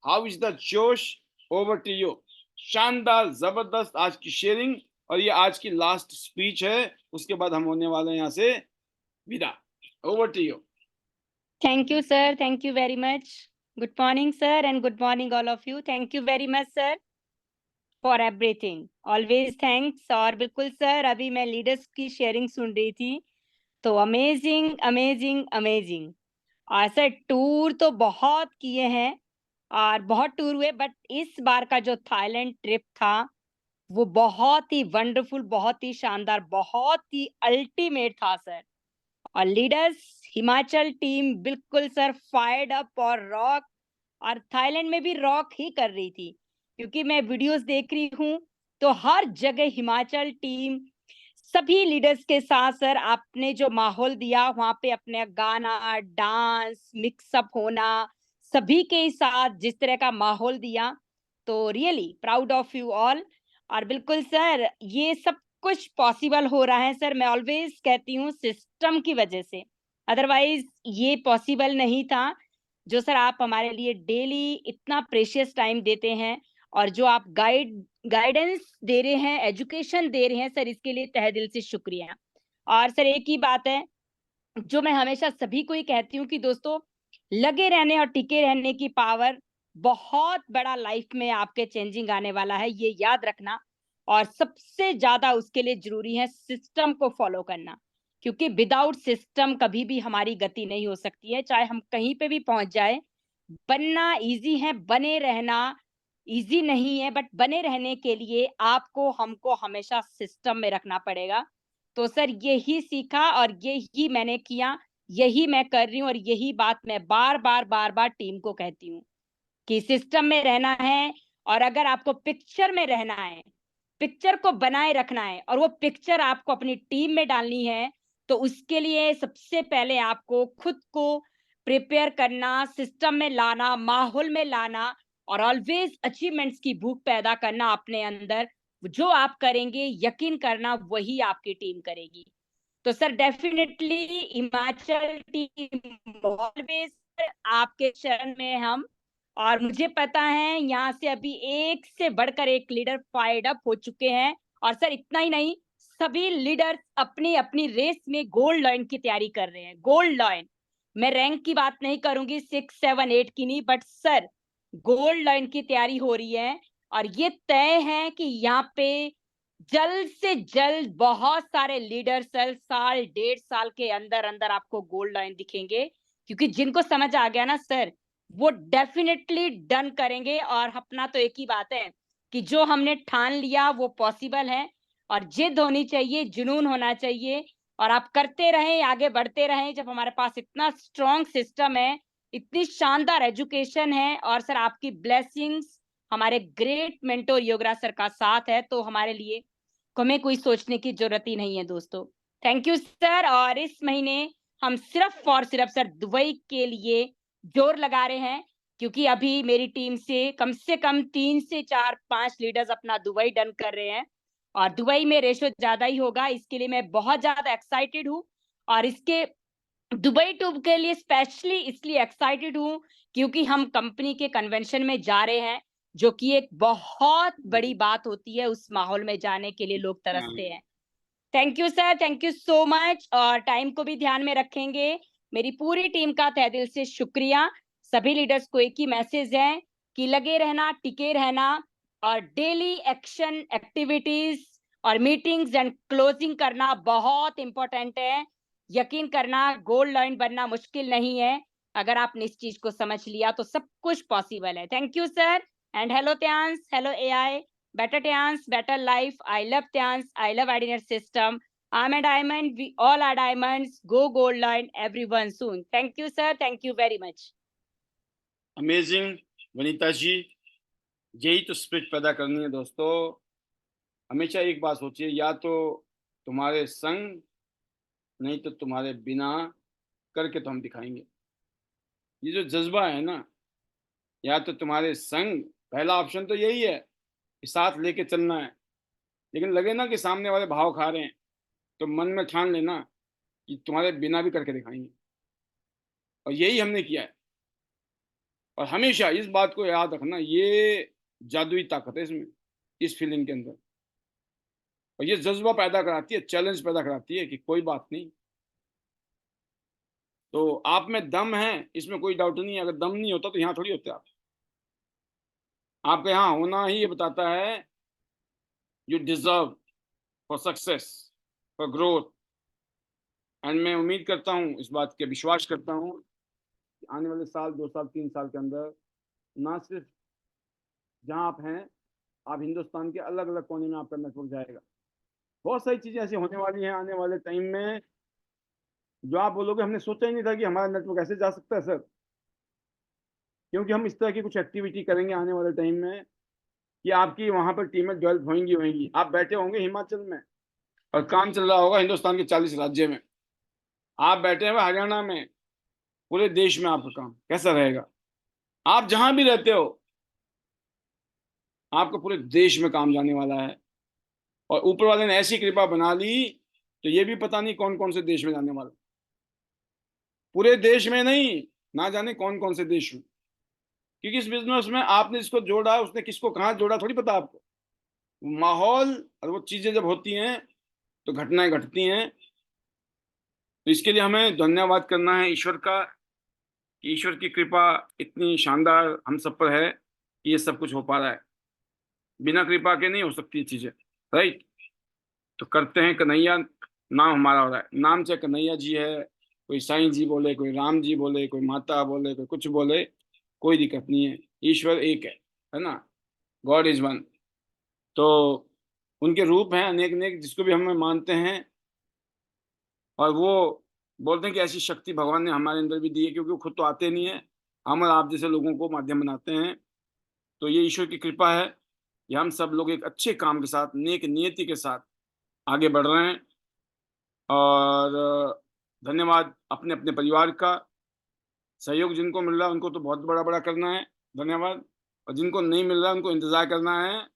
A: how is the जोश, ओवर टू यू। शानदार, जबरदस्त आज की शेयरिंग, और ये आज की लास्ट स्पीच है, उसके बाद हम होने वाले हैं यहाँ से विदा। Over to you.
F: Thank you, sir. Thank you very much. Good morning, sir, and good morning, all of you. Thank you very much, sir, for everything. Always thanks. और बिल्कुल सर, अभी मैं लीडर्स की शेयरिंग सुन रही थी, तो amazing amazing amazing. और sir tour तो बहुत किए हैं और बहुत टूर हुए, बट इस बार का जो थाईलैंड ट्रिप था वो बहुत ही वंडरफुल, बहुत ही शानदार, बहुत ही अल्टीमेट था सर। और लीडर्स हिमाचल टीम बिल्कुल सर फायर्ड अप और रॉक, और थाईलैंड में भी रॉक ही कर रही थी, क्योंकि मैं वीडियोस देख रही हूँ तो हर जगह हिमाचल टीम सभी लीडर्स के साथ सर आपने जो माहौल दिया वहां पे, अपने गाना, डांस, मिक्सअप होना, सभी के साथ जिस तरह का माहौल दिया, तो really proud of you all. और बिल्कुल सर ये सब कुछ पॉसिबल हो रहा है सर, मैं ऑलवेज कहती हूँ सिस्टम की वजह से, अदरवाइज ये पॉसिबल नहीं था। जो सर आप हमारे लिए डेली इतना प्रेशियस टाइम देते हैं और जो आप गाइडेंस दे रहे हैं, एजुकेशन दे रहे हैं सर, इसके लिए तहे दिल से शुक्रिया। और सर एक ही बात है जो मैं हमेशा सभी को ही कहती हूँ कि दोस्तों, लगे रहने और टिके रहने की पावर, बहुत बड़ा लाइफ में आपके चेंजिंग आने वाला है, ये याद रखना। और सबसे ज्यादा उसके लिए जरूरी है सिस्टम को फॉलो करना, क्योंकि विदाउट सिस्टम कभी भी हमारी गति नहीं हो सकती है, चाहे हम कहीं पे भी पहुंच जाए। बनना इजी है, बने रहना इजी नहीं है, बट बने रहने के लिए आपको हमको हमेशा सिस्टम में रखना पड़ेगा। तो सर यही सीखा और यही मैंने किया, यही मैं कर रही हूँ, और यही बात मैं बार बार टीम को कहती हूँ कि सिस्टम में रहना है। और अगर आपको पिक्चर में रहना है, पिक्चर को बनाए रखना है, और वो पिक्चर आपको अपनी टीम में डालनी है, तो उसके लिए सबसे पहले आपको खुद को प्रिपेयर करना, सिस्टम में लाना, माहौल में लाना, और ऑलवेज अचीवमेंट्स की भूख पैदा करना अपने अंदर। जो आप करेंगे यकीन करना वही आपकी टीम करेगी। तो sir definitely Himachal team always आपके शरण में हम, और मुझे पता है यहाँ से अभी एक से बढ़कर एक लीडर फायर्ड अप हो चुके हैं। और सर इतना ही नहीं, सभी लीडर्स अपनी अपनी रेस में गोल्ड लाइन की तैयारी कर रहे हैं। गोल्ड लाइन, मैं रैंक की बात नहीं करूंगी, 6, 7, 8 की नहीं, बट सर गोल्ड लाइन की तैयारी हो रही है। और ये तय है कि यहाँ पे जल्द से जल्द बहुत सारे लीडर साल 1.5 साल के अंदर अंदर आपको गोल्ड लाइन दिखेंगे, क्योंकि जिनको समझ आ गया ना सर, वो डेफिनेटली डन करेंगे। और अपना तो एक ही बात है कि जो हमने ठान लिया वो पॉसिबल है, और जिद होनी चाहिए, जुनून होना चाहिए, और आप करते रहें, आगे बढ़ते रहें। जब हमारे पास इतना स्ट्रॉन्ग सिस्टम है, इतनी शानदार एजुकेशन है, और सर आपकी ब्लेसिंग्स हमारे ग्रेट मेंटोर योगराज सर का साथ है, तो हमारे लिए हमें कोई सोचने की जरूरत ही नहीं है दोस्तों। Thank you sir. और इस महीने हम सिर्फ और सिर्फ सर दुबई के लिए जोर लगा रहे हैं, क्योंकि अभी मेरी टीम से कम 3 से 4 5 लीडर्स अपना दुबई डन कर रहे हैं, और दुबई में रेशो ज्यादा ही होगा। इसके लिए मैं बहुत ज्यादा एक्साइटेड हूँ, और इसके दुबई टूर के लिए स्पेशली इसलिए एक्साइटेड हूँ क्योंकि हम कंपनी के कन्वेंशन में जा रहे हैं, जो कि एक बहुत बड़ी बात होती है। उस माहौल में जाने के लिए लोग तरसते हैं। Thank you sir, thank you so much. और टाइम को भी ध्यान में रखेंगे। मेरी पूरी टीम का तहे दिल से शुक्रिया। सभी लीडर्स को एक ही मैसेज है कि लगे रहना, टिके रहना, और डेली एक्शन एक्टिविटीज और मीटिंग्स एंड क्लोजिंग करना बहुत इंपॉर्टेंट है। यकीन करना, गोल्ड लाइन बनना मुश्किल नहीं है। अगर आपने इस चीज को समझ लिया तो सब कुछ पॉसिबल है। Thank you sir. And hello Tiens, hello AI, better Tyans, better life. I love Tyans. I love Adinet system. I'm a diamond. We all are diamonds. Go gold line, everyone soon. Thank you, sir. Thank you very much.
A: Amazing Vanita ji, यही तो spirit पैदा करनी है दोस्तों। हमेशा एक बात सोचिए, या तो तुम्हारे संग, नहीं तो तुम्हारे बिना, करके तो हम दिखाएंगे। ये जो जज्बा है ना, या तो तुम्हारे संग, पहला ऑप्शन तो यही है कि साथ लेके चलना है, लेकिन लगे ना कि सामने वाले भाव खा रहे हैं, तो मन में ठान लेना कि तुम्हारे बिना भी करके दिखाएंगे। और यही हमने किया है। और हमेशा इस बात को याद रखना, ये जादुई ताकत है इसमें, इस फीलिंग के अंदर। और ये जज्बा पैदा कराती है, चैलेंज पैदा कराती है कि कोई बात नहीं, तो आप में दम है, इसमें कोई डाउट नहीं है। अगर दम नहीं होता तो यहाँ थोड़ी होते आप। आपके यहाँ होना ही ये बताता है you deserve for success, for growth. And मैं उम्मीद करता हूँ, इस बात के विश्वास करता हूँ कि आने वाले साल, 2 साल, 3 साल के अंदर ना सिर्फ जहाँ आप हैं, आप हिंदुस्तान के अलग अलग कोने में आपका नेटवर्क जाएगा। बहुत सारी चीज़ें ऐसी होने वाली हैं आने वाले टाइम में, जो आप बोलोगे हमने सोचा ही नहीं था कि हमारा नेटवर्क ऐसे जा सकता है सर। क्योंकि हम इस तरह की कुछ एक्टिविटी करेंगे आने वाले टाइम में कि आपकी वहाँ पर टीमें डेवलप होंगी। आप बैठे होंगे हिमाचल में और काम चल रहा होगा हिंदुस्तान के 40 राज्य में। आप बैठे हुए हरियाणा में, पूरे देश में आपका काम कैसा रहेगा? आप जहां भी रहते हो, आपको पूरे देश में काम जाने वाला है। और ऊपर वाले ने ऐसी कृपा बना ली, तो ये भी पता नहीं कौन कौन से देश में जाने वाला। पूरे देश में नहीं, ना जाने कौन कौन से देश में। क्योंकि इस बिजनेस में आपने जिसको जोड़ा, उसने किसको कहाँ जोड़ा थोड़ी पता आपको। माहौल और वो चीजें जब होती हैं तो घटनाएं घटती हैं। तो इसके लिए हमें धन्यवाद करना है ईश्वर का, कि ईश्वर की कृपा इतनी शानदार हम सब पर है कि ये सब कुछ हो पा रहा है। बिना कृपा के नहीं हो सकती चीजें, राइट? तो करते हैं। कन्हैया नाम हमारा हो रहा है। नाम चाहे कन्हैया जी है, कोई साईं जी बोले, कोई राम जी बोले, कोई माता बोले, कोई कुछ बोले, कोई दिक्कत नहीं है। ईश्वर एक है ना? God is one. तो उनके रूप हैं अनेक अनेक, जिसको भी हम मानते हैं। और वो बोलते हैं कि ऐसी शक्ति भगवान ने हमारे अंदर भी दी है, क्योंकि वो खुद तो आते नहीं है, हम और आप जैसे लोगों को माध्यम बनाते हैं। तो ये ईश्वर की कृपा है कि हम सब लोग एक अच्छे काम के साथ, नेक नियति के साथ आगे बढ़ रहे हैं। और धन्यवाद अपने अपने परिवार का। सहयोग जिनको मिल रहा है उनको तो बहुत बड़ा बड़ा करना है, धन्यवाद। और जिनको नहीं मिल रहा है उनको इंतजार करना है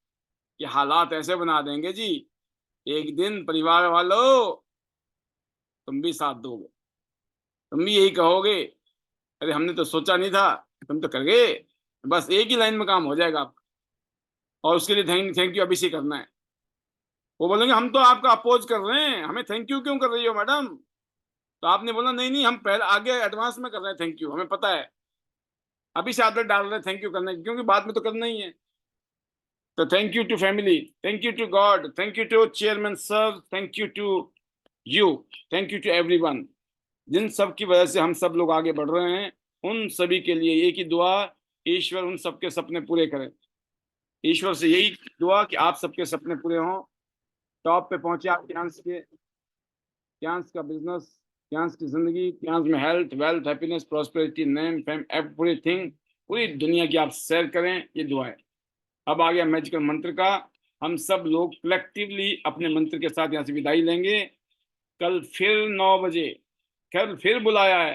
A: कि हालात ऐसे बना देंगे जी, एक दिन परिवार वालों तुम भी साथ दोगे, तुम भी यही कहोगे, अरे हमने तो सोचा नहीं था, तुम तो कर गए। बस एक ही लाइन में काम हो जाएगा आपका। और उसके लिए थैंक यू अभी से करना है। वो बोलेंगे हम तो आपका अपोज कर रहे हैं, हमें थैंक यू क्यों कर रही हो मैडम? तो आपने बोला नहीं नहीं, हम पहले आगे एडवांस में कर रहे हैं थैंक यू, हमें पता है। अभी से आदत डाल रहे हैं थैंक यू करने की, क्योंकि बाद में तो करना ही है। तो thank you to family, thank you to God, thank you to chairman sir, thank you to you, thank you to everyone, जिन सब की वजह से हम सब लोग आगे बढ़ रहे हैं। उन सभी के लिए एक ही दुआ, ईश्वर उन सबके सपने पूरे करें। ईश्वर से यही दुआ कि आप सबके सपने पूरे हों, टॉप पे पहुंचे आप। क्यांस का बिजनेस, क्यांस की जिंदगी, क्यांस में health, wealth, happiness, prosperity, name, fame, everything, पूरी दुनिया की आप शेयर करें, ये दुआ है। अब आ गया मैजिकल मंत्र का। हम सब लोग कलेक्टिवली अपने मंत्र के साथ यहाँ से विदाई लेंगे। कल फिर 9 बजे, कल फिर बुलाया है,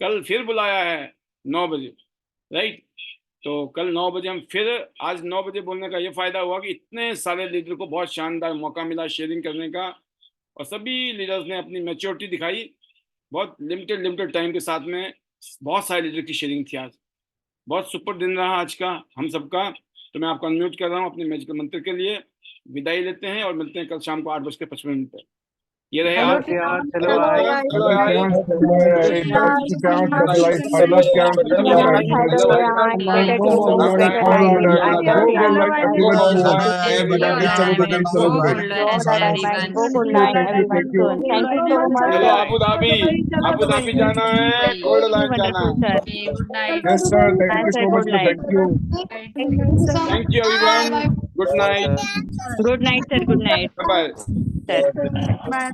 A: कल फिर बुलाया है 9 बजे, राइट। तो कल 9 बजे हम फिर, आज 9 बजे बोलने का ये फायदा हुआ कि इतने सारे लीडर को बहुत शानदार मौका मिला शेयरिंग करने का, और सभी लीडर्स ने अपनी मैच्योरिटी दिखाई। बहुत लिमिटेड टाइम के साथ में बहुत सारे लीडर की शेयरिंग थी आज। बहुत सुपर दिन रहा आज का हम सबका। तो मैं आपको अनम्यूट कर रहा हूँ अपने मैजिकल मंत्र के लिए। विदाई लेते हैं और मिलते हैं कल शाम को 8:55 पे। ये रहे आज।
G: चलो भाई,
A: चलो भाई। चलो अबू धाबी जाना है, गोल्ड लाइन जाना है।
G: Yes, sir. Thank you so much. Sir. Thank you.
A: Thank you everyone, good night,
F: Good night, sir. Good night,
A: bye.
F: sir.